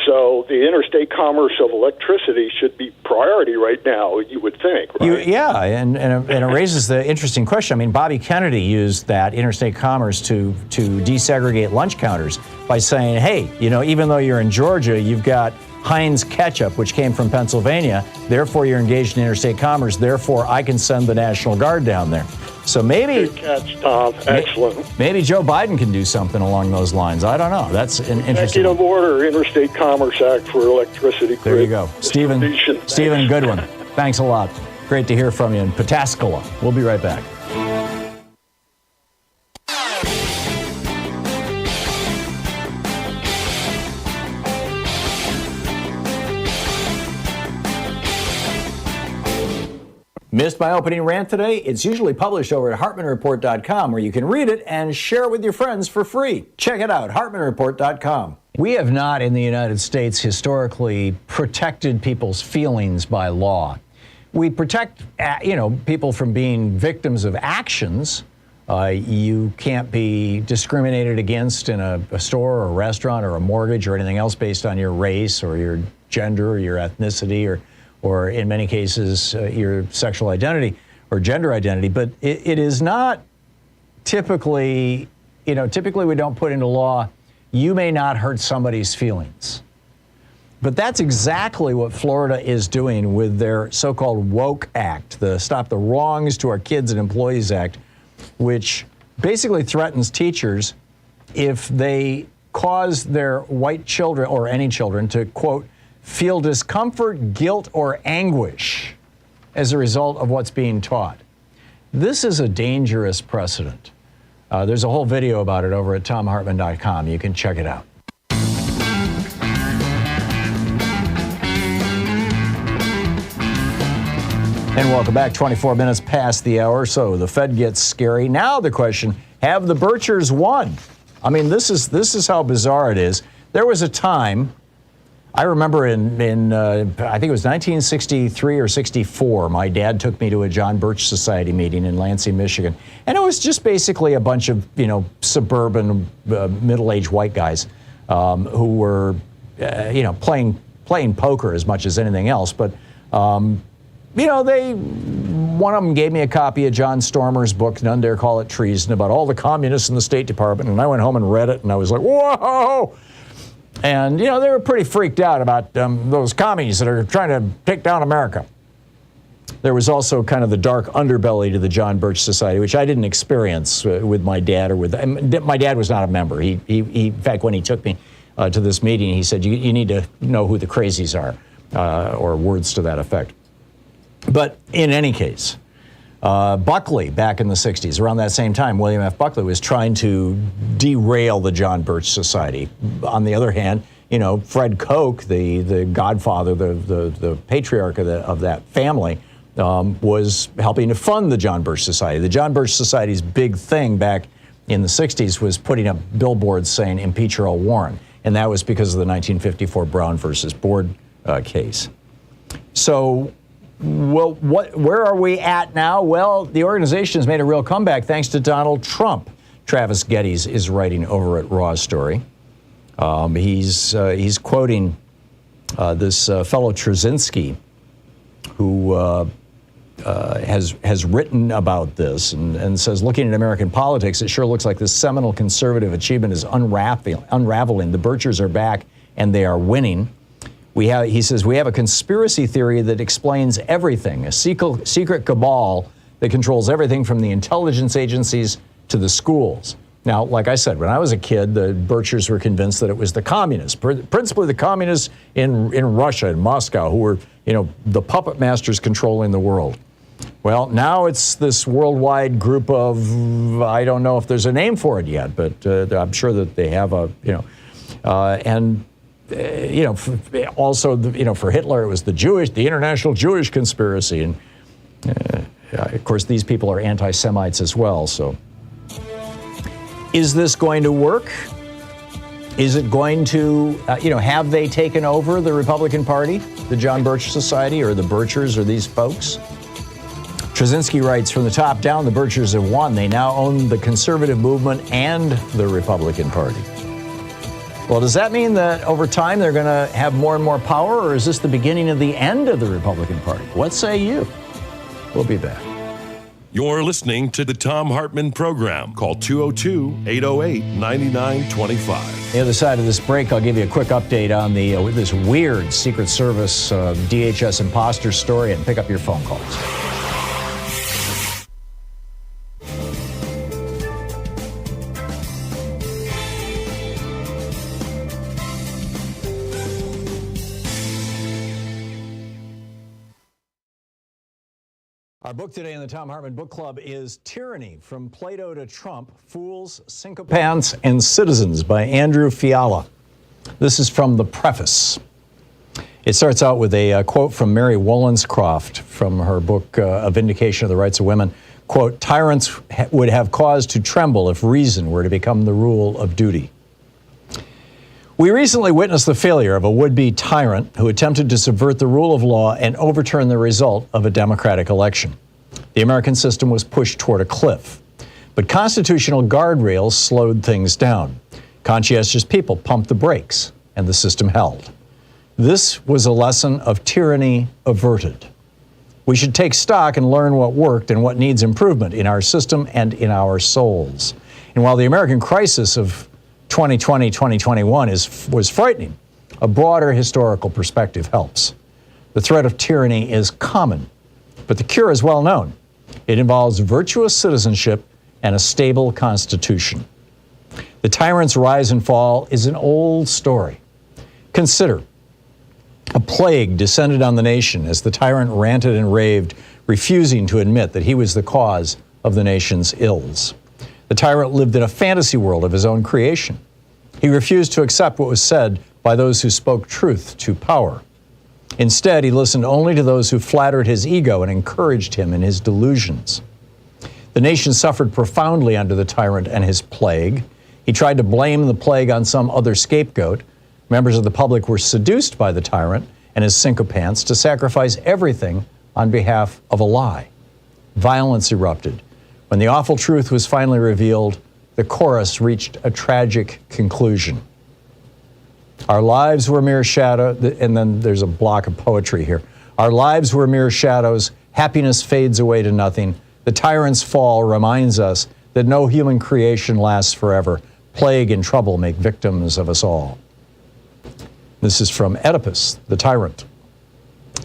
So the interstate commerce of electricity should be priority right now, you would think, right? And it raises the interesting question. I mean, Bobby Kennedy used that interstate commerce to desegregate lunch counters by saying, hey, even though you're in Georgia, you've got Heinz ketchup, which came from Pennsylvania, therefore you're engaged in interstate commerce, therefore I can send the National Guard down there. So maybe... Good catch, Tom. Excellent. Maybe Joe Biden can do something along those lines. I don't know. That's an interesting... Executive Order, Interstate Commerce Act for electricity. There you go. Stephen, good one. Thanks a lot. Great to hear from you in Pataskala. We'll be right back. Missed my opening rant today? It's usually published over at HartmannReport.com, where you can read it and share it with your friends for free. Check it out, HartmannReport.com. We have not in the United States historically protected people's feelings by law. We protect, people from being victims of actions. You can't be discriminated against in a store or a restaurant or a mortgage or anything else based on your race or your gender or your ethnicity or in many cases, your sexual identity or gender identity. But it is not typically, typically we don't put into law, you may not hurt somebody's feelings. But that's exactly what Florida is doing with their so-called woke act, the Stop the Wrongs to Our Kids and Employees Act, which basically threatens teachers if they cause their white children or any children to, quote, feel discomfort, guilt, or anguish as a result of what's being taught. This is a dangerous precedent. There's a whole video about it over at thomhartmann.com. You can check it out. And welcome back. 24 minutes past the hour, so the Fed gets scary. Now the question, have the Birchers won? I mean, this is how bizarre it is. There was a time, I remember in I think it was 1963 or 64, my dad took me to a John Birch Society meeting in Lansing, Michigan. And it was just basically a bunch of, suburban middle-aged white guys who were, playing poker as much as anything else. But, one of them gave me a copy of John Stormer's book, None Dare Call It Treason, about all the communists in the State Department. And I went home and read it, and I was like, whoa! And, they were pretty freaked out about those commies that are trying to take down America. There was also kind of the dark underbelly to the John Birch Society, which I didn't experience with my dad or with... My dad was not a member. He in fact, when he took me to this meeting, he said, you need to know who the crazies are, or words to that effect. But in any case, Buckley, back in the 60s, around that same time, William F. Buckley was trying to derail the John Birch Society. On the other hand, Fred Koch, the godfather, the patriarch of that family, was helping to fund the John Birch Society. The John Birch Society's big thing back in the 60s was putting up billboards saying, impeach Earl Warren. And that was because of the 1954 Brown versus Board case. So, well, where are we at now? Well, the organization has made a real comeback thanks to Donald Trump. Travis Geddes is writing over at Raw Story. He's quoting this fellow Trzynski, who has written about this and says, looking at American politics, it sure looks like this seminal conservative achievement is unraveling. The Birchers are back and they are winning. He says, we have a conspiracy theory that explains everything, a secret cabal that controls everything from the intelligence agencies to the schools. Now, like I said, when I was a kid, the Birchers were convinced that it was the communists, principally the communists in Russia, in Moscow, who were, the puppet masters controlling the world. Well, now it's this worldwide group of, I don't know if there's a name for it yet, but I'm sure that they have also, for Hitler, it was the international Jewish conspiracy. And of course, these people are anti-Semites as well. So is this going to work? Is it going to, have they taken over the Republican Party, the John Birch Society, or the Birchers, or these folks? Trzynski writes, from the top down, the Birchers have won. They now own the conservative movement and the Republican Party. Well, does that mean that over time they're going to have more and more power, or is this the beginning of the end of the Republican Party? What say you? We'll be back. You're listening to the Thom Hartmann Program. Call 202-808-9925. The other side of this break, I'll give you a quick update on this weird Secret Service DHS imposter story and pick up your phone calls. Our book today in the Thom Hartmann Book Club is Tyranny, From Plato to Trump, Fools, Sycophants, and Citizens by Andrew Fiala. This is from the preface. It starts out with a quote from Mary Wollstonecraft from her book, A Vindication of the Rights of Women. Quote, tyrants would have cause to tremble if reason were to become the rule of duty. We recently witnessed the failure of a would-be tyrant who attempted to subvert the rule of law and overturn the result of a democratic election. The American system was pushed toward a cliff, but constitutional guardrails slowed things down. Conscientious people pumped the brakes, and the system held. This was a lesson of tyranny averted. We should take stock and learn what worked and what needs improvement in our system and in our souls. And while the American crisis of 2020-2021 was frightening, a broader historical perspective helps. The threat of tyranny is common, but the cure is well known. It involves virtuous citizenship and a stable constitution. The tyrant's rise and fall is an old story. Consider, a plague descended on the nation as the tyrant ranted and raved, refusing to admit that he was the cause of the nation's ills. The tyrant lived in a fantasy world of his own creation. He refused to accept what was said by those who spoke truth to power. Instead, he listened only to those who flattered his ego and encouraged him in his delusions. The nation suffered profoundly under the tyrant and his plague. He tried to blame the plague on some other scapegoat. Members of the public were seduced by the tyrant and his sycophants to sacrifice everything on behalf of a lie. Violence erupted. When the awful truth was finally revealed, the chorus reached a tragic conclusion. Our lives were mere shadows, and then there's a block of poetry here. Our lives were mere shadows, happiness fades away to nothing. The tyrant's fall reminds us that no human creation lasts forever. Plague and trouble make victims of us all. This is from Oedipus, the Tyrant,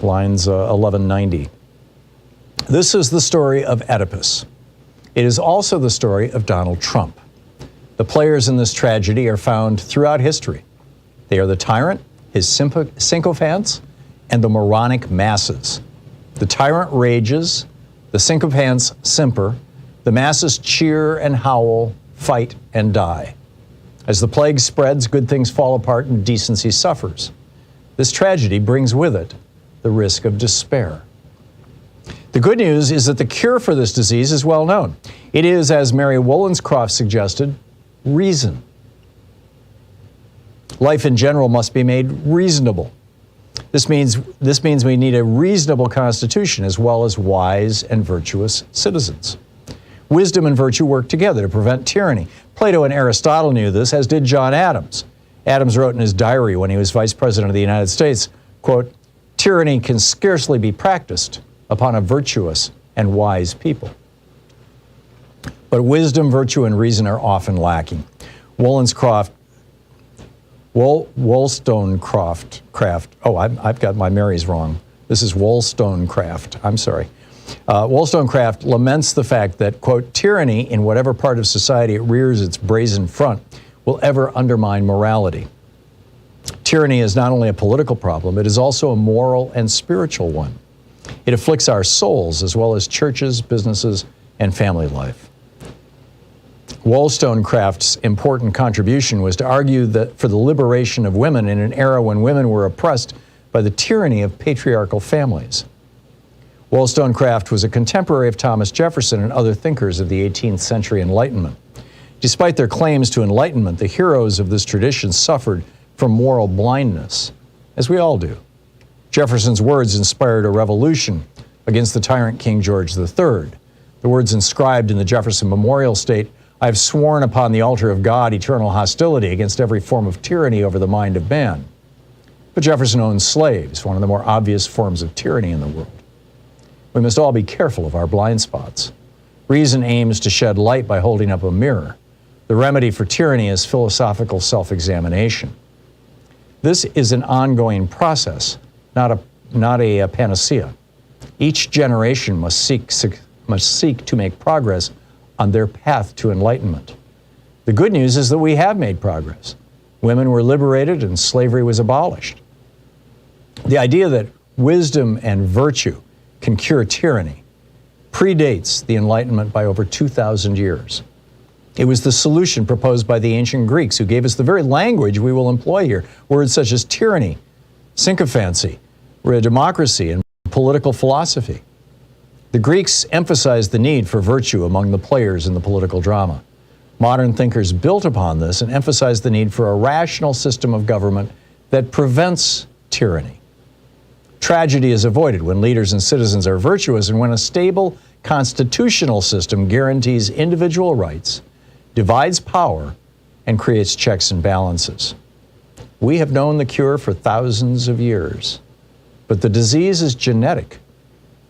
lines 1190. This is the story of Oedipus. It is also the story of Donald Trump. The players in this tragedy are found throughout history. They are the tyrant, his sycophants, and the moronic masses. The tyrant rages, The sycophants simper. The masses cheer and howl, fight and die. As the plague spreads, good things fall apart and decency suffers. This tragedy brings with it the risk of despair. The good news is that the cure for this disease is well known. It is, as Mary Wollstonecraft suggested, reason. Life in general must be made reasonable. This means we need a reasonable constitution as well as wise and virtuous citizens. Wisdom and virtue work together to prevent tyranny. Plato and Aristotle knew this, as did John Adams. Adams wrote in his diary when he was Vice President of the United States, quote, "Tyranny can scarcely be practiced upon a virtuous and wise people." But wisdom, virtue, and reason are often lacking. Wollstonecraft, I've got my Marys wrong. This is Wollstonecraft, I'm sorry. Wollstonecraft laments the fact that, quote, "tyranny in whatever part of society it rears its brazen front will ever undermine morality." Tyranny is not only a political problem, it is also a moral and spiritual one. It afflicts our souls as well as churches, businesses, and family life. Wollstonecraft's important contribution was to argue that for the liberation of women in an era when women were oppressed by the tyranny of patriarchal families. Wollstonecraft was a contemporary of Thomas Jefferson and other thinkers of the 18th century Enlightenment. Despite their claims to enlightenment, the heroes of this tradition suffered from moral blindness, as we all do. Jefferson's words inspired a revolution against the tyrant King George III. The words inscribed in the Jefferson Memorial state, "I have sworn upon the altar of God eternal hostility against every form of tyranny over the mind of man." But Jefferson owned slaves, one of the more obvious forms of tyranny in the world. We must all be careful of our blind spots. Reason aims to shed light by holding up a mirror. The remedy for tyranny is philosophical self-examination. This is an ongoing process, not a panacea. Each generation must seek to make progress on their path to enlightenment. The good news is that we have made progress. Women were liberated and slavery was abolished. The idea that wisdom and virtue can cure tyranny predates the Enlightenment by over 2,000 years. It was the solution proposed by the ancient Greeks, who gave us the very language we will employ here. Words such as tyranny, sycophancy, democracy, and political philosophy. The Greeks emphasized the need for virtue among the players in the political drama. Modern thinkers built upon this and emphasized the need for a rational system of government that prevents tyranny. Tragedy is avoided when leaders and citizens are virtuous and when a stable constitutional system guarantees individual rights, divides power, and creates checks and balances. We have known the cure for thousands of years, but the disease is genetic.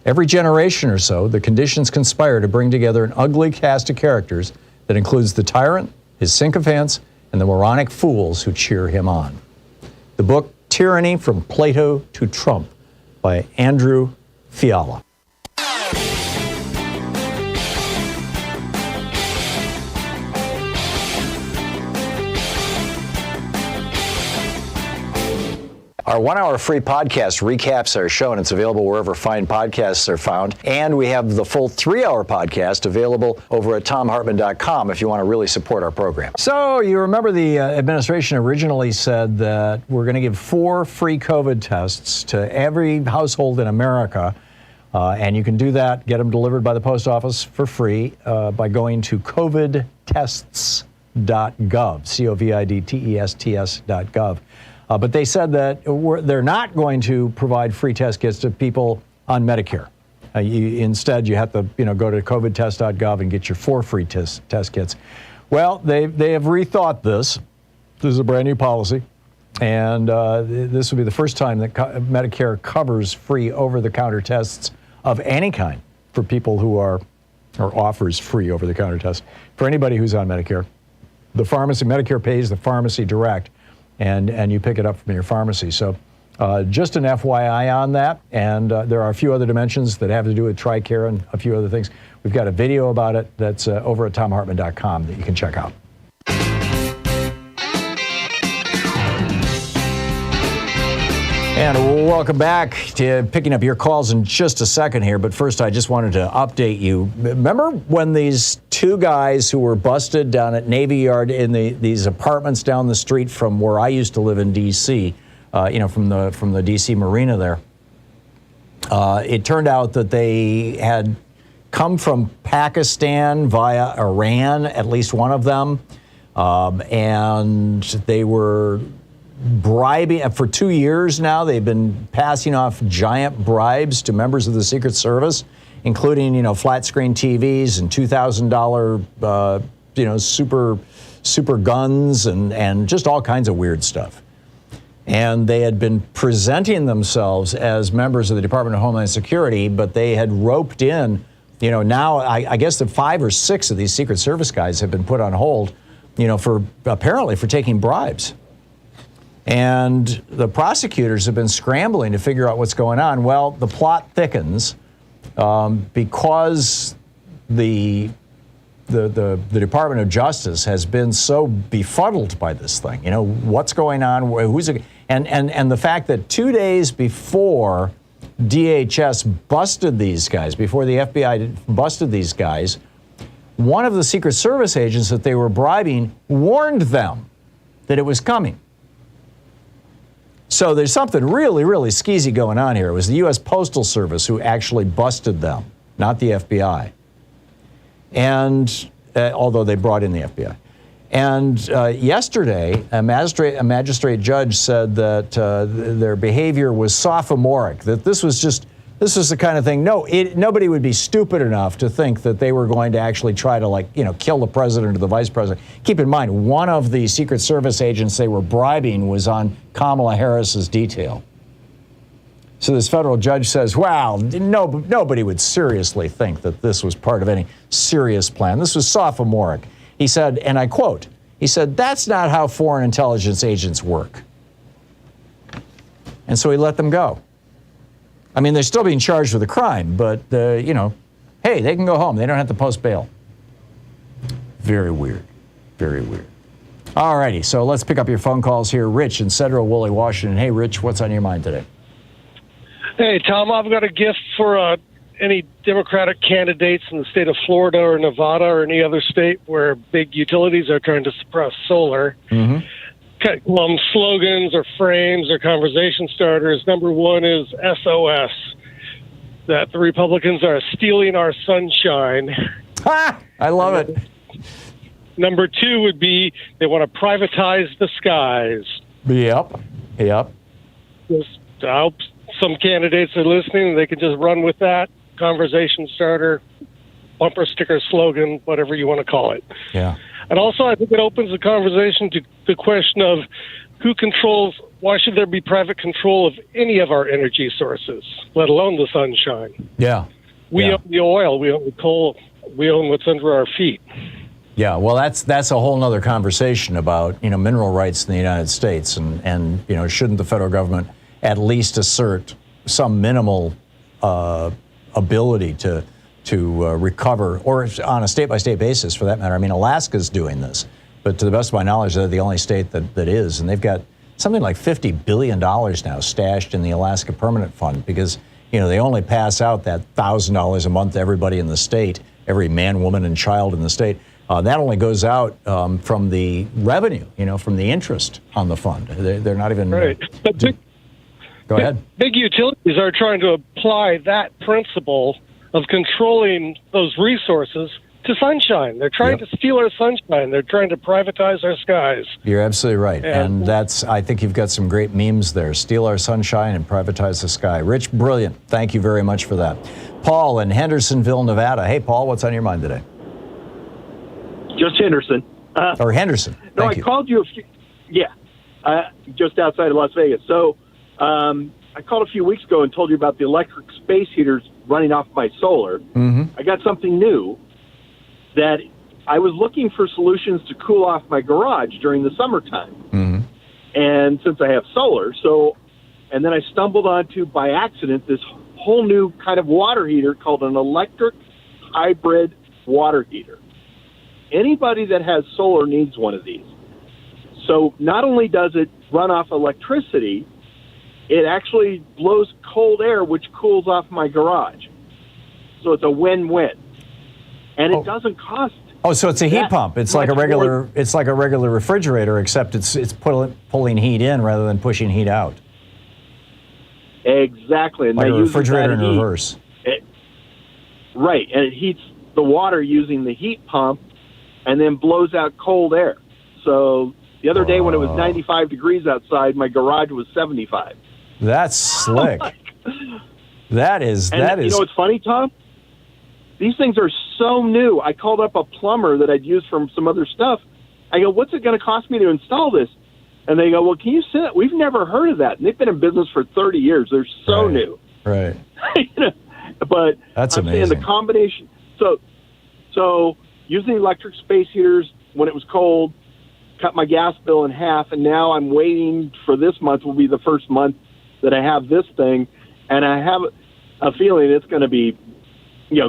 Every generation or so, the conditions conspire to bring together an ugly cast of characters that includes the tyrant, his sycophants, and the moronic fools who cheer him on. The book Tyranny from Plato to Trump by Andrew Fiala. Our 1-hour free podcast recaps our show, and it's available wherever fine podcasts are found. And we have the full 3-hour podcast available over at thomhartmann.com if you want to really support our program. So you remember the administration originally said that we're going to give 4 free COVID tests to every household in America. And you can do that, get them delivered by the post office for free by going to covidtests.gov, covidtests.gov. But they said that they're not going to provide free test kits to people on Medicare. Instead, you have to go to covidtest.gov and get your 4 free test kits. Well, they have rethought this. This is a brand new policy. And this will be the first time that Medicare covers free over-the-counter tests of any kind for people who are, or offers free over-the-counter tests for anybody who's on Medicare. The pharmacy, Medicare pays the pharmacy direct. And you pick it up from your pharmacy. So just an FYI on that. And there are a few other dimensions that have to do with TRICARE and a few other things. We've got a video about it that's over at thomhartmann.com that you can check out. And welcome back to picking up your calls in just a second here. But first, I just wanted to update you. Remember when these two guys who were busted down at Navy Yard in these apartments down the street from where I used to live in D.C., from the D.C. Marina there, it turned out that they had come from Pakistan via Iran, at least one of them, and they were bribing. For 2 years now, they've been passing off giant bribes to members of the Secret Service, including, flat screen TVs and $2,000, super guns and just all kinds of weird stuff. And they had been presenting themselves as members of the Department of Homeland Security, but they had roped in, now I guess that 5 or 6 of these Secret Service guys have been put on hold, apparently for taking bribes. And the prosecutors have been scrambling to figure out what's going on. Well, the plot thickens because the Department of Justice has been so befuddled by this thing. What's going on? Who's it? And the fact that 2 days before DHS busted these guys, before the FBI busted these guys, one of the Secret Service agents that they were bribing warned them that it was coming. So there's something really, really skeezy going on here. It was the U.S. Postal Service who actually busted them, not the FBI. And although they brought in the FBI. And yesterday, a magistrate judge said that their behavior was sophomoric, that this was the kind of thing. Nobody would be stupid enough to think that they were going to actually try to kill the president or the vice president. Keep in mind, one of the Secret Service agents they were bribing was on Kamala Harris's detail. So this federal judge says, wow, nobody would seriously think that this was part of any serious plan. This was sophomoric. He said, and I quote, he said, that's not how foreign intelligence agents work. And so he let them go. I mean, they're still being charged with a crime, but, hey, they can go home. They don't have to post bail. Very weird. Very weird. All righty, so let's pick up your phone calls here. Rich in Central Woolley, Washington. Hey, Rich, what's on your mind today? Hey, Tom, I've got a gift for any Democratic candidates in the state of Florida or Nevada or any other state where big utilities are trying to suppress solar. Mm-hmm. Slogans or frames or conversation starters. Number one is SOS, that the Republicans are stealing our sunshine. Ha! I love it. Number two would be they want to privatize the skies. Yep. Just, I hope some candidates are listening and they can just run with that conversation starter, bumper sticker, slogan, whatever you want to call it. Yeah. And also, I think it opens the conversation to the question of who controls, why should there be private control of any of our energy sources, let alone the sunshine? Yeah. We own the oil, we own the coal, we own what's under our feet. Yeah, well, that's a whole nother conversation about, mineral rights in the United States and shouldn't the federal government at least assert some minimal ability to recover, or on a state-by-state basis, for that matter. I mean, Alaska's doing this, but to the best of my knowledge, they're the only state that is, and they've got something like $50 billion now stashed in the Alaska Permanent Fund because, they only pass out that $1,000 a month to everybody in the state, every man, woman, and child in the state. That only goes out from the revenue, from the interest on the fund. They're not even... Right. Go ahead. Big utilities are trying to apply that principle of controlling those resources to sunshine. They're trying to steal our sunshine. They're trying to privatize our skies. You're absolutely right. And I think you've got some great memes there. Steal our sunshine and privatize the sky. Rich, brilliant. Thank you very much for that. Paul in Hendersonville, Nevada. Hey, Paul, what's on your mind today? Just Henderson. Or Henderson. Thank you. Called you just outside of Las Vegas. So I called a few weeks ago and told you about the electric space heaters running off my solar. Mm-hmm. I got something new that I was looking for solutions to cool off my garage during the summertime. Mm-hmm. And since I have solar, and then I stumbled onto, by accident, this whole new kind of water heater called an electric hybrid water heater. Anybody that has solar needs one of these. So not only does it run off electricity, it actually blows cold air, which cools off my garage. So it's a win-win, and it doesn't cost. Oh, so it's a heat pump. It's like a regular. It's like a regular refrigerator, except it's pulling heat in rather than pushing heat out. Exactly, and like a uses refrigerator in that heat. reverse. Right, and it heats the water using the heat pump, and then blows out cold air. So the other day when it was 95 degrees outside, my garage was 75. That's slick. That is. You know what's funny, Tom? These things are so new. I called up a plumber that I'd used from some other stuff. I go, what's it going to cost me to install this? And they go, well, can you send it? We've never heard of that. And they've been in business for 30 years. They're so new. Right. But that's I'm amazing. saying the combination. So using electric space heaters when it was cold, cut my gas bill in half, and now I'm waiting for this month will be the first month that I have this thing, and I have a feeling it's going to be,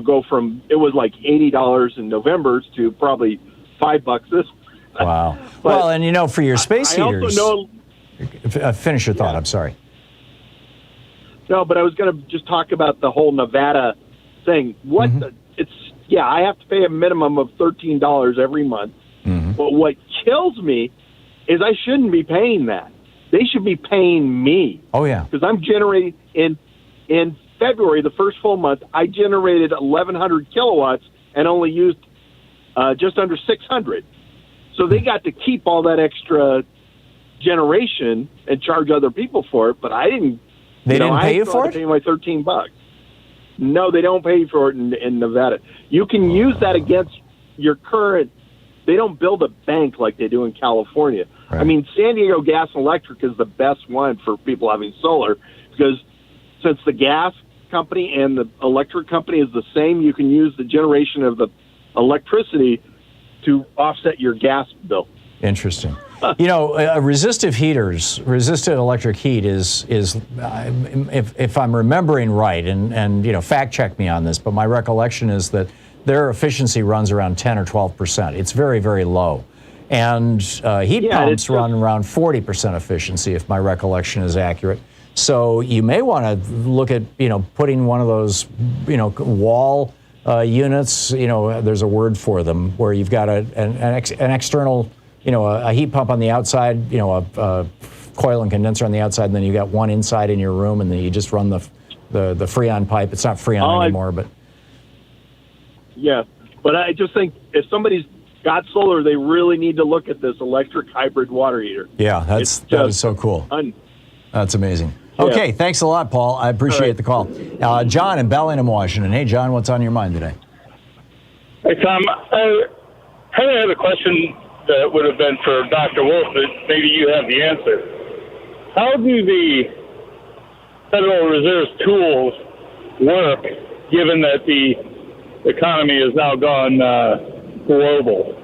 go from, it was like $80 in November to probably $5 this. Wow. Well, and for your space heaters. I also know. Finish your thought. I'm sorry. No, but I was going to just talk about the whole Nevada thing. I have to pay a minimum of $13 every month. Mm-hmm. But what kills me is I shouldn't be paying that. They should be paying me. Oh, yeah. Because I'm generating, in February, the first full month, I generated 1,100 kilowatts and only used just under 600. So they got to keep all that extra generation and charge other people for it, but I didn't. They didn't pay you for it? I pay my $13. No, they don't pay for it in Nevada. You can use that against your current. They don't build a bank like they do in California. Right. I mean, San Diego Gas and Electric is the best one for people having solar because since the gas company and the electric company is the same, you can use the generation of the electricity to offset your gas bill. Interesting. Resistive electric heat is if I'm remembering right, and fact check me on this, but my recollection is that their efficiency runs around 10 or 12%. It's very, very low. And heat pumps run around 40% efficiency, if my recollection is accurate. So you may want to look at, putting one of those, wall units, there's a word for them, where you've got an external, a heat pump on the outside, a coil and condenser on the outside, and then you got one inside in your room, and then you just run the Freon pipe. It's not Freon anymore, but. Yeah, but I just think if somebody's got solar, they really need to look at this electric hybrid water heater. Yeah, that is so cool. That's amazing. Okay, thanks a lot, Paul. I appreciate the call. John in Bellingham, Washington. Hey, John, what's on your mind today? Hey, Tom. I had a question that would have been for Dr. Wolff, but maybe you have the answer. How do the Federal Reserve's tools work, given that the economy has now gone global?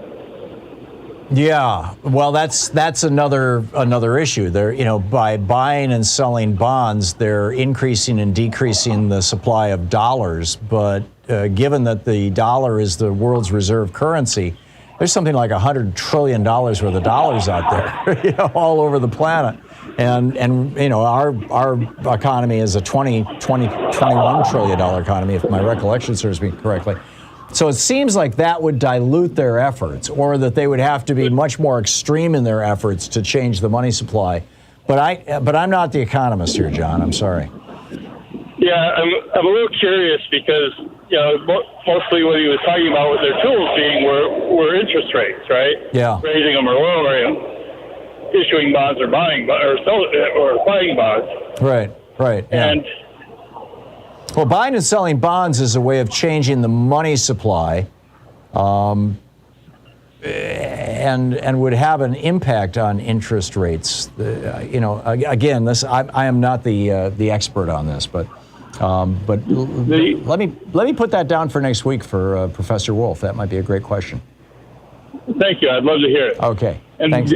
Yeah, well, that's another issue. They're by buying and selling bonds, they're increasing and decreasing the supply of dollars. But given that the dollar is the world's reserve currency, there's something like $100 trillion worth of dollars out there, all over the planet. And our economy is a $21 trillion economy, if my recollection serves me correctly. So it seems like that would dilute their efforts, or that they would have to be much more extreme in their efforts to change the money supply. But I'm not the economist here, John. I'm sorry. Yeah, I'm a little curious because mostly what he was talking about with their tools being were interest rates, right? Yeah, raising them or lowering them. Issuing bonds or buying bonds. Right. Yeah. And well, buying and selling bonds is a way of changing the money supply, and would have an impact on interest rates. Again, I am not the expert on this, but let me put that down for next week for Professor Wolff. That might be a great question. Thank you. I'd love to hear it. Okay. And thanks.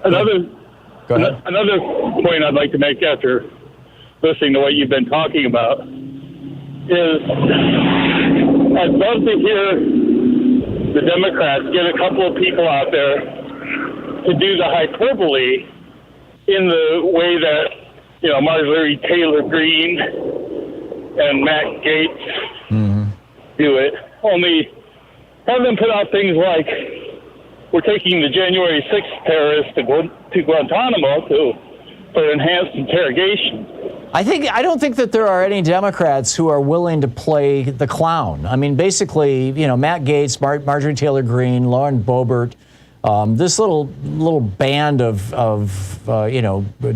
Another point I'd like to make after listening to what you've been talking about is I'd love to hear the Democrats get a couple of people out there to do the hyperbole in the way that Marjorie Taylor Greene and Matt Gaetz do it. Only have them put out things like, we're taking the January 6th terrorists to Guantanamo for enhanced interrogation. I don't think that there are any Democrats who are willing to play the clown. I mean, basically, Matt Gaetz, Marjorie Taylor Greene, Lauren Boebert, this little band of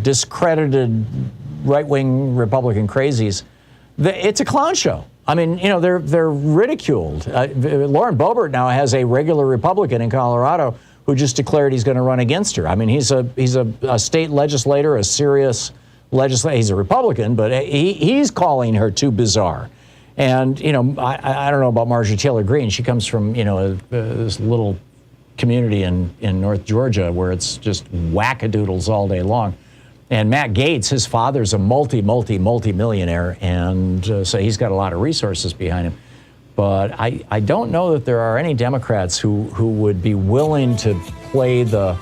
discredited right-wing Republican crazies. It's a clown show. I mean, they're ridiculed. Lauren Boebert now has a regular Republican in Colorado who just declared he's going to run against her. I mean, he's a state legislator, a serious legislator. He's a Republican, but he's calling her too bizarre. And I don't know about Marjorie Taylor Greene. She comes from this little community in North Georgia where it's just wackadoodles all day long. And Matt Gaetz, his father's a multi-millionaire, and so he's got a lot of resources behind him. But I don't know that there are any Democrats who would be willing to play the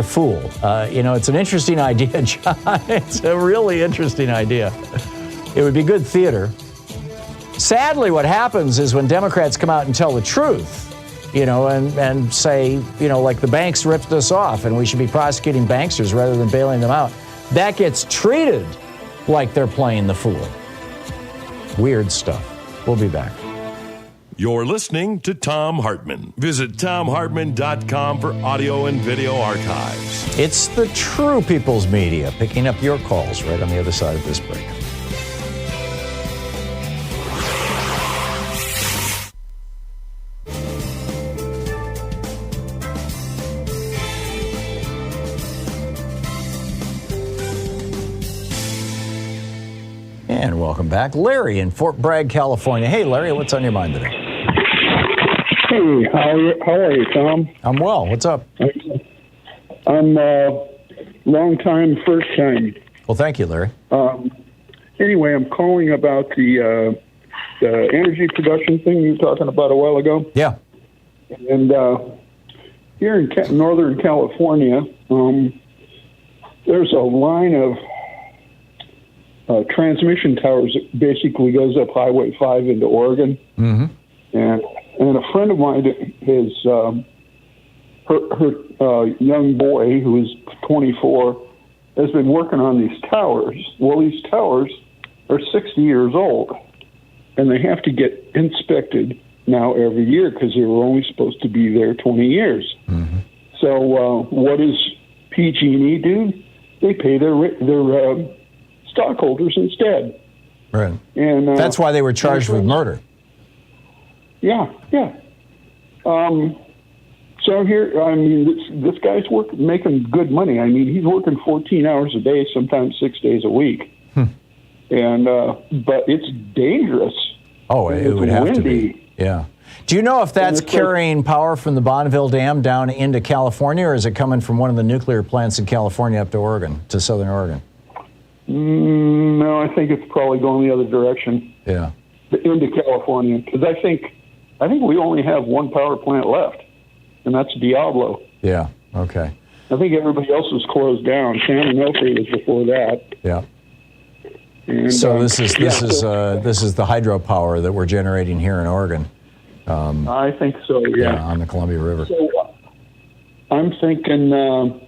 fool. It's an interesting idea, John. It's a really interesting idea. It would be good theater. Sadly, what happens is when Democrats come out and tell the truth, and say, like the banks ripped us off and we should be prosecuting banksters rather than bailing them out, that gets treated like they're playing the fool. Weird stuff. We'll be back. You're listening to Thom Hartmann. Visit thomhartmann.com for audio and video archives. It's the True People's Media, picking up your calls right on the other side of this break. And welcome back. Larry in Fort Bragg, California. Hey, Larry, what's on your mind today? Hey, how are you, Tom? I'm well. What's up? I'm long time, first time. Well, thank you, Larry. Anyway, I'm calling about the energy production thing you were talking about a while ago. Yeah. And here in Northern California, there's a line of transmission towers that basically goes up Highway 5 into Oregon. Mm-hmm. And a friend of mine, his her young boy, who is 24, has been working on these towers. Well, these towers are 60 years old, and they have to get inspected now every year because they were only supposed to be there 20 years. Mm-hmm. So what does PG&E do? They pay their stockholders instead. Right. And that's why they were charged with murder. Yeah. So here, I mean, this guy's making good money. I mean, he's working 14 hours a day, sometimes 6 days a week. And but it's dangerous. Oh, it would have to be. Yeah. Do you know if that's carrying power from the Bonneville Dam down into California, or is it coming from one of the nuclear plants in California up to Oregon, to Southern Oregon? No, I think it's probably going the other direction. Yeah. Into California, because I think we only have one power plant left, and that's Diablo. Yeah. Okay. I think everybody else was closed down. San Onofre was before that. Yeah. And, so this is the hydropower that we're generating here in Oregon. I think so. Yeah. On the Columbia River. So I'm thinking the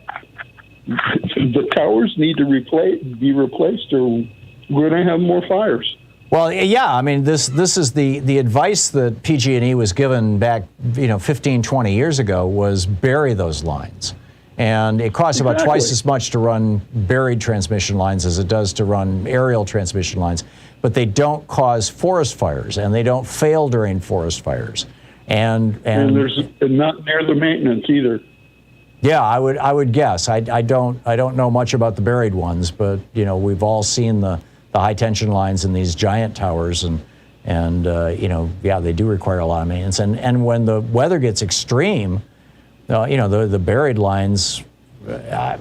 towers need to be replaced, or we're going to have more fires. Well, yeah, I mean, this is the advice that PG&E was given back, 15, 20 years ago was bury those lines. And it costs about twice as much to run buried transmission lines as it does to run aerial transmission lines. But they don't cause forest fires, and they don't fail during forest fires. And there's not near the maintenance either. Yeah, I would guess. I don't know much about the buried ones, but we've all seen the high tension lines in these giant towers, and they do require a lot of maintenance. And when the weather gets extreme, the buried lines,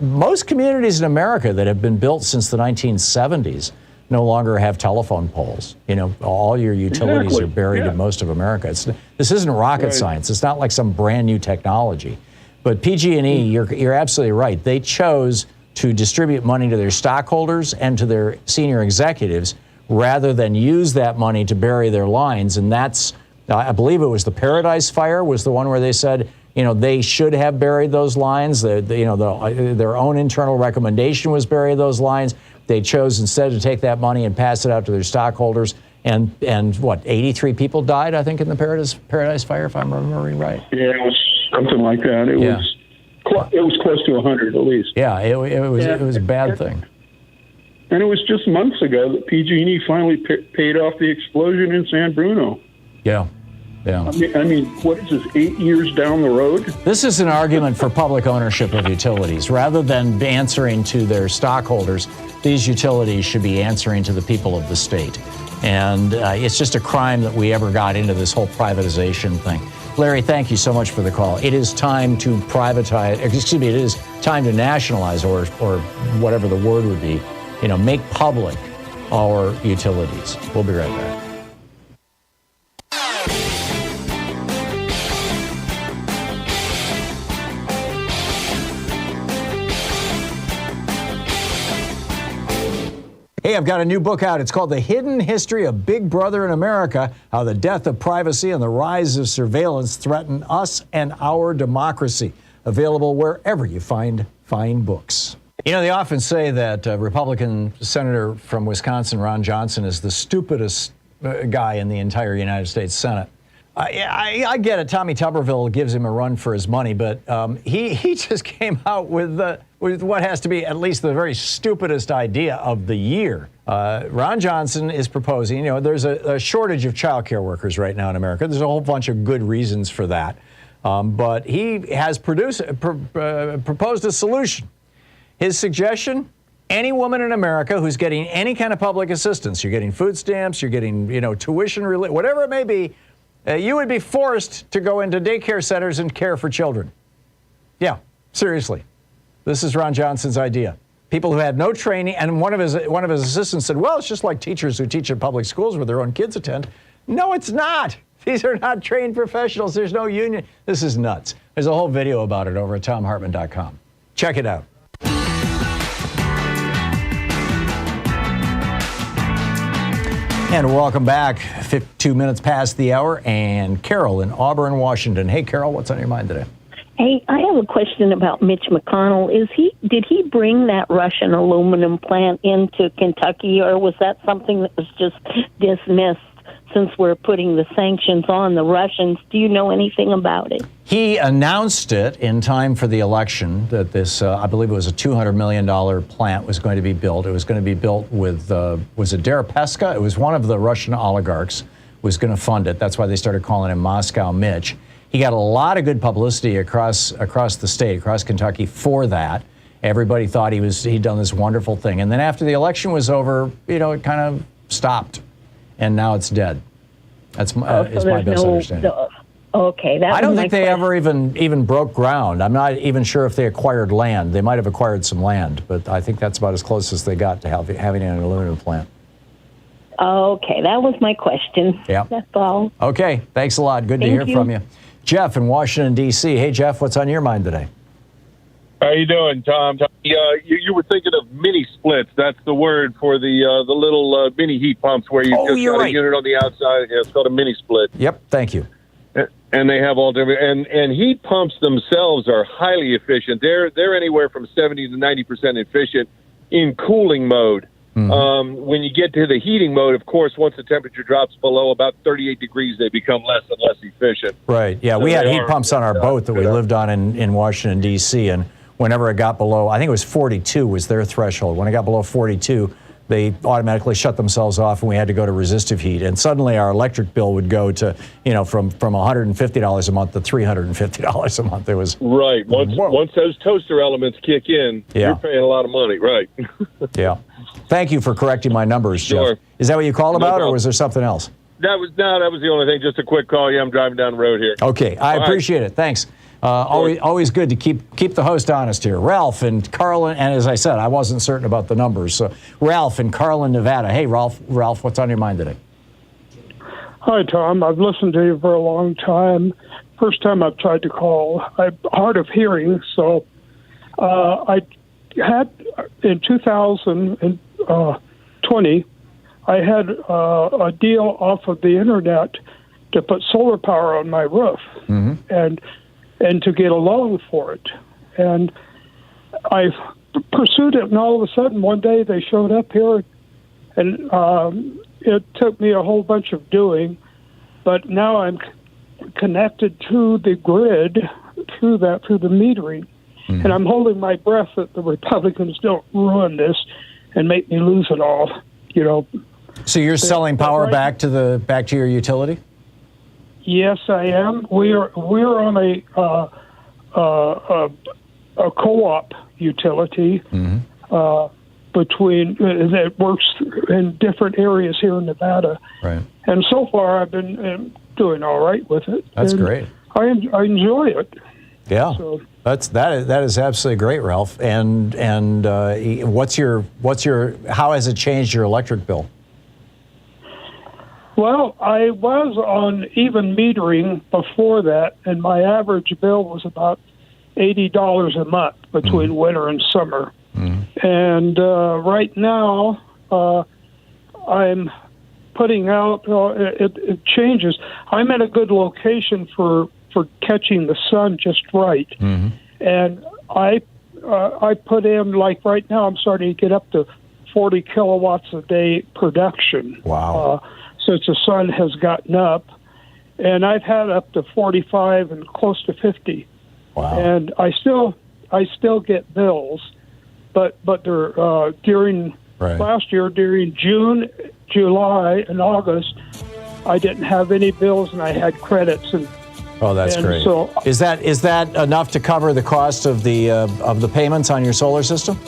most communities in America that have been built since the 1970s no longer have telephone poles. All your utilities are buried in most of America. This isn't rocket science. It's not like some brand new technology. But PG&E, you're absolutely right. They chose to distribute money to their stockholders and to their senior executives rather than use that money to bury their lines. And that's, I believe it was the Paradise Fire was the one where they said, they should have buried those lines. Their own internal recommendation was bury those lines. They chose instead to take that money and pass it out to their stockholders. And what, 83 people died, I think, in the Paradise Fire, if I'm remembering right. Yeah, it was something like that. It was close to 100 at least. Yeah, it was a bad thing. And it was just months ago that PG&E finally paid off the explosion in San Bruno. Yeah. I mean, what is this, 8 years down the road? This is an argument for public ownership of utilities. Rather than answering to their stockholders, these utilities should be answering to the people of the state. And it's just a crime that we ever got into this whole privatization thing. Larry, thank you so much for the call. It is time to privatize, it is time to nationalize, or whatever the word would be, make public our utilities. We'll be right back. Hey, I've got a new book out. It's called The Hidden History of Big Brother in America, How the Death of Privacy and the Rise of Surveillance Threaten Us and Our Democracy. Available wherever you find fine books. They often say that Republican Senator from Wisconsin, Ron Johnson, is the stupidest guy in the entire United States Senate. I get it. Tommy Tuberville gives him a run for his money, but he just came out with what has to be at least the very stupidest idea of the year. Ron Johnson is proposing, there's a shortage of child care workers right now in America. There's a whole bunch of good reasons for that. But he has proposed a solution. His suggestion, any woman in America who's getting any kind of public assistance, you're getting food stamps, you're getting, tuition relief, whatever it may be, you would be forced to go into daycare centers and care for children. Yeah, seriously. This is Ron Johnson's idea. People who had no training, and one of his assistants said, well, it's just like teachers who teach in public schools where their own kids attend. No, it's not. These are not trained professionals. There's no union. This is nuts. There's a whole video about it over at thomhartmann.com. Check it out. And welcome back. 52 minutes past the hour, and Carol in Auburn, Washington. Hey, Carol, what's on your mind today? Hey, I have a question about Mitch McConnell. Did he bring that Russian aluminum plant into Kentucky, or was that something that was just dismissed since we're putting the sanctions on the Russians? Do you know anything about it? He announced it in time for the election that this, I believe it was a $200 million plant was going to be built. It was going to be built with, was it Deripaska? It was one of the Russian oligarchs was going to fund it. That's why they started calling him Moscow Mitch. He got a lot of good publicity across the state, across Kentucky for that. Everybody thought he'd done this wonderful thing. And then after the election was over, it kind of stopped. And now it's dead. That's my best understanding. Okay, I don't think they ever even broke ground. I'm not even sure if they acquired land. They might have acquired some land, but I think that's about as close as they got to having an aluminum plant. Okay, that was my question. Yeah. That's all. Okay, thanks a lot. Good to hear from you. Jeff in Washington, D.C. Hey, Jeff, what's on your mind today? How you doing, Tom? You were thinking of mini splits. That's the word for the little mini heat pumps where you just got a unit on the outside. Yeah, it's called a mini split. Yep, thank you. And they have all different. And heat pumps themselves are highly efficient. They're anywhere from 70 to 90% efficient in cooling mode. Mm-hmm. When you get to the heating mode, of course, once the temperature drops below about 38 degrees, they become less and less efficient. Right. Yeah, so we had heat pumps on our boat that we lived on in Washington, D.C., and whenever it got below, I think it was 42 was their threshold. When it got below 42, they automatically shut themselves off, and we had to go to resistive heat. And suddenly our electric bill would go to, from $150 a month to $350 a month. It was right. Once those toaster elements kick in, you're paying a lot of money. Right. Yeah. Thank you for correcting my numbers, Sure. Jeff. Is that what you called about, or was there something else? That was the only thing. Just a quick call. Yeah, I'm driving down the road here. Okay, I appreciate it. Thanks. Always good to keep the host honest here. Ralph and Carlin, and as I said, I wasn't certain about the numbers. So Ralph in Carlin, Nevada. Hey, Ralph, what's on your mind today? Hi, Tom. I've listened to you for a long time. First time I've tried to call. I'm hard of hearing, so I had in 2020, I had a deal off of the internet to put solar power on my roof, and to get a loan for it. And I pursued it, and all of a sudden, one day they showed up here, and it took me a whole bunch of doing, but now I'm connected to the grid through the metering. And I'm holding my breath that the Republicans don't ruin this and make me lose it all, you know. So you're selling power back to your utility? Yes, I am. We're on a co-op utility between that works in different areas here in Nevada. Right. And so far, I've been doing all right with it. That's and great. I enjoy it. Yeah. So, that is absolutely great, Ralph. And how has it changed your electric bill? well, I was on even metering before that, and my average bill was about $80 a month between winter and summer. And right now, I'm putting out. It changes. I'm at a good location for catching the sun just right, and I put in, like right now, I'm starting to get up to 40 kilowatts a day production. Wow! Since the sun has gotten up, and I've had up to 45 and close to 50. Wow! And I still get bills, but they're during last year, during June, July, and August, I didn't have any bills, and I had credits. And oh, that's great. So, is that enough to cover the cost of the payments on your solar system?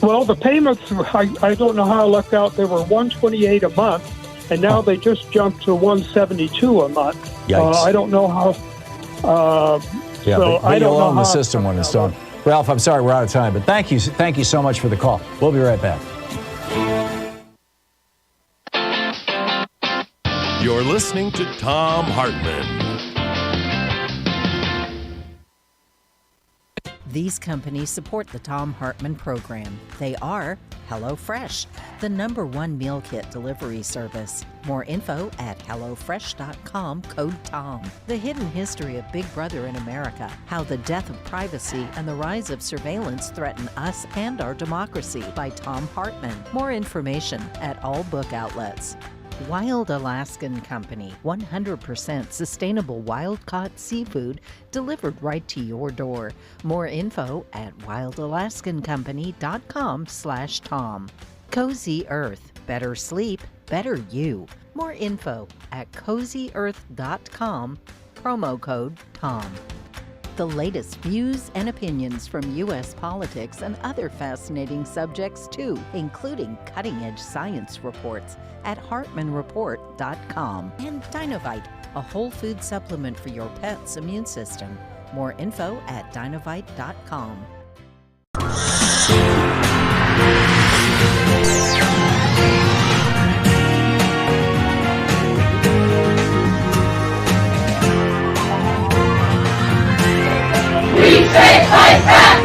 Well, the payments, I don't know how I lucked out. They were $128 a month, and now they just jumped to $172 a month. Yikes. I don't know how. Yeah, so but you'll own the how system when it's done. Ralph, I'm sorry we're out of time, but thank you so much for the call. We'll be right back. You're listening to Thom Hartmann. These companies support the Thom Hartmann program. They are HelloFresh, the #1 meal kit delivery service. More info at HelloFresh.com, code TOM. The Hidden History of Big Brother in America, How the Death of Privacy and the Rise of Surveillance Threaten Us and Our Democracy by Thom Hartmann. More information at all book outlets. Wild Alaskan Company, 100% sustainable wild-caught seafood delivered right to your door. More info at wildalaskancompany.com/Tom. Cozy Earth, better sleep, better you. More info at cozyearth.com, promo code TOM. The latest views and opinions from U.S. politics and other fascinating subjects too, including cutting-edge science reports at HartmannReport.com. And Dinovite, a whole food supplement for your pet's immune system. More info at Dinovite.com. We say fight back!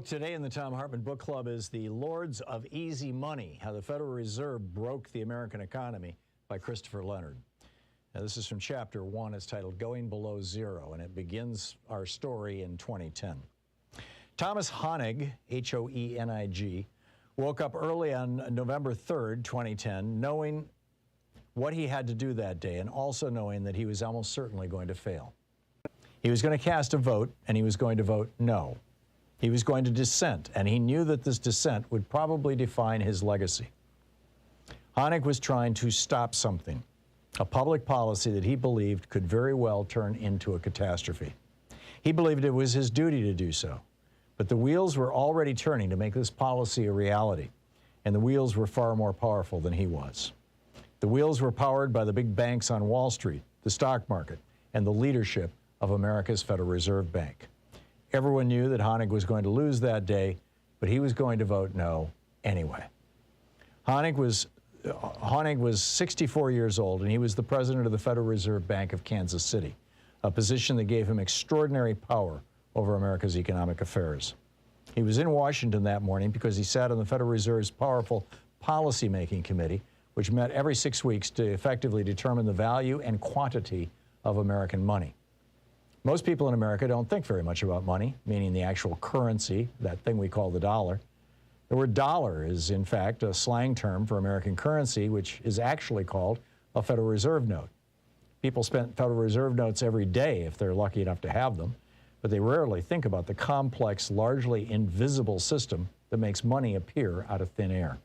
Today in the Thom Hartmann Book Club is The Lords of Easy Money, How the Federal Reserve Broke the American Economy by Christopher Leonard. Now, this is from Chapter 1. It's titled Going Below Zero, and it begins our story in 2010. Thomas Hoenig, H-O-E-N-I-G, woke up early on November 3rd, 2010, knowing what he had to do that day and also knowing that he was almost certainly going to fail. He was going to cast a vote, and he was going to vote no. He was going to dissent, and he knew that this dissent would probably define his legacy. Honig was trying to stop something, a public policy that he believed could very well turn into a catastrophe. He believed it was his duty to do so, but the wheels were already turning to make this policy a reality, and the wheels were far more powerful than he was. The wheels were powered by the big banks on Wall Street, the stock market, and the leadership of America's Federal Reserve Bank. Everyone knew that Honig was going to lose that day, but he was going to vote no anyway. Honig was 64 years old, and he was the president of the Federal Reserve Bank of Kansas City, a position that gave him extraordinary power over America's economic affairs. He was in Washington that morning because he sat on the Federal Reserve's powerful policymaking committee, which met every 6 weeks to effectively determine the value and quantity of American money. Most people in America don't think very much about money, meaning the actual currency, that thing we call the dollar. The word dollar is, in fact, a slang term for American currency, which is actually called a Federal Reserve note. People spend Federal Reserve notes every day if they're lucky enough to have them, but they rarely think about the complex, largely invisible system that makes money appear out of thin air.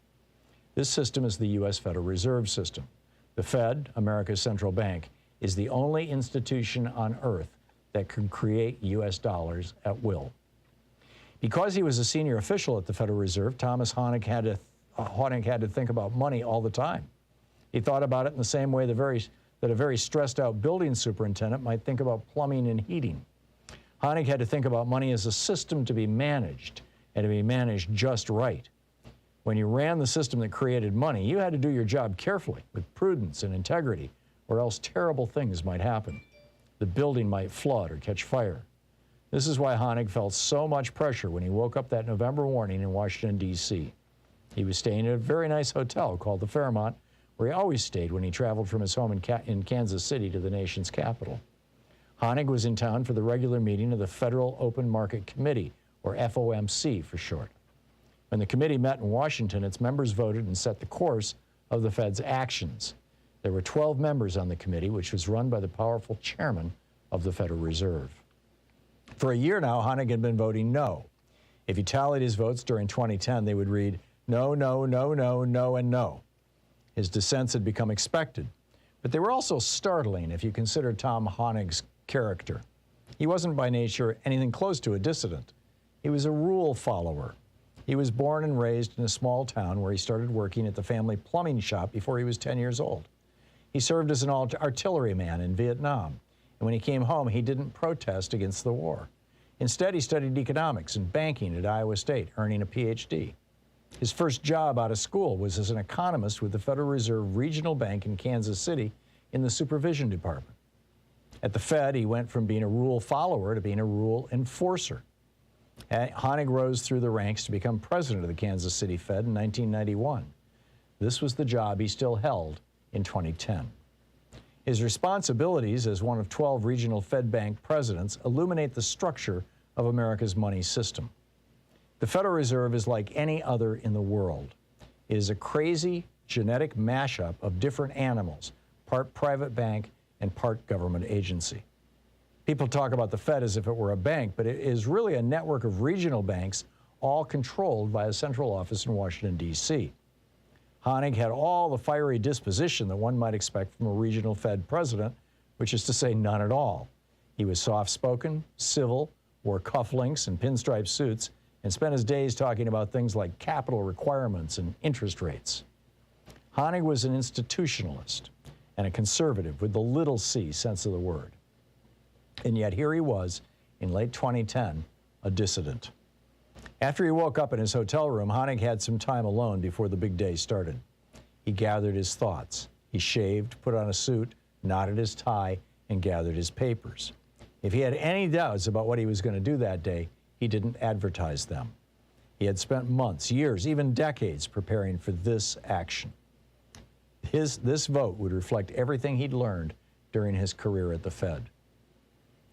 This system is the U.S. Federal Reserve System. The Fed, America's central bank, is the only institution on earth that can create U.S. dollars at will. Because he was a senior official at the Federal Reserve, Thomas Honig had to think about money all the time. He thought about it in the same way that a very stressed-out building superintendent might think about plumbing and heating. Honig had to think about money as a system to be managed, and to be managed just right. When you ran the system that created money, you had to do your job carefully, with prudence and integrity, or else terrible things might happen. The building might flood or catch fire. This is why Honig felt so much pressure when he woke up that November morning in Washington, D.C. He was staying at a very nice hotel called the Fairmont, where he always stayed when he traveled from his home in Kansas City to the nation's capital. Honig was in town for the regular meeting of the Federal Open Market Committee, or FOMC for short. When the committee met in Washington, its members voted and set the course of the Fed's actions. There were 12 members on the committee, which was run by the powerful chairman of the Federal Reserve. For a year now, Honig had been voting no. If you tallied his votes during 2010, they would read no, no, no, no, no, and no. His dissents had become expected, but they were also startling if you consider Thom Honig's character. He wasn't by nature anything close to a dissident. He was a rule follower. He was born and raised in a small town where he started working at the family plumbing shop before he was 10 years old. He served as an artilleryman in Vietnam, and when he came home, he didn't protest against the war. Instead, he studied economics and banking at Iowa State, earning a PhD. His first job out of school was as an economist with the Federal Reserve Regional Bank in Kansas City in the supervision department. At the Fed, he went from being a rule follower to being a rule enforcer. Honig rose through the ranks to become president of the Kansas City Fed in 1991. This was the job he still held in 2010. His responsibilities as one of 12 regional Fed Bank presidents illuminate the structure of America's money system. The Federal Reserve is like any other in the world. It is a crazy genetic mashup of different animals, part private bank and part government agency. People talk about the Fed as if it were a bank, but it is really a network of regional banks, all controlled by a central office in Washington, D.C. Honig had all the fiery disposition that one might expect from a regional Fed president, which is to say none at all. He was soft-spoken, civil, wore cufflinks and pinstripe suits, and spent his days talking about things like capital requirements and interest rates. Honig was an institutionalist and a conservative with the little c sense of the word. And yet here he was, in late 2010, a dissident. After he woke up in his hotel room, Honig had some time alone before the big day started. He gathered his thoughts. He shaved, put on a suit, knotted his tie, and gathered his papers. If he had any doubts about what he was going to do that day, he didn't advertise them. He had spent months, years, even decades preparing for this action. This vote would reflect everything he'd learned during his career at the Fed.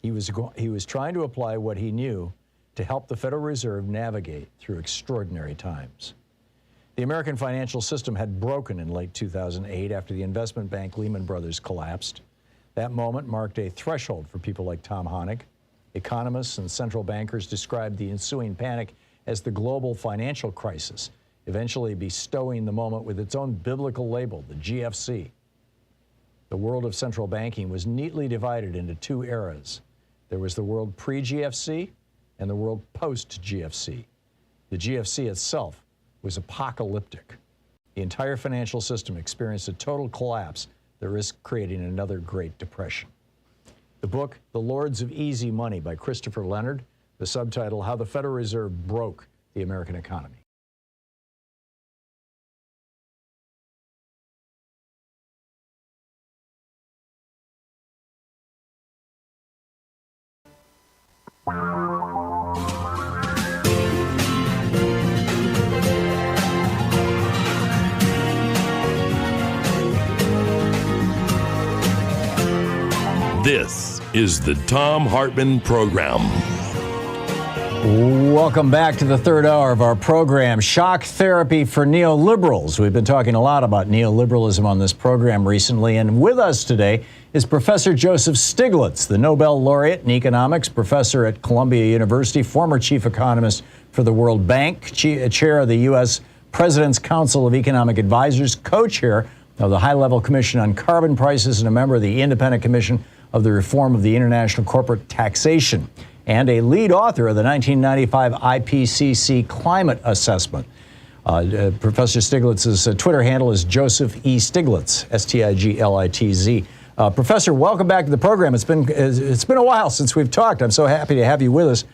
He was trying to apply what he knew to help the Federal Reserve navigate through extraordinary times. The American financial system had broken in late 2008 after the investment bank Lehman Brothers collapsed. That moment marked a threshold for people like Thom Honig. Economists and central bankers described the ensuing panic as the global financial crisis, eventually bestowing the moment with its own biblical label, the GFC. The world of central banking was neatly divided into two eras. There was the world pre-GFC and the world post-GFC. The GFC itself was apocalyptic. The entire financial system experienced a total collapse that risked creating another Great Depression. The book, The Lords of Easy Money by Christopher Leonard, the subtitle, How the Federal Reserve Broke the American Economy. This is the Thom Hartmann Program. Welcome back to the third hour of our program, Shock Therapy for Neoliberals. We've been talking a lot about neoliberalism on this program recently, and with us today is Professor Joseph Stiglitz, the Nobel laureate in economics, professor at Columbia University, former chief economist for the World Bank, chair of the U.S. President's Council of Economic Advisors, co-chair of the High-Level Commission on Carbon Prices, and a member of the Independent Commission of the Reform of the International Corporate Taxation, and a lead author of the 1995 IPCC Climate Assessment. Professor Stiglitz's Twitter handle is Joseph E. Stiglitz, Stiglitz. Professor, welcome back to the program. It's been a while since we've talked. I'm so happy to have you with us.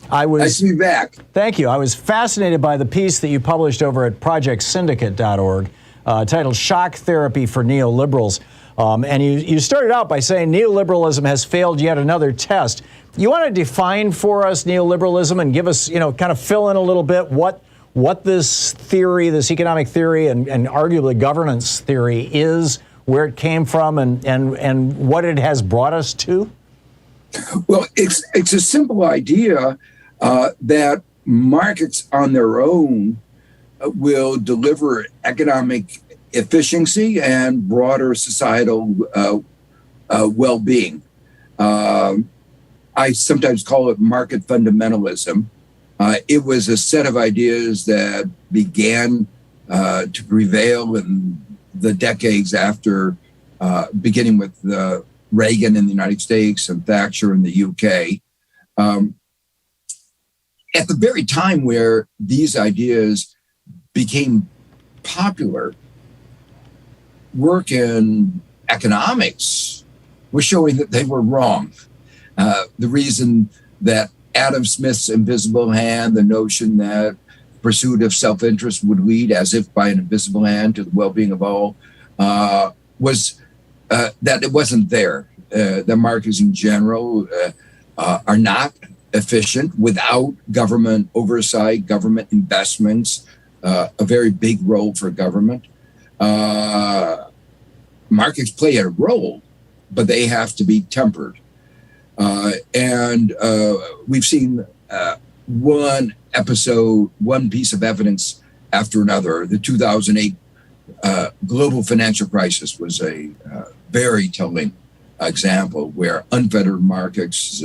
Nice to be back. Thank you. I was fascinated by the piece that you published over at projectsyndicate.org titled Shock Therapy for Neoliberals. And you started out by saying neoliberalism has failed yet another test. You want to define for us neoliberalism and give us, kind of fill in a little bit what this theory, this economic theory and arguably governance theory is, where it came from, and what it has brought us to? Well, it's a simple idea that markets on their own will deliver economic efficiency and broader societal well-being. I sometimes call it market fundamentalism. It was a set of ideas that began to prevail in the decades after, beginning with Reagan in the United States and Thatcher in the UK. At the very time where these ideas became popular, work in economics was showing that they were wrong. The reason that Adam Smith's invisible hand, the notion that pursuit of self-interest would lead, as if by an invisible hand, to the well-being of all, was that it wasn't there. The markets in general are not efficient without government oversight, government investments, a very big role for government. Markets play a role, but they have to be tempered. And we've seen one piece of evidence after another. The 2008 global financial crisis was a very telling example where unfettered markets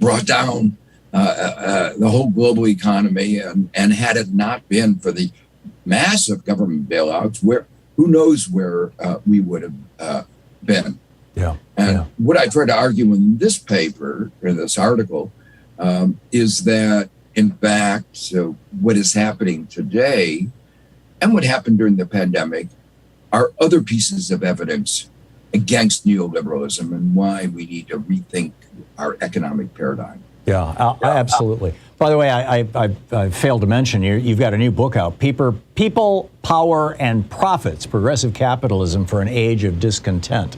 brought down the whole global economy. And had it not been for the massive government bailouts, who knows where we would have been. Yeah. And what I try to argue in this paper, or this article, is that, in fact, what is happening today and what happened during the pandemic are other pieces of evidence against neoliberalism and why we need to rethink our economic paradigm. Yeah, absolutely. By the way, I failed to mention, you've got a new book out, People, Power, and Profits, Progressive Capitalism for an Age of Discontent.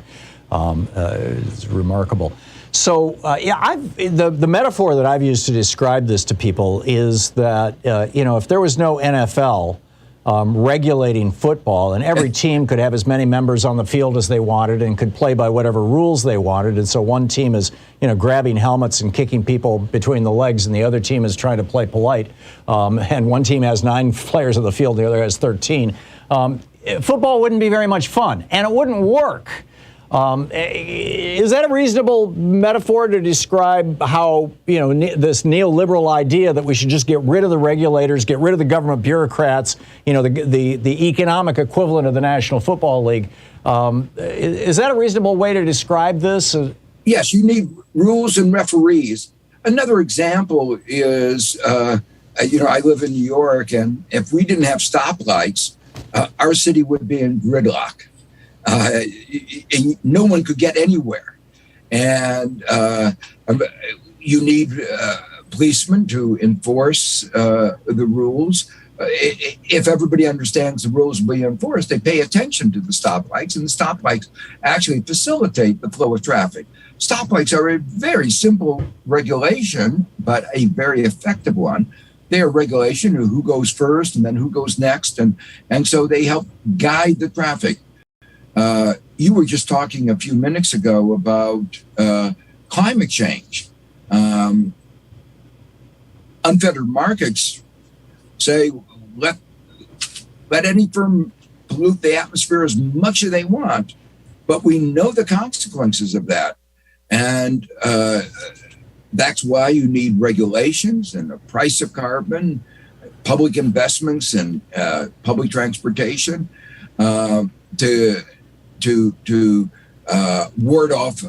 It's remarkable. So, the metaphor that I've used to describe this to people is that, if there was no NFL regulating football and every team could have as many members on the field as they wanted and could play by whatever rules they wanted, and so one team is, grabbing helmets and kicking people between the legs and the other team is trying to play polite, and one team has 9 players on the field, the other has 13, football wouldn't be very much fun, and it wouldn't work. Is that a reasonable metaphor to describe how, this neoliberal idea that we should just get rid of the regulators, get rid of the government bureaucrats, the economic equivalent of the National Football League? Is that a reasonable way to describe this? Yes, you need rules and referees. Another example is, I live in New York, and if we didn't have stoplights, our city would be in gridlock. And no one could get anywhere. And you need policemen to enforce the rules. If everybody understands the rules will be enforced, they pay attention to the stoplights, and the stoplights actually facilitate the flow of traffic. Stoplights are a very simple regulation, but a very effective one. They are regulation of who goes first and then who goes next, and so they help guide the traffic. You were just talking a few minutes ago about climate change. Unfettered markets say, let any firm pollute the atmosphere as much as they want, but we know the consequences of that. And that's why you need regulations and the price of carbon, public investments in public transportation to ward off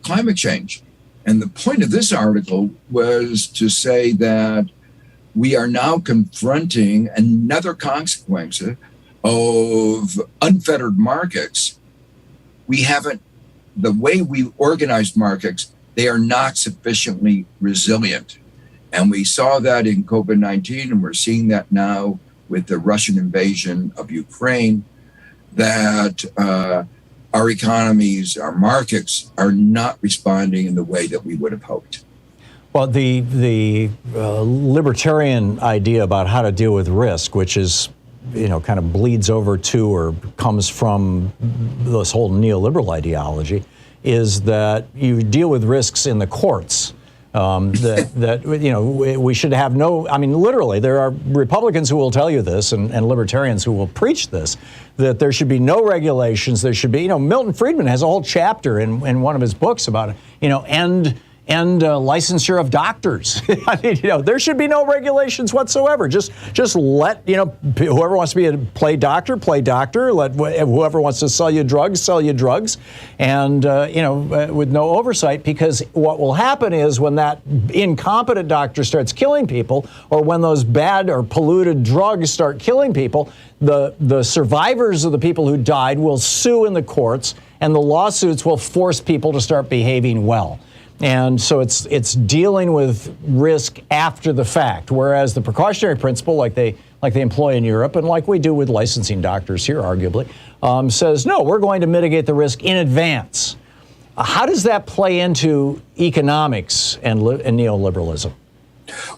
climate change. And the point of this article was to say that we are now confronting another consequence of unfettered markets. The way we organized markets, they are not sufficiently resilient. And we saw that in COVID-19, and we're seeing that now with the Russian invasion of Ukraine, that our economies, our markets are not responding in the way that we would have hoped. Well, the libertarian idea about how to deal with risk, which is, kind of bleeds over to or comes from this whole neoliberal ideology, is that you deal with risks in the courts. We should have literally, there are Republicans who will tell you this and libertarians who will preach this, that there should be no regulations. There should be, Milton Friedman has a whole chapter in one of his books about, end licensure of doctors. There should be no regulations whatsoever. Just let, whoever wants to play doctor. Let whoever wants to sell you drugs. And, with no oversight, because what will happen is when that incompetent doctor starts killing people, or when those bad or polluted drugs start killing people, the survivors of the people who died will sue in the courts, and the lawsuits will force people to start behaving well. And so it's dealing with risk after the fact, whereas the precautionary principle, like they employ in Europe and like we do with licensing doctors here, arguably, says, no, we're going to mitigate the risk in advance. How does that play into economics and neoliberalism?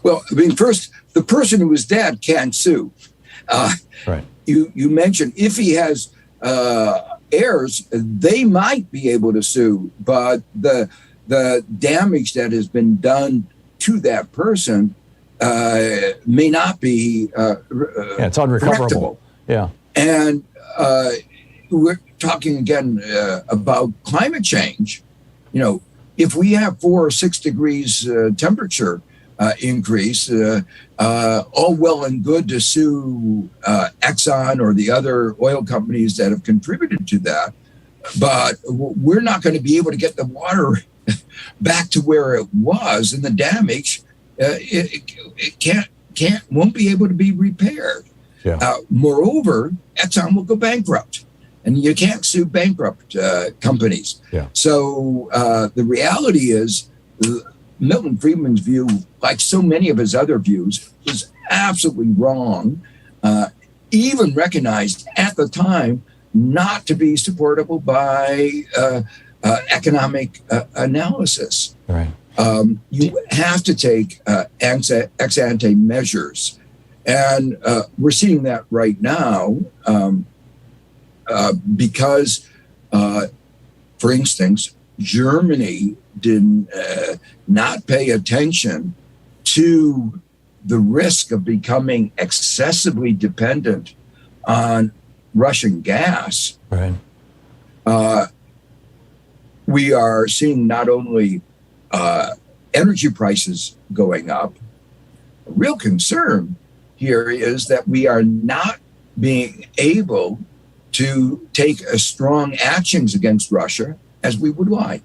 Well, first, the person who is dead can't sue. Right. You mentioned if he has heirs, they might be able to sue, but the damage that has been done to that person may not be it's unrecoverable. Yeah. And we're talking again about climate change. If we have 4 or 6 degrees temperature increase, all well and good to sue Exxon or the other oil companies that have contributed to that. But we're not going to be able to get the water back to where it was, and the damage won't be able to be repaired. Yeah. Moreover, Exxon will go bankrupt, and you can't sue bankrupt companies. Yeah. So the reality is, Milton Friedman's view, like so many of his other views, was absolutely wrong, even recognized at the time not to be supportable by economic analysis. Right. You have to take ex ante measures. And we're seeing that right now because, for instance, Germany did not pay attention to the risk of becoming excessively dependent on Russian gas. Right. we are seeing not only energy prices going up. A real concern here is that we are not being able to take as strong actions against Russia as we would like.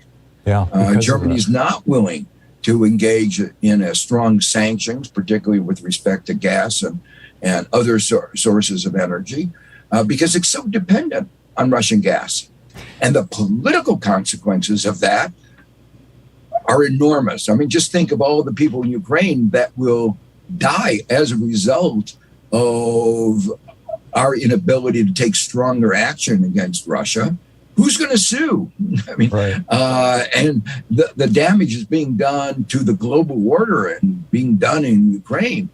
Germany's not willing to engage in a strong sanctions, particularly with respect to gas and other sources of energy, because it's so dependent on Russian gas. And the political consequences of that are enormous. I mean, just think of all the people in Ukraine that will die as a result of our inability to take stronger action against Russia. Who's going to sue? I mean, and the damage is being done to the global order and being done in Ukraine.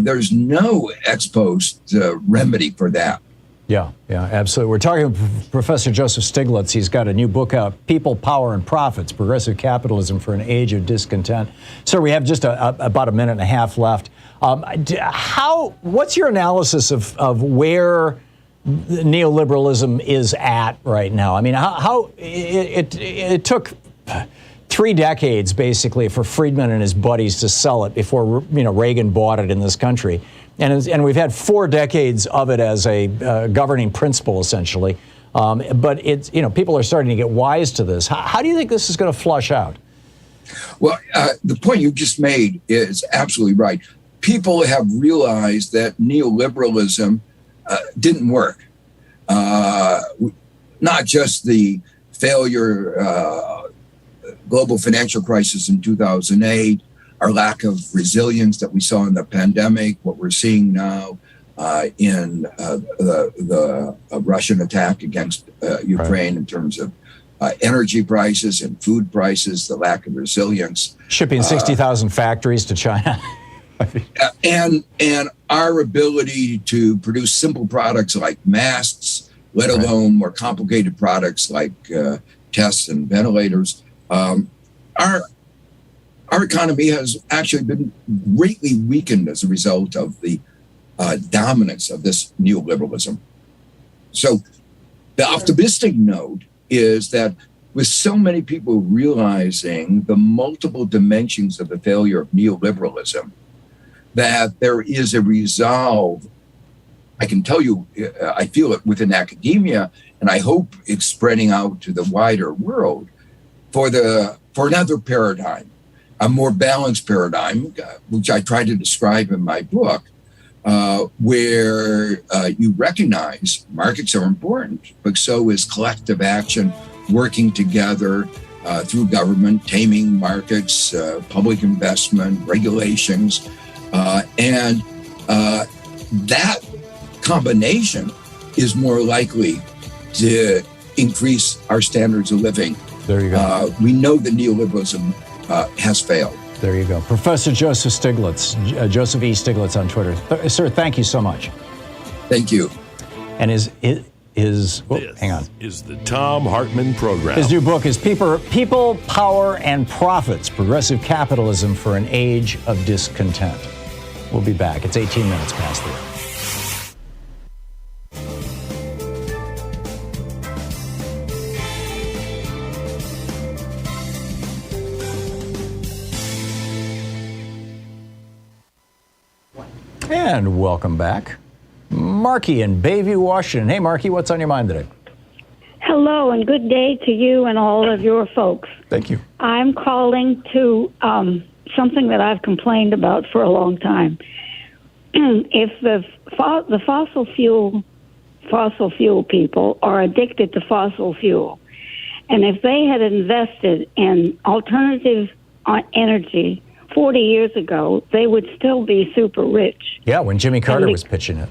There's no ex post remedy for that. Yeah, absolutely. We're talking with Professor Joseph Stiglitz. He's got a new book out, People, Power, and Profits, Progressive Capitalism for an Age of Discontent. Sir, we have just about a minute and a half left. What's your analysis of where neoliberalism is at right now? I mean, how it took 3 decades, basically, for Friedman and his buddies to sell it before Reagan bought it in this country. And we've had 4 decades of it as a governing principle, essentially. But it's people are starting to get wise to this. How do you think this is going to flush out? Well, the point you just made is absolutely right. People have realized that neoliberalism didn't work. Not just the failure, global financial crisis in 2008, our lack of resilience that we saw in the pandemic, what we're seeing now in the Russian attack against Ukraine in terms of energy prices and food prices, the lack of resilience. Shipping 60,000 factories to China. and our ability to produce simple products like masks, let alone more complicated products like tests and ventilators. Our economy has actually been greatly weakened as a result of the dominance of this neoliberalism. So the optimistic note is that with so many people realizing the multiple dimensions of the failure of neoliberalism, that there is a resolve. I can tell you, I feel it within academia, and I hope it's spreading out to the wider world for another paradigm, a more balanced paradigm, which I try to describe in my book, where you recognize markets are important, but so is collective action, working together through government, taming markets, public investment, regulations, and that combination is more likely to increase our standards of living. There you go. We know that neoliberalism has failed. There you go. Professor Joseph Stiglitz, Joseph E. Stiglitz on Twitter. Sir, thank you so much. Thank you. And hang on. Is the Thom Hartmann Program. His new book is People, Power, and Profits, Progressive Capitalism for an Age of Discontent. We'll be back. It's 18 minutes past 3. And welcome back. Marky in Bayview, Washington. Hey, Marky, what's on your mind today? Hello, and good day to you and all of your folks. Thank you. I'm calling to something that I've complained about for a long time. If the fossil fuel people are addicted to fossil fuel, and if they had invested in alternative energy 40 years ago, they would still be super rich. Yeah, when Jimmy Carter was pitching it.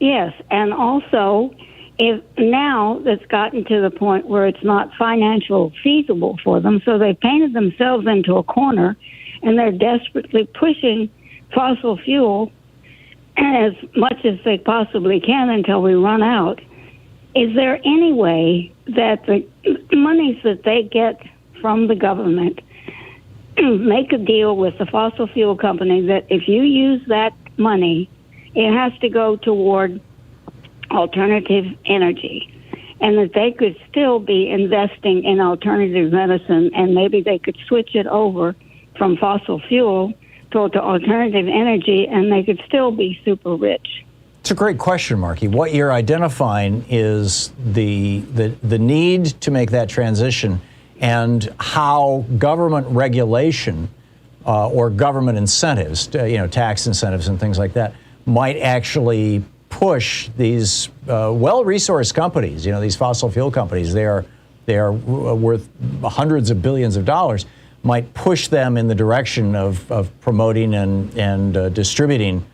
Yes, and also, if now that's gotten to the point where it's not financially feasible for them, so they painted themselves into a corner, and they're desperately pushing fossil fuel as much as they possibly can until we run out. Is there any way that the monies that they get from the government make a deal with the fossil fuel company that if you use that money, it has to go toward alternative energy? and that they could still be investing in alternative medicine, and maybe they could switch it over from fossil fuel to alternative energy, and they could still be super rich. It's a great question, Marky. What you're identifying is the need to make that transition, and how government regulation or government incentives, tax incentives and things like that, might actually push these well-resourced companies. These fossil fuel companies. They are worth hundreds of billions of dollars. Might push them in the direction of promoting and distributing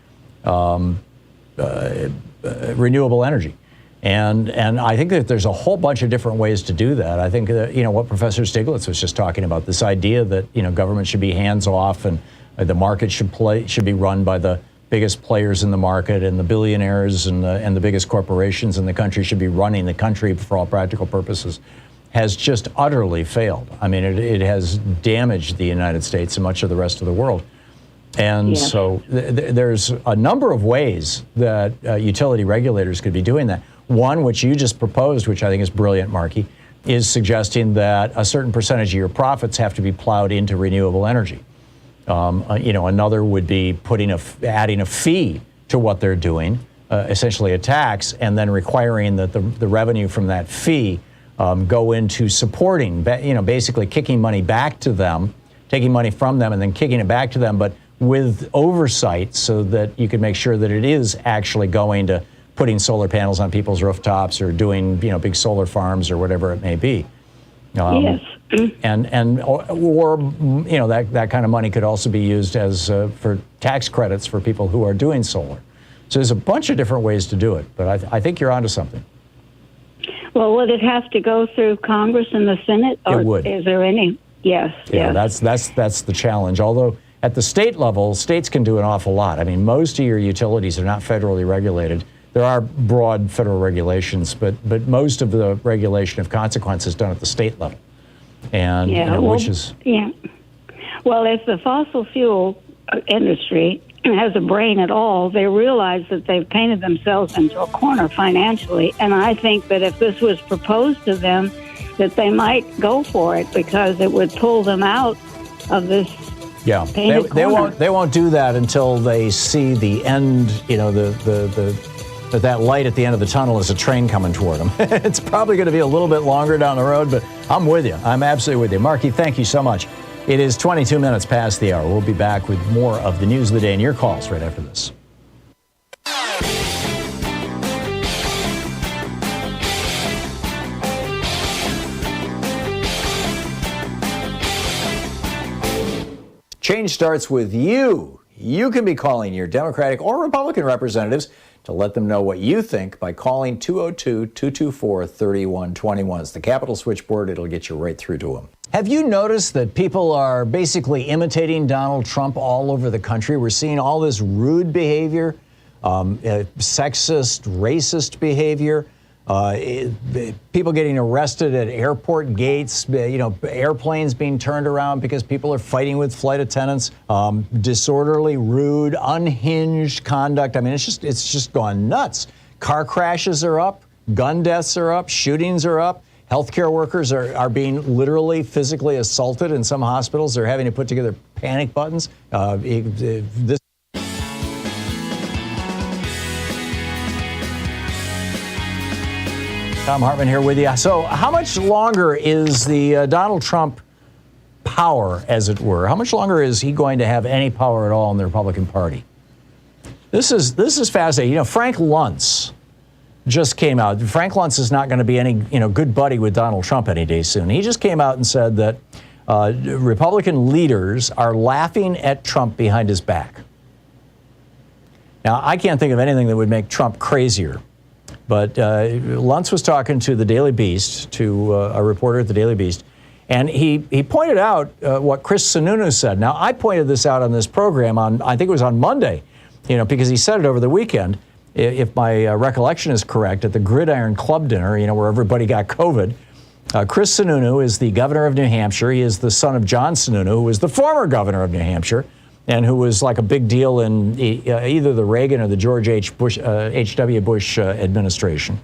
renewable energy. And I think that there's a whole bunch of different ways to do that. I think that, what Professor Stiglitz was just talking about, this idea that, government should be hands off, and the market should be run by the biggest players in the market, and the billionaires and the biggest corporations in the country should be running the country for all practical purposes, has just utterly failed. I mean, it has damaged the United States and much of the rest of the world. And so there's a number of ways that utility regulators could be doing that. One, which you just proposed, which I think is brilliant, Marky, is suggesting that a certain percentage of your profits have to be plowed into renewable energy. Another would be adding a fee to what they're doing, essentially a tax, and then requiring that the revenue from that fee go into supporting, basically kicking money back to them, taking money from them and then kicking it back to them, but with oversight, so that you can make sure that it is actually going to putting solar panels on people's rooftops, or doing, big solar farms, or whatever it may be. Yes. And that kind of money could also be used as for tax credits for people who are doing solar. So there's a bunch of different ways to do it, but I think you're onto something. Well, would it have to go through Congress and the Senate, or it would. Is there any? Yes. Yeah, that's the challenge. Although at the state level, states can do an awful lot. I mean, most of your utilities are not federally regulated. There are broad federal regulations, but most of the regulation of consequence is done at the state level. And which is Well, if the fossil fuel industry has a brain at all, they realize that they've painted themselves into a corner financially. And I think that if this was proposed to them, that they might go for it, because it would pull them out of this. Yeah, they won't do that until they see the end. That light at the end of the tunnel is a train coming toward them. It's probably going to be a little bit longer down the road, but I'm with you. I'm absolutely with you, Marky. Thank you so much. It is 22 minutes past the hour. We'll be back with more of the news of the day and your calls right after this. Change starts with you. You can be calling your Democratic or Republican representatives to let them know what you think by calling 202-224-3121. It's the Capitol switchboard. It'll get you right through to them. Have you noticed that people are basically imitating Donald Trump all over the country? We're seeing all this rude behavior, sexist, racist behavior. People getting arrested at airport gates, airplanes being turned around because people are fighting with flight attendants, disorderly, rude, unhinged conduct. I mean, it's just gone nuts. Car crashes are up, gun deaths are up, shootings are up. Healthcare workers are being literally physically assaulted in some hospitals. They're having to put together panic buttons. This Thom Hartmann here with you. So how much longer is the Donald Trump power, as it were? How much longer is he going to have any power at all in the Republican Party? This is fascinating. Frank Luntz just came out. Frank Luntz is not going to be any good buddy with Donald Trump any day soon. He just came out and said that Republican leaders are laughing at Trump behind his back. Now, I can't think of anything that would make Trump crazier. But Luntz was talking to the Daily Beast, to a reporter at the Daily Beast, and he pointed out what Chris Sununu said. Now, I pointed this out on this program I think it was on Monday, because he said it over the weekend, if my recollection is correct, at the Gridiron Club dinner, where everybody got COVID. Chris Sununu is the governor of New Hampshire. He is the son of John Sununu, who was the former governor of New Hampshire, and who was like a big deal in either the Reagan or the George H.W. Bush administration.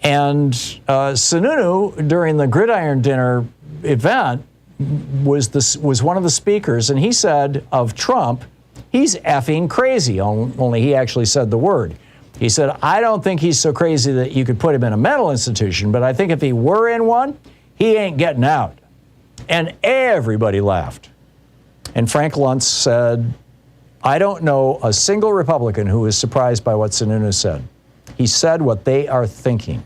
And Sununu, during the Gridiron Dinner event, was one of the speakers, and he said of Trump, he's effing crazy, only he actually said the word. He said, I don't think he's so crazy that you could put him in a mental institution, but I think if he were in one, he ain't getting out. And everybody laughed. And Frank Luntz said, I don't know a single Republican who is surprised by what Sununu said. He said what they are thinking.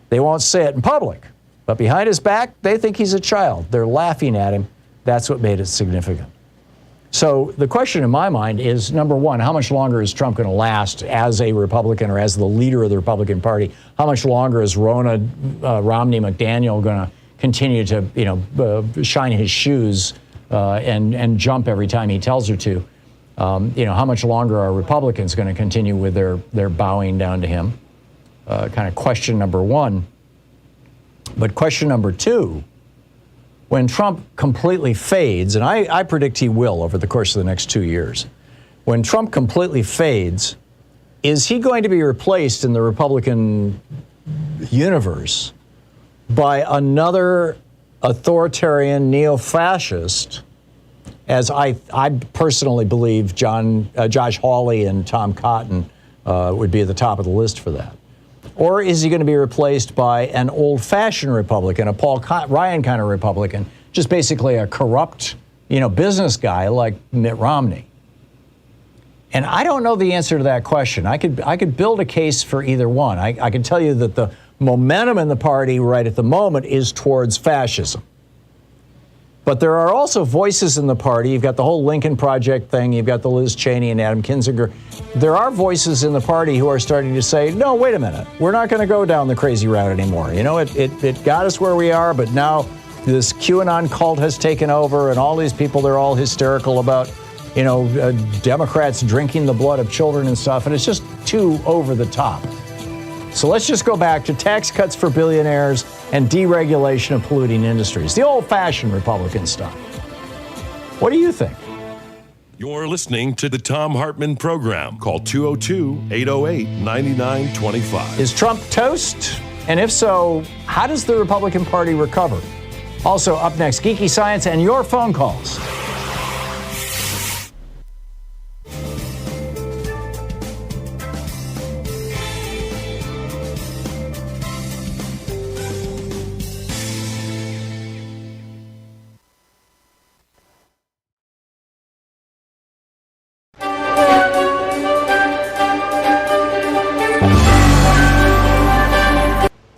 They won't say it in public, but behind his back, they think he's a child. They're laughing at him. That's what made it significant. So the question in my mind is, number one, how much longer is Trump going to last as a Republican or as the leader of the Republican Party? How much longer is Romney McDaniel going to continue to, shine his shoes and jump every time he tells her to? How much longer are Republicans going to continue with their bowing down to him? Kind of question number one. But question number two, when Trump completely fades, and I predict he will over the course of the next 2 years, when Trump completely fades, is he going to be replaced in the Republican universe by another authoritarian neo-fascist, as I personally believe Josh Hawley and Tom Cotton would be at the top of the list for that? Or is he going to be replaced by an old-fashioned Republican, a Paul Ryan kind of Republican, just basically a corrupt, business guy like Mitt Romney? And I don't know the answer to that question. I could build a case for either one. I can tell you that the momentum in the party right at the moment is towards fascism. But there are also voices in the party. You've got the whole Lincoln Project thing. You've got the Liz Cheney and Adam Kinzinger. There are voices in the party who are starting to say, no, wait a minute. We're not going to go down the crazy route anymore. It got us where we are, but now this QAnon cult has taken over, and all these people, they're all hysterical about, Democrats drinking the blood of children and stuff, and it's just too over the top. So let's just go back to tax cuts for billionaires and deregulation of polluting industries. The old-fashioned Republican stuff. What do you think? You're listening to the Thom Hartmann Program. Call 202-808-9925. Is Trump toast? And if so, how does the Republican Party recover? Also, up next, Geeky Science and your phone calls.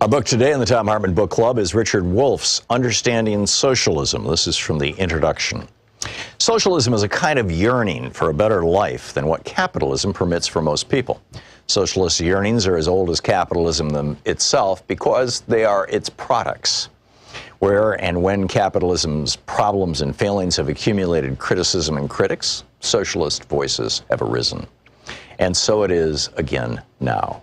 Our book today in the Thom Hartmann Book Club is Richard Wolff's Understanding Socialism. This is from the introduction. Socialism is a kind of yearning for a better life than what capitalism permits for most people. Socialist yearnings are as old as capitalism itself because they are its products. Where and when capitalism's problems and failings have accumulated criticism and critics, socialist voices have arisen. And so it is again now.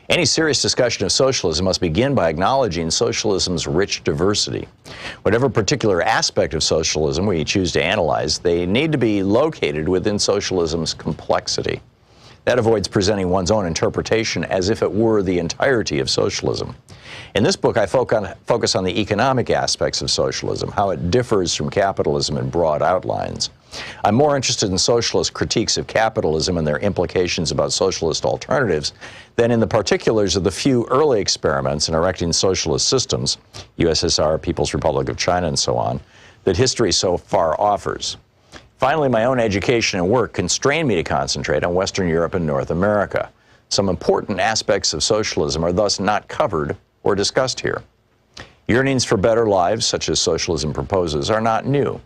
Any serious discussion of socialism must begin by acknowledging socialism's rich diversity. Whatever particular aspect of socialism we choose to analyze, they need to be located within socialism's complexity. That avoids presenting one's own interpretation as if it were the entirety of socialism. In this book, I focus on the economic aspects of socialism, how it differs from capitalism in broad outlines. I'm more interested in socialist critiques of capitalism and their implications about socialist alternatives than in the particulars of the few early experiments in erecting socialist systems, USSR, People's Republic of China, and so on, that history so far offers. Finally, my own education and work constrain me to concentrate on Western Europe and North America. Some important aspects of socialism are thus not covered or discussed here. Yearnings for better lives, such as socialism proposes, are not new.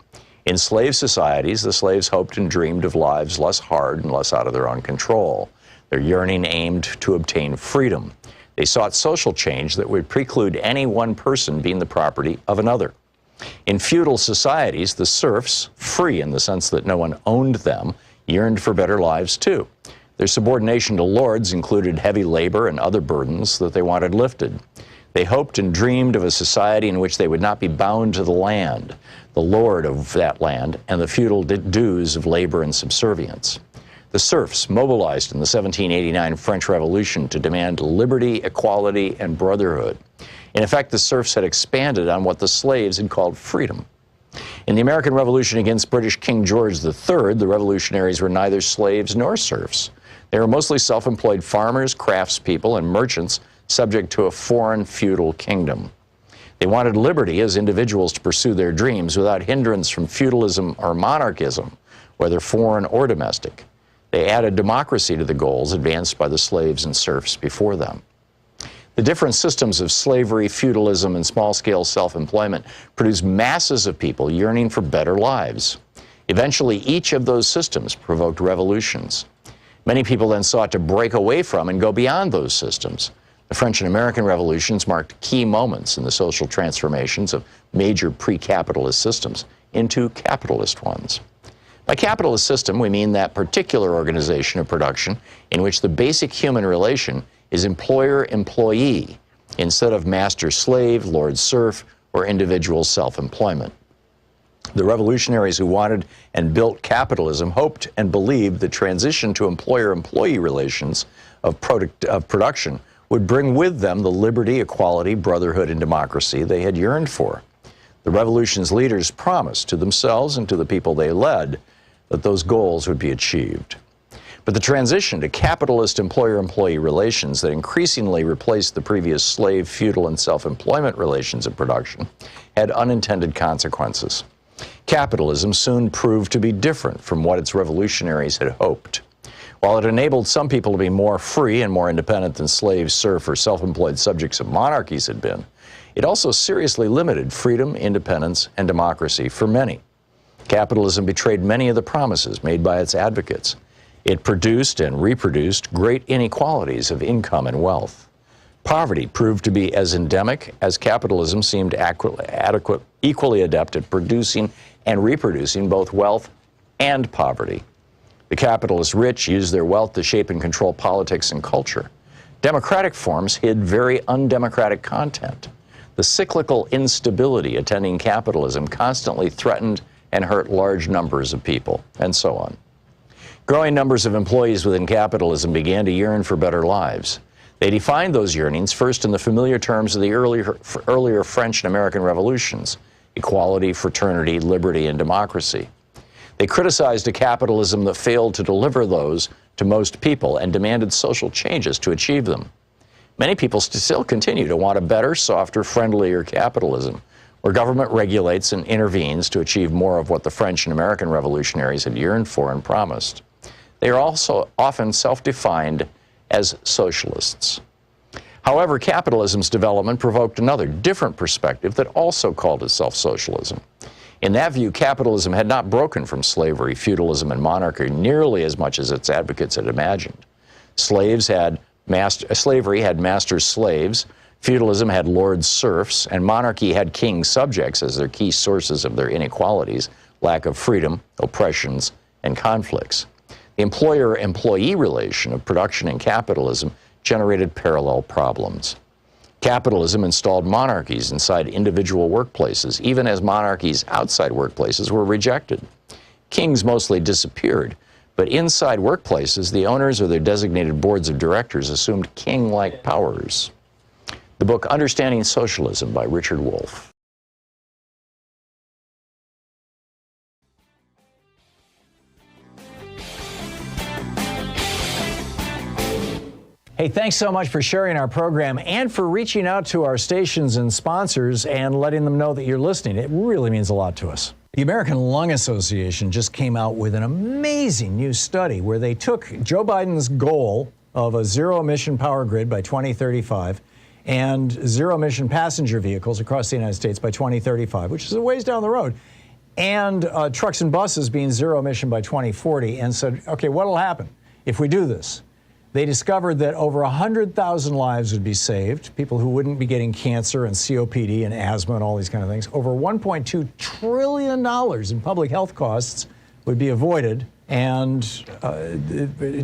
In slave societies, the slaves hoped and dreamed of lives less hard and less out of their own control. Their yearning aimed to obtain freedom. They sought social change that would preclude any one person being the property of another. In feudal societies, the serfs, free in the sense that no one owned them, yearned for better lives too. Their subordination to lords included heavy labor and other burdens that they wanted lifted. They hoped and dreamed of a society in which they would not be bound to the land, the lord of that land, and the feudal dues of labor and subservience. The serfs mobilized in the 1789 French Revolution to demand liberty, equality, and brotherhood. In effect, the serfs had expanded on what the slaves had called freedom. In the American Revolution against British King George III, the revolutionaries were neither slaves nor serfs. They were mostly self-employed farmers, craftspeople, and merchants subject to a foreign feudal kingdom. They wanted liberty as individuals to pursue their dreams without hindrance from feudalism or monarchism, whether foreign or domestic. They added democracy to the goals advanced by the slaves and serfs before them. The different systems of slavery, feudalism, and small-scale self-employment produced masses of people yearning for better lives. Eventually, each of those systems provoked revolutions. Many people then sought to break away from and go beyond those systems. The French and American revolutions marked key moments in the social transformations of major pre-capitalist systems into capitalist ones. By capitalist system, we mean that particular organization of production in which the basic human relation is employer-employee instead of master-slave, lord-serf, or individual self-employment. The revolutionaries who wanted and built capitalism hoped and believed the transition to employer-employee relations of production would bring with them the liberty, equality, brotherhood, and democracy they had yearned for. The revolution's leaders promised to themselves and to the people they led that those goals would be achieved. But the transition to capitalist employer-employee relations that increasingly replaced the previous slave, feudal, and self-employment relations of production had unintended consequences. Capitalism soon proved to be different from what its revolutionaries had hoped. While it enabled some people to be more free and more independent than slaves, serf, or self-employed subjects of monarchies had been, it also seriously limited freedom, independence, and democracy for many. Capitalism betrayed many of the promises made by its advocates. It produced and reproduced great inequalities of income and wealth. Poverty proved to be as endemic as capitalism seemed equally adept at producing and reproducing both wealth and poverty. The capitalist rich used their wealth to shape and control politics and culture. Democratic forms hid very undemocratic content. The cyclical instability attending capitalism constantly threatened and hurt large numbers of people, and so on. Growing numbers of employees within capitalism began to yearn for better lives. They defined those yearnings first in the familiar terms of the earlier French and American revolutions: equality, fraternity, liberty, and democracy. They criticized a capitalism that failed to deliver those to most people and demanded social changes to achieve them. Many people still continue to want a better, softer, friendlier capitalism, where government regulates and intervenes to achieve more of what the French and American revolutionaries had yearned for and promised. They are also often self-defined as socialists. However, capitalism's development provoked another, different perspective that also called itself socialism. In that view, capitalism had not broken from slavery, feudalism, and monarchy nearly as much as its advocates had imagined. Slavery had masters' slaves, feudalism had lords' serfs, and monarchy had king subjects as their key sources of their inequalities, lack of freedom, oppressions, and conflicts. The employer-employee relation of production and capitalism generated parallel problems. Capitalism installed monarchies inside individual workplaces, even as monarchies outside workplaces were rejected. Kings mostly disappeared, but inside workplaces, the owners or their designated boards of directors assumed king-like powers. The book Understanding Socialism by Richard Wolff. Hey, thanks so much for sharing our program and for reaching out to our stations and sponsors and letting them know that you're listening. It really means a lot to us. The American Lung Association just came out with an amazing new study where they took Joe Biden's goal of a zero-emission power grid by 2035 and zero-emission passenger vehicles across the United States by 2035, which is a ways down the road, and trucks and buses being zero-emission by 2040, and said, okay, what'll happen if we do this? They discovered that over 100,000 lives would be saved, people who wouldn't be getting cancer and COPD and asthma and all these kind of things. Over $1.2 trillion in public health costs would be avoided, and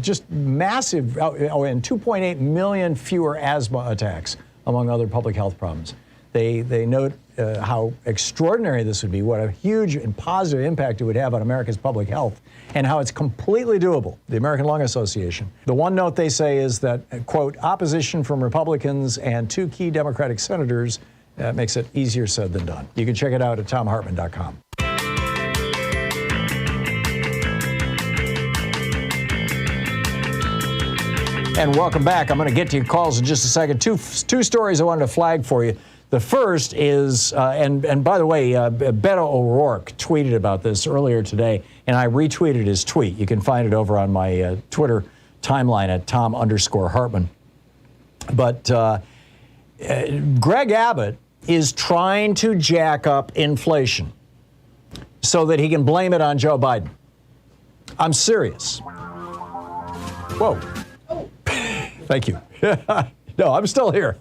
just massive, and 2.8 million fewer asthma attacks, among other public health problems. They note how extraordinary this would be, what a huge and positive impact it would have on America's public health, and how it's completely doable. The American Lung Association. The one note they say is that, quote, opposition from Republicans and 2 key Democratic senators makes it easier said than done. You can check it out at thomhartmann.com. And welcome back. I'm going to get to your calls in just a second. Two stories I wanted to flag for you. The first is, and by the way, Beto O'Rourke tweeted about this earlier today, and I retweeted his tweet. You can find it over on my Twitter timeline at Thom_Hartmann. But Greg Abbott is trying to jack up inflation so that he can blame it on Joe Biden. I'm serious. Whoa. Thank you. No, I'm still here.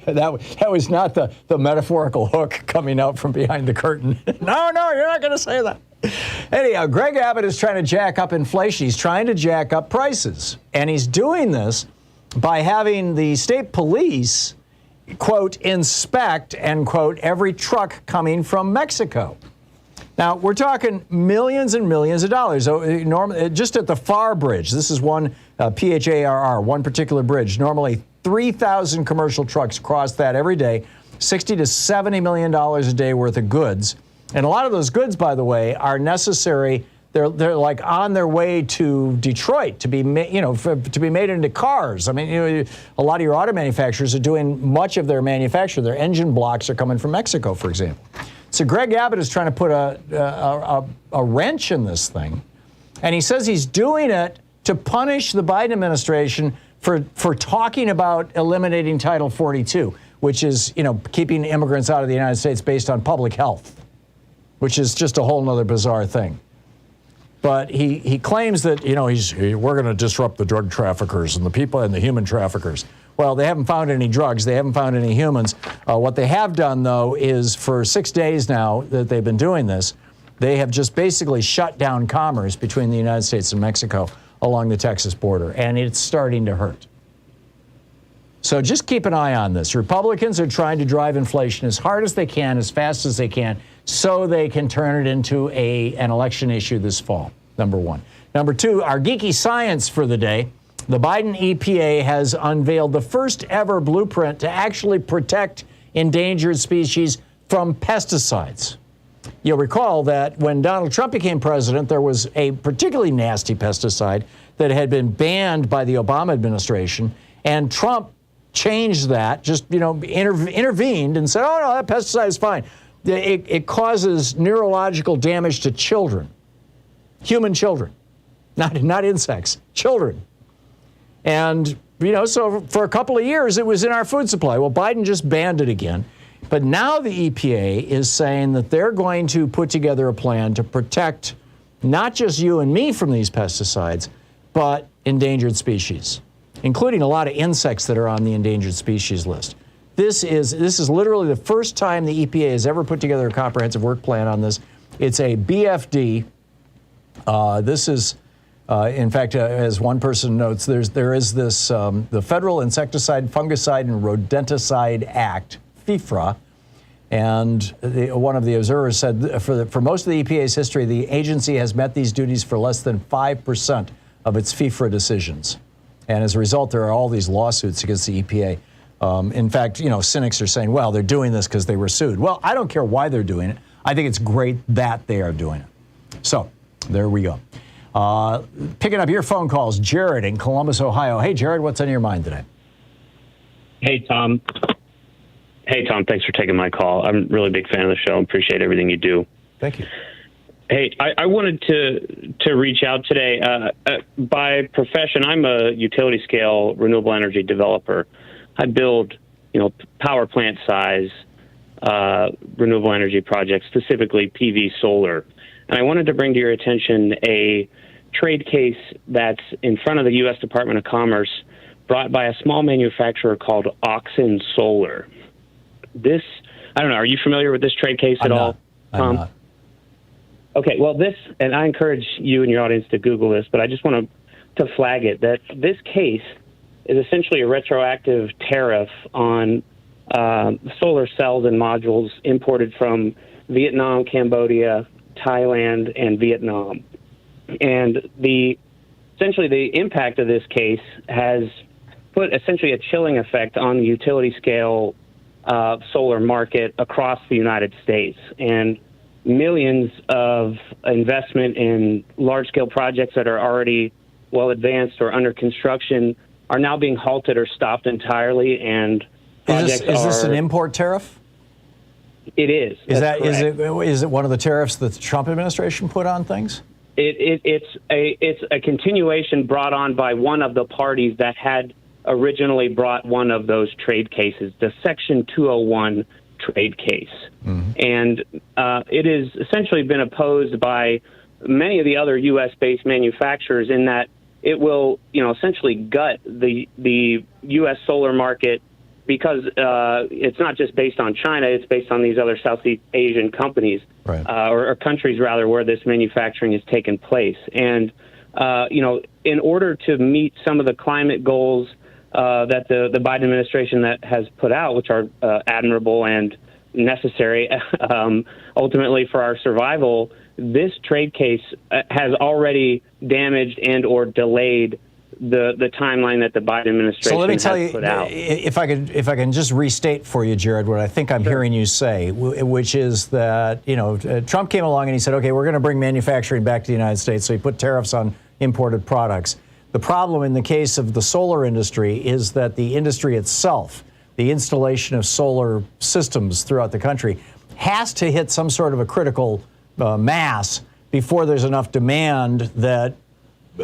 That was not the metaphorical hook coming out from behind the curtain. No, you're not going to say that. Anyhow, Greg Abbott is trying to jack up inflation. He's trying to jack up prices. And he's doing this by having the state police, quote, inspect, end quote, every truck coming from Mexico. Now, we're talking millions and millions of dollars. So, just at the FAR bridge, this is one, PHARR, one particular bridge. Normally, 3,000 commercial trucks cross that every day, $60 to $70 million a day worth of goods. And a lot of those goods, by the way, are necessary. They're like on their way to Detroit to be to be made into cars. I mean, a lot of your auto manufacturers are doing much of their manufacture. Their engine blocks are coming from Mexico, for example. So Greg Abbott is trying to put a wrench in this thing, and he says he's doing it to punish the Biden administration for talking about eliminating Title 42, which is, keeping immigrants out of the United States based on public health, which is just a whole nother bizarre thing. But he claims that, we're going to disrupt the drug traffickers and the people and the human traffickers. Well, they haven't found any drugs. They haven't found any humans. What they have done, though, is for 6 days now that they've been doing this, they have just basically shut down commerce between the United States and Mexico along the Texas border, and it's starting to hurt. So just keep an eye on this. Republicans are trying to drive inflation as hard as they can, as fast as they can, so they can turn it into an election issue this fall, number one. Number two, our geeky science for the day. The Biden EPA has unveiled the first ever blueprint to actually protect endangered species from pesticides. You'll recall that when Donald Trump became president, there was a particularly nasty pesticide that had been banned by the Obama administration, and Trump changed that, just intervened and said, oh, no, that pesticide is fine. It causes neurological damage to children, human children, not insects, children. And, so for a couple of years, it was in our food supply. Well, Biden just banned it again. But now the EPA is saying that they're going to put together a plan to protect not just you and me from these pesticides, but endangered species, including a lot of insects that are on the endangered species list. This is literally the first time the EPA has ever put together a comprehensive work plan on this. It's a BFD. This is... in fact, as one person notes, there is this the Federal Insecticide, Fungicide, and Rodenticide Act, FIFRA, and one of the observers said for most of the EPA's history, the agency has met these duties for less than 5% of its FIFRA decisions, and as a result, there are all these lawsuits against the EPA. In fact, cynics are saying, well, they're doing this because they were sued. Well, I don't care why they're doing it. I think it's great that they are doing it. So there we go. Picking up your phone calls, Jared in Columbus, Ohio. Hey, Jared, what's on your mind today? Hey, Tom. Thanks for taking my call. I'm a really big fan of the show. Appreciate everything you do. Thank you. Hey, I wanted to reach out today. By profession, I'm a utility scale renewable energy developer. I build, power plant size renewable energy projects, specifically PV solar. And I wanted to bring to your attention a trade case that's in front of the U.S. Department of Commerce brought by a small manufacturer called Oxen Solar. I don't know, are you familiar with this trade case at all, Tom? I'm not. Okay, well, and I encourage you and your audience to Google this, but I just want to flag it, that this case is essentially a retroactive tariff on solar cells and modules imported from Vietnam, Cambodia, Thailand, and Vietnam. And essentially the impact of this case has put essentially a chilling effect on the utility scale solar market across the United States. And millions of investment in large-scale projects that are already well advanced or under construction are now being halted or stopped entirely. And is this an import tariff? It is. Is it one of the tariffs that the Trump administration put on things? It's a continuation brought on by one of the parties that had originally brought one of those trade cases, the Section 201 trade case. And it has essentially been opposed by many of the other U.S.-based manufacturers in that it will, essentially gut the U.S. solar market because it's not just based on China, it's based on these other Southeast Asian companies, right. or countries, rather, where this manufacturing has taken place. And, in order to meet some of the climate goals that the Biden administration that has put out, which are admirable and necessary ultimately for our survival, this trade case has already damaged and or delayed the timeline that the Biden administration so let me tell you, put out. If I can just restate for you, Jared, what I think I'm hearing you say, which is that Trump came along and he said, okay, we're going to bring manufacturing back to the United States, so he put tariffs on imported products. The problem in the case of the solar industry is that the industry itself, the installation of solar systems throughout the country, has to hit some sort of a critical mass before there's enough demand that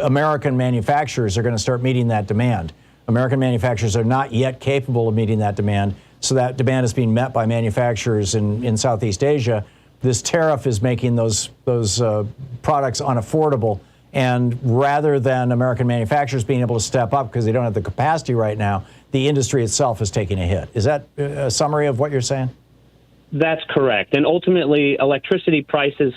American manufacturers are going to start meeting that demand. American manufacturers are not yet capable of meeting that demand, so that demand is being met by manufacturers in Southeast Asia. This tariff is making those products unaffordable, and rather than American manufacturers being able to step up because they don't have the capacity right now, the industry itself is taking a hit. Is that a summary of what you're saying? That's correct. And ultimately, electricity prices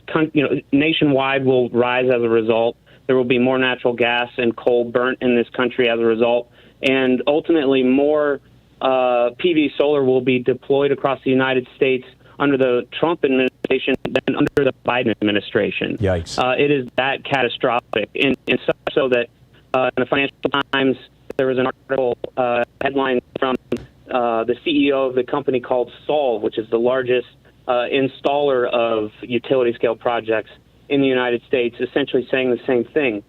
nationwide will rise as a result. There will be more natural gas and coal burnt in this country as a result. And ultimately, more PV solar will be deployed across the United States under the Trump administration than under the Biden administration. Yikes. It is that catastrophic. And so that in the Financial Times, there was an article headline from the CEO of the company called Solve, which is the largest installer of utility-scale projects in the United States, essentially saying the same thing,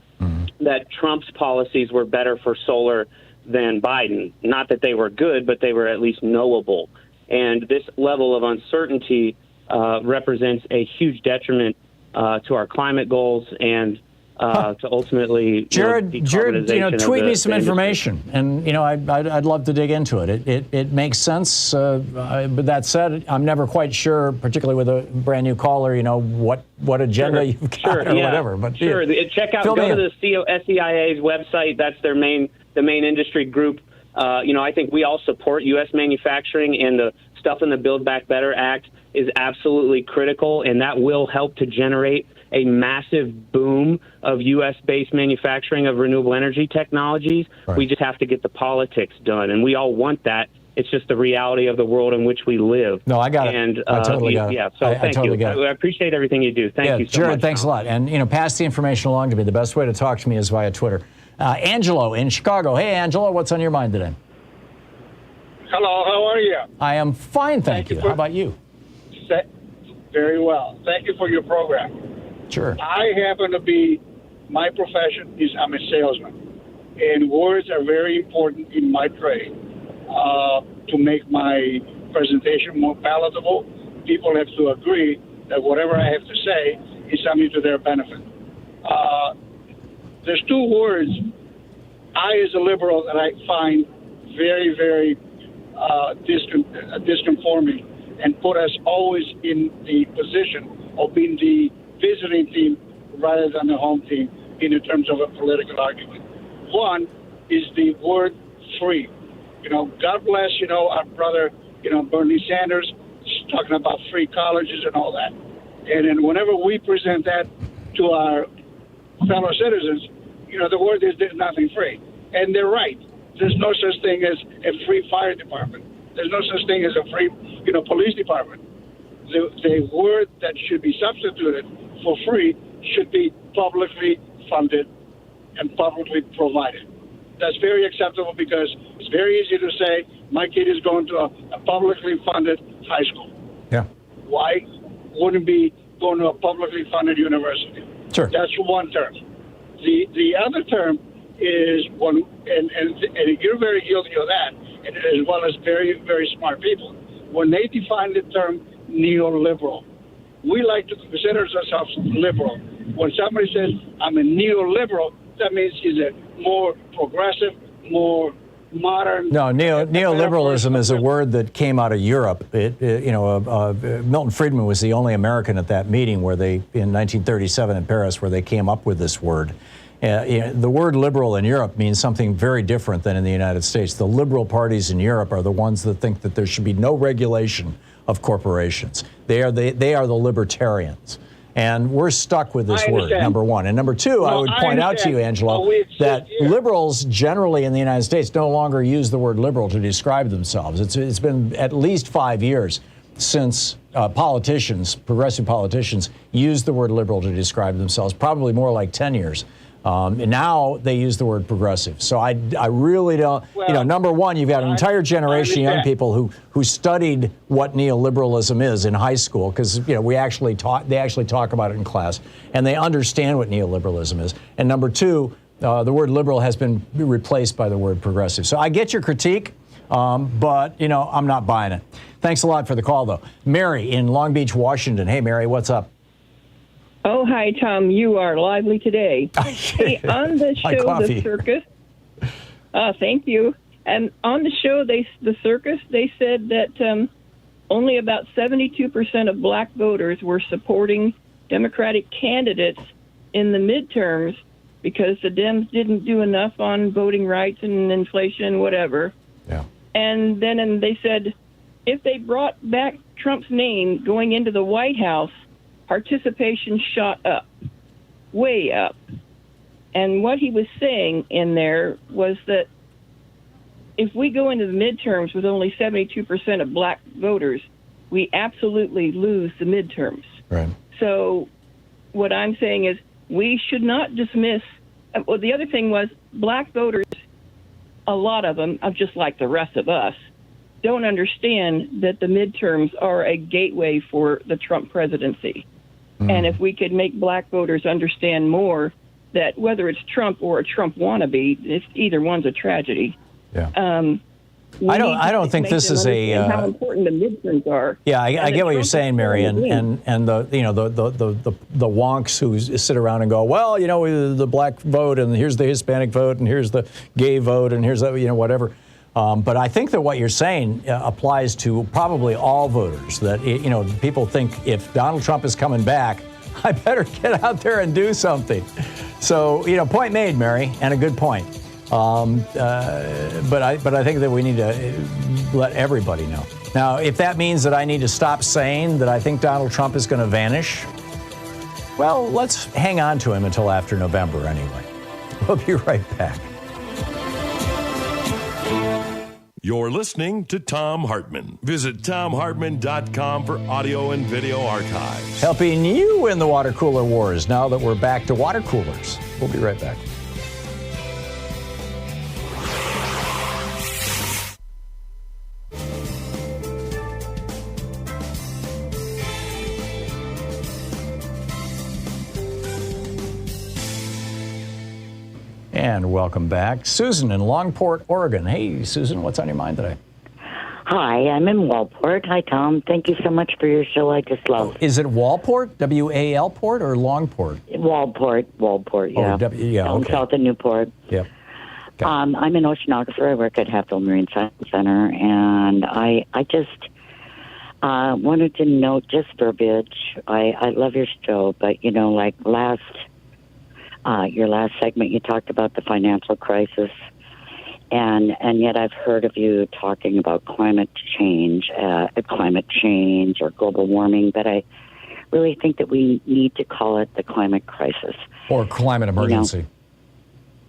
that Trump's policies were better for solar than Biden. Not that they were good, but they were at least knowable. And this level of uncertainty represents a huge detriment to our climate goals and to ultimately, Jared, tweet me some information, and I'd love to dig into it. It makes sense, but that said, I'm never quite sure, particularly with a brand new caller, what agenda you've got or whatever. But check out, go to the SEIA's website. That's the main industry group. I think we all support U.S. manufacturing, and the stuff in the Build Back Better Act is absolutely critical, and that will help to generate a massive boom of U.S.-based manufacturing of renewable energy technologies. Right. We just have to get the politics done, and we all want that. It's just the reality of the world in which we live. No, I got it. And, I totally got it. Yeah, so thank totally you. I appreciate everything you do. Thank you so Jared, much. thanks a lot. And, pass the information along to me. The best way to talk to me is via Twitter. Angelo in Chicago. Hey, Angelo, what's on your mind today? Hello, how are you? I am fine, thank you. How about you? Very well. Thank you for your program. Sure. I happen to be, my profession is I'm a salesman, and words are very important in my trade to make my presentation more palatable. People have to agree that whatever I have to say is something to their benefit. There's two words I, as a liberal, that I find very, very disconforming and put us always in the position of being the visiting team rather than the home team in terms of a political argument. One is the word free. God bless, our brother, Bernie Sanders is talking about free colleges and all that. And then whenever we present that to our fellow citizens, the word is there's nothing free. And they're right. There's no such thing as a free fire department. There's no such thing as a free, police department. The word that should be substituted for free should be publicly funded and publicly provided. That's very acceptable because it's very easy to say my kid is going to a publicly funded high school. Yeah. Why wouldn't be going to a publicly funded university? Sure. That's one term. The other term is one, and you're very guilty of that, and as well as very, very smart people. When they define the term neoliberal, we like to consider ourselves liberal. When somebody says, I'm a neoliberal, that means he's a more progressive, more modern. No, neoliberalism is a word that came out of Europe. Milton Friedman was the only American at that meeting in 1937 in Paris, where they came up with this word. The word liberal in Europe means something very different than in the United States. The liberal parties in Europe are the ones that think that there should be no regulation of corporations. They are the libertarians. And we're stuck with this word, number one. And number two, I would point out to you, Angelo, that liberals generally in the United States no longer use the word liberal to describe themselves. It's been at least 5 years since progressive politicians, used the word liberal to describe themselves, probably more like 10 years. And now they use the word progressive. So I really don't, number one, you've got an entire generation of young people who studied what neoliberalism is in high school, because, they actually talk about it in class, and they understand what neoliberalism is. And number two, the word liberal has been replaced by the word progressive. So I get your critique, but, I'm not buying it. Thanks a lot for the call, though. Mary in Long Beach, Washington. Hey, Mary, what's up? Oh, hi, Tom. You are lively today. Hey, on the show, The Circus. Thank you. And on the show, The Circus, they said that only about 72% of black voters were supporting Democratic candidates in the midterms because the Dems didn't do enough on voting rights and inflation and whatever. Yeah. And then they said if they brought back Trump's name going into the White House, participation shot up, way up. And what he was saying in there was that if we go into the midterms with only 72% of black voters, we absolutely lose the midterms. Right. So what I'm saying is we should not dismiss. Well, the other thing was black voters, a lot of them, just like the rest of us, don't understand that the midterms are a gateway for the Trump presidency. And if we could make black voters understand more that whether it's Trump or a Trump wannabe, either one's a tragedy. Yeah. I don't think this is how important the midterms are. Yeah, I get what you're saying, Mary, and the wonks who sit around and go, well, the black vote, and here's the Hispanic vote, and here's the gay vote, and here's whatever. But I think that what you're saying applies to probably all voters, that, people think if Donald Trump is coming back, I better get out there and do something. So, point made, Mary, and a good point. But I think that we need to let everybody know. Now, if that means that I need to stop saying that I think Donald Trump is going to vanish, well, let's hang on to him until after November anyway. We'll be right back. You're listening to Thom Hartmann. Visit thomhartmann.com for audio and video archives. Helping you win the water cooler wars now that we're back to water coolers. We'll be right back. And welcome back. Susan in Longport, Oregon. Hey, Susan, what's on your mind today? Hi, I'm in Walport. Hi, Tom. Thank you so much for your show. I just love it. Is it Walport, W-A-L Port, or Longport? Walport, yeah. Okay. South of Newport. Yep. I'm an oceanographer. I work at Hatfield Marine Science Center, and I just wanted to note just verbiage. I love your show, but, like your last segment, you talked about the financial crisis, and yet I've heard of you talking about climate change or global warming, but I really think that we need to call it the climate crisis. Or climate emergency.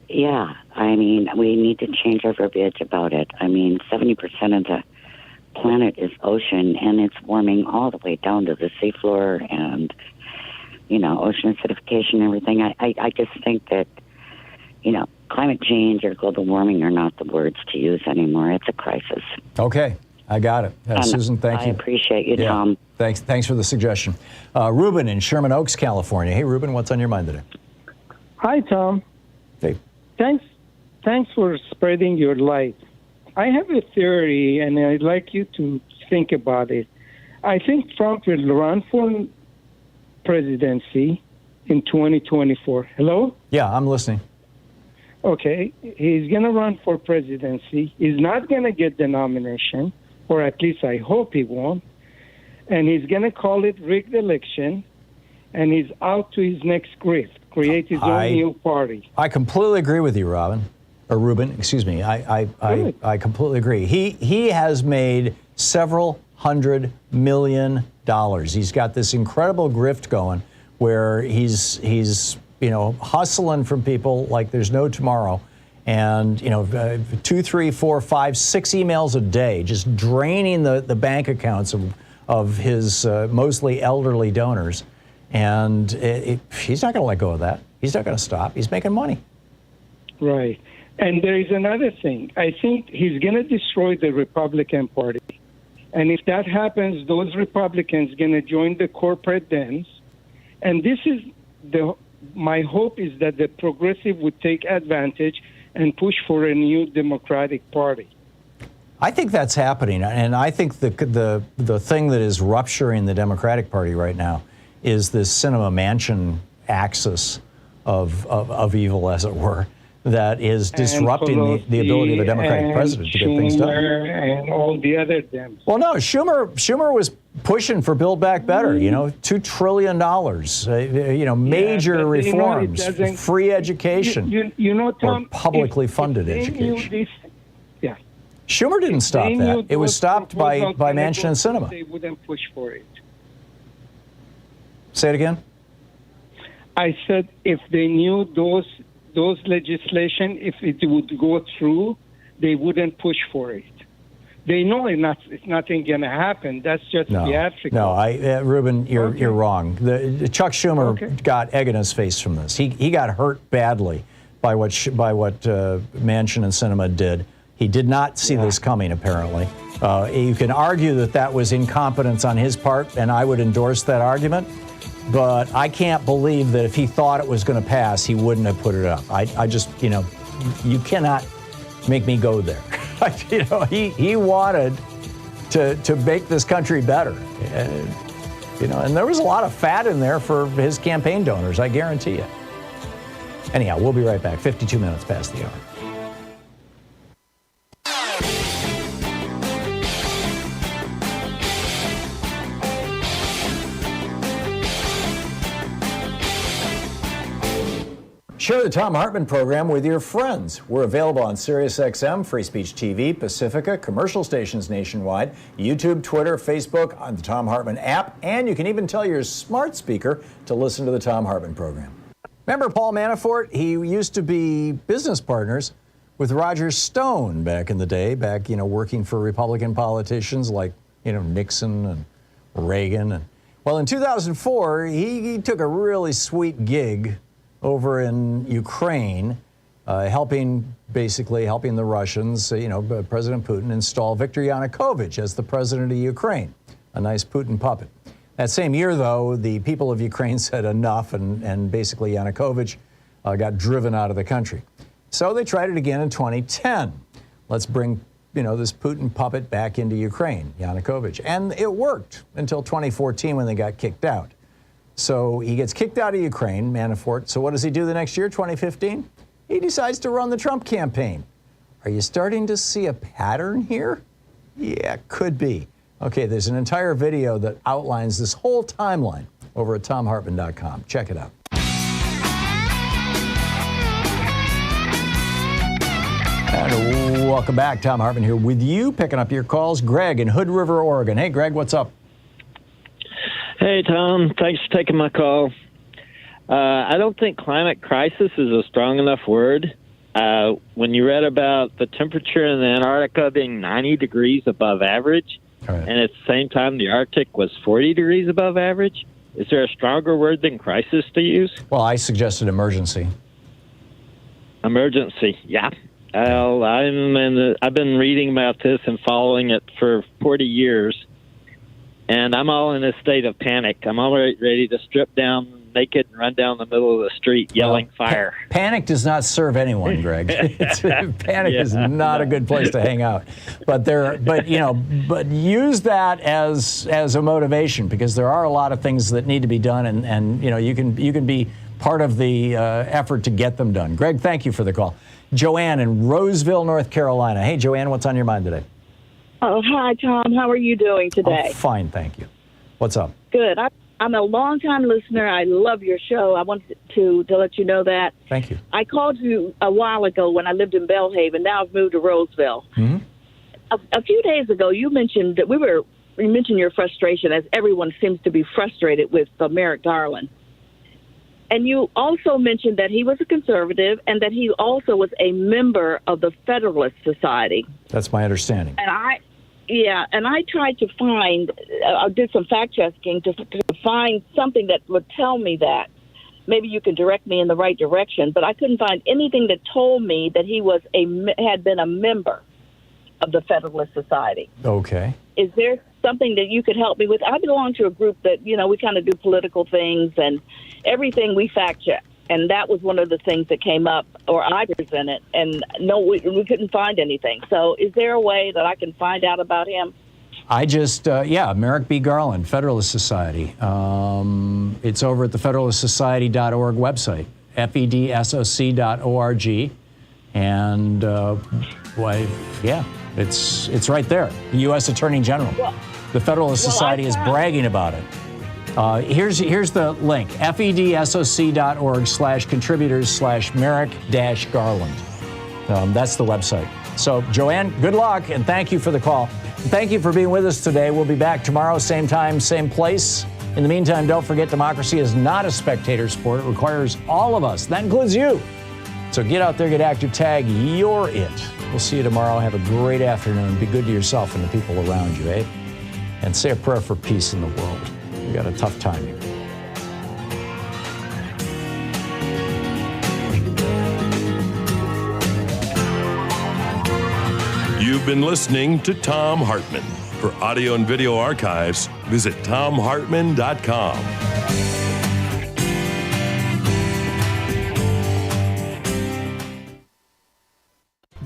Yeah, I mean, we need to change our verbiage about it. I mean, 70% of the planet is ocean, and it's warming all the way down to the seafloor and, ocean acidification and everything. I just think that, climate change or global warming are not the words to use anymore. It's a crisis. Okay, I got it. Susan, thank you. I appreciate you, Tom. Thanks for the suggestion. Ruben in Sherman Oaks, California. Hey, Ruben, what's on your mind today? Hi, Tom. Hey. Thanks for spreading your light. I have a theory, and I'd like you to think about it. I think Trump will run for presidency in 2024. Hello? Yeah, I'm listening. Okay, he's going to run for presidency. He's not going to get the nomination, or at least I hope he won't. And he's going to call it rigged election, and he's out to his next grift, create his own new party. I completely agree with you, Ruben, excuse me. I completely agree. He has made several $100 million. He's got this incredible grift going where he's hustling from people like there's no tomorrow, and 2, 3, 4, 5, 6 emails a day, just draining the bank accounts of his mostly elderly donors. And he's not going to let go of that. He's not going to stop. He's making money. Right. And there is another thing. I think he's going to destroy the Republican Party. And if that happens, those Republicans going to join the corporate dens. And this is my hope is that the progressive would take advantage and push for a new Democratic Party. I think that's happening. And I think the thing that is rupturing the Democratic Party right now is this Sinema Manchin axis of evil, as it were, that is disrupting the ability of a Democratic president to get things done. And all the other Dems. Well, no, Schumer was pushing for Build Back Better, $2 trillion, major reforms, free education, Tom, or publicly funded education. Schumer didn't stop that. It was stopped by Manchin and Sinema. They wouldn't push for it. Say it again? I said if they knew those legislation, if it would go through, they wouldn't push for it. They know it's nothing going to happen. That's just theatrical. No, Ruben, you're wrong. Chuck Schumer got egg in his face from this. He got hurt badly by what Manchin and Sinema did. He did not see this coming, apparently. You can argue that was incompetence on his part, and I would endorse that argument. But I can't believe that if he thought it was going to pass, he wouldn't have put it up. I just, you cannot make me go there. He wanted to make this country better. And there was a lot of fat in there for his campaign donors, I guarantee you. Anyhow, we'll be right back. 52 minutes past the hour. Share the Thom Hartmann program with your friends. We're available on SiriusXM, Free Speech TV, Pacifica, commercial stations nationwide, YouTube, Twitter, Facebook, on the Thom Hartmann app, and you can even tell your smart speaker to listen to the Thom Hartmann program. Remember Paul Manafort? He used to be business partners with Roger Stone back in the day, working for Republican politicians like, Nixon and Reagan. Well, in 2004, he took a really sweet gig over in Ukraine, helping the Russians, President Putin, install Viktor Yanukovych as the president of Ukraine, a nice Putin puppet. That same year, though, the people of Ukraine said enough, and basically Yanukovych got driven out of the country. So they tried it again in 2010. Let's bring, this Putin puppet back into Ukraine, Yanukovych. And it worked until 2014 when they got kicked out. So he gets kicked out of Ukraine, Manafort. So what does he do the next year, 2015? He decides to run the Trump campaign. Are you starting to see a pattern here? Yeah, could be. Okay, there's an entire video that outlines this whole timeline over at thomhartmann.com. Check it out. And welcome back. Thom Hartmann here with you, picking up your calls. Greg in Hood River, Oregon. Hey, Greg, what's up? Hey, Tom. Thanks for taking my call. I don't think climate crisis is a strong enough word. when you read about the temperature in Antarctica being 90 degrees above average, and at the same time the Arctic was 40 degrees above average, is there a stronger word than crisis to use? Well, I suggested emergency. Emergency, yeah. Well, I've been reading about this and following it for 40 years, and I'm all in a state of panic. I'm all ready to strip down naked and run down the middle of the street yelling fire. Panic does not serve anyone, Greg. Panic is not a good place to hang out. But use that as a motivation, because there are a lot of things that need to be done, and you can be part of the effort to get them done. Greg, thank you for the call. Joanne in Roseville, North Carolina. Hey, Joanne, what's on your mind today? Oh, hi, Tom. How are you doing today? Oh, fine, thank you. What's up? Good. I'm a long-time listener. I love your show. I wanted to let you know that. Thank you. I called you a while ago when I lived in Belhaven. Now I've moved to Roseville. Mm-hmm. A few days ago, you mentioned that you mentioned your frustration, as everyone seems to be frustrated with Merrick Garland. And you also mentioned that he was a conservative and that he also was a member of the Federalist Society. That's my understanding. And I tried to find, I did some fact-checking to find something that would tell me that. Maybe you can direct me in the right direction, but I couldn't find anything that told me that he had been a member of the Federalist Society. Okay. Is there something that you could help me with? I belong to a group that, we kind of do political things, and everything we fact-check. And that was one of the things that came up, or I presented, and no, we couldn't find anything. So is there a way that I can find out about him? I just, Merrick B. Garland, Federalist Society. It's over at the federalistsociety.org website, fedsoc.org. And, it's right there. The U.S. Attorney General. The Federalist Society is bragging about it. Here's the link, fedsoc.org/contributors/Merrick-Garland. That's the website. So, Joanne, good luck, and thank you for the call. And thank you for being with us today. We'll be back tomorrow, same time, same place. In the meantime, don't forget, democracy is not a spectator sport. It requires all of us. That includes you. So get out there, get active, tag, you're it. We'll see you tomorrow. Have a great afternoon. Be good to yourself and the people around you, eh? And say a prayer for peace in the world. We got a tough time here. You've been listening to Thom Hartmann. For audio and video archives, visit thomhartmann.com.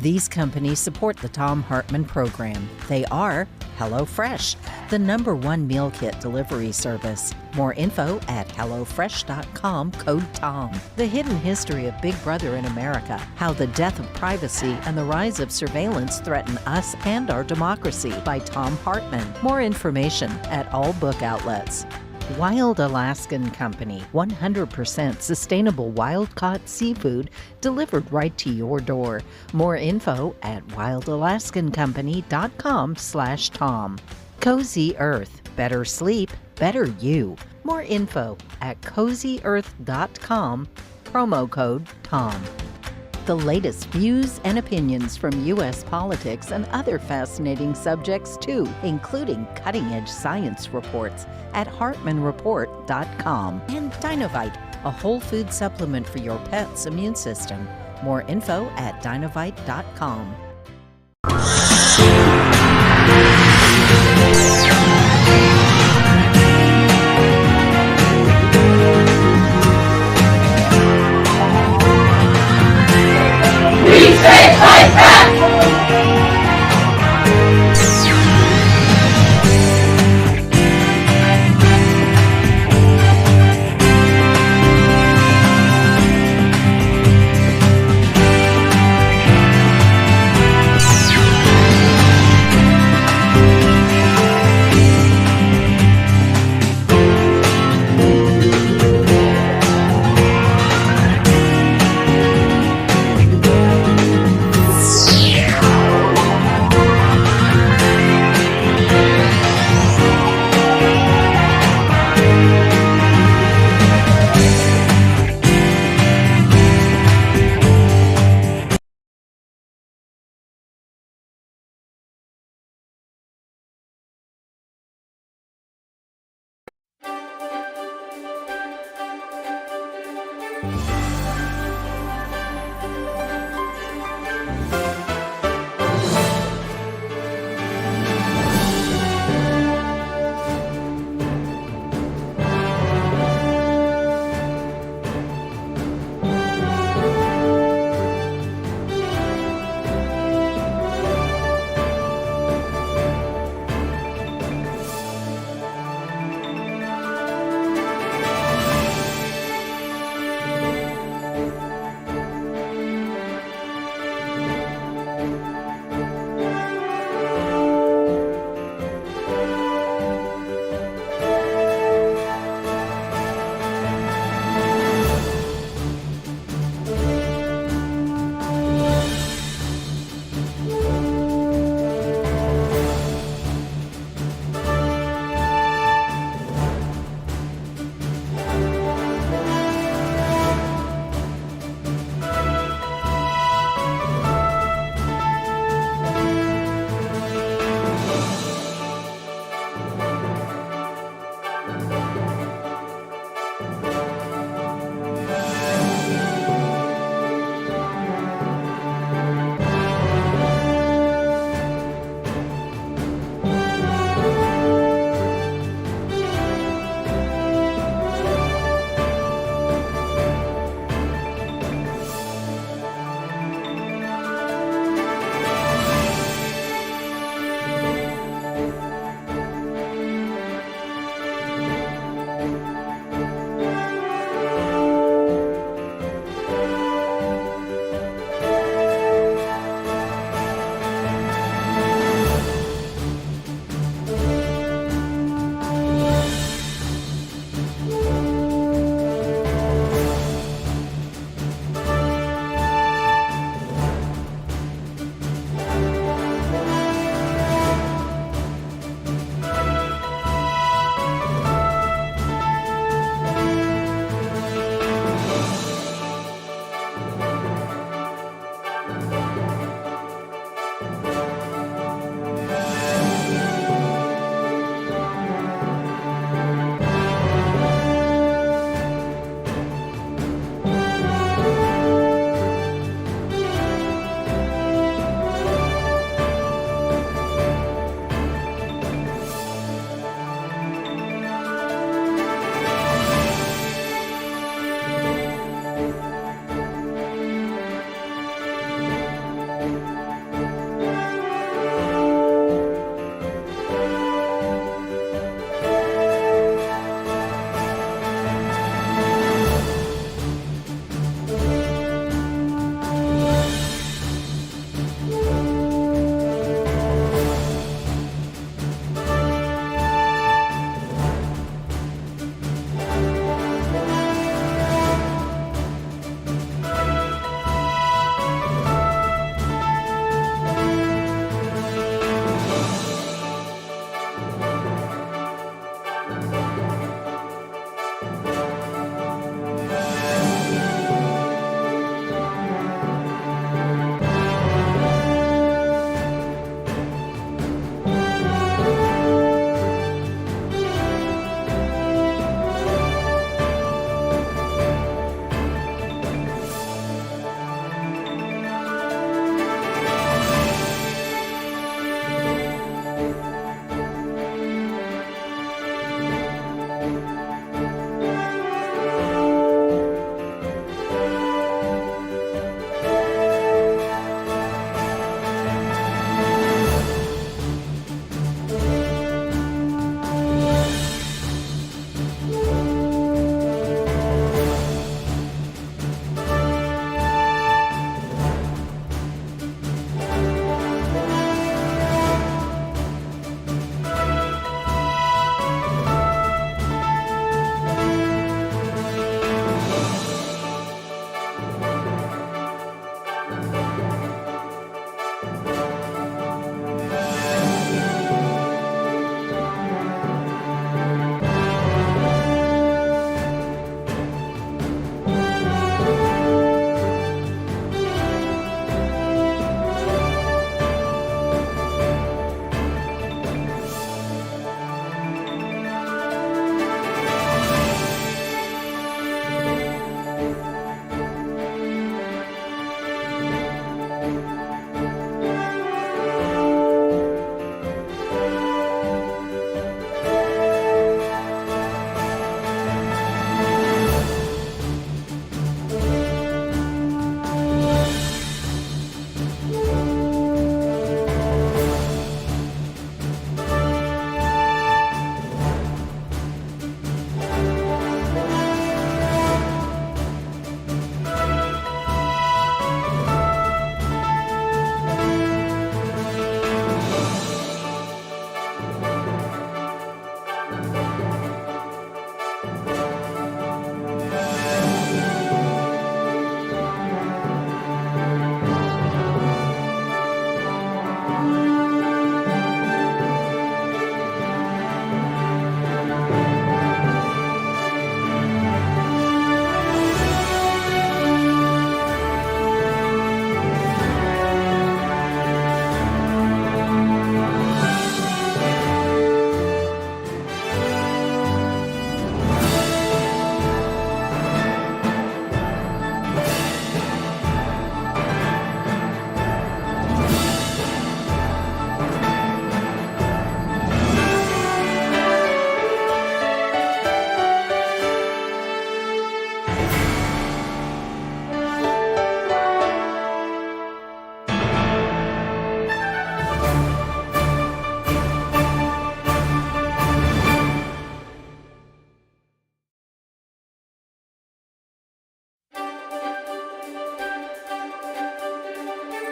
These companies support the Thom Hartmann program. They are HelloFresh, the #1 meal kit delivery service. More info at HelloFresh.com, code TOM. The Hidden History of Big Brother in America, how the death of privacy and the rise of surveillance threaten us and our democracy, by Thom Hartmann. More information at all book outlets. Wild Alaskan Company, 100% sustainable wild-caught seafood delivered right to your door. More info at wildalaskancompany.com/Tom. Cozy Earth, better sleep, better you. More info at cozyearth.com, promo code TOM. The latest views and opinions from U.S. politics and other fascinating subjects too, including cutting-edge science reports at hartmanreport.com. And Dinovite, a whole food supplement for your pet's immune system. More info at dinovite.com. We say fight back!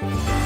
you.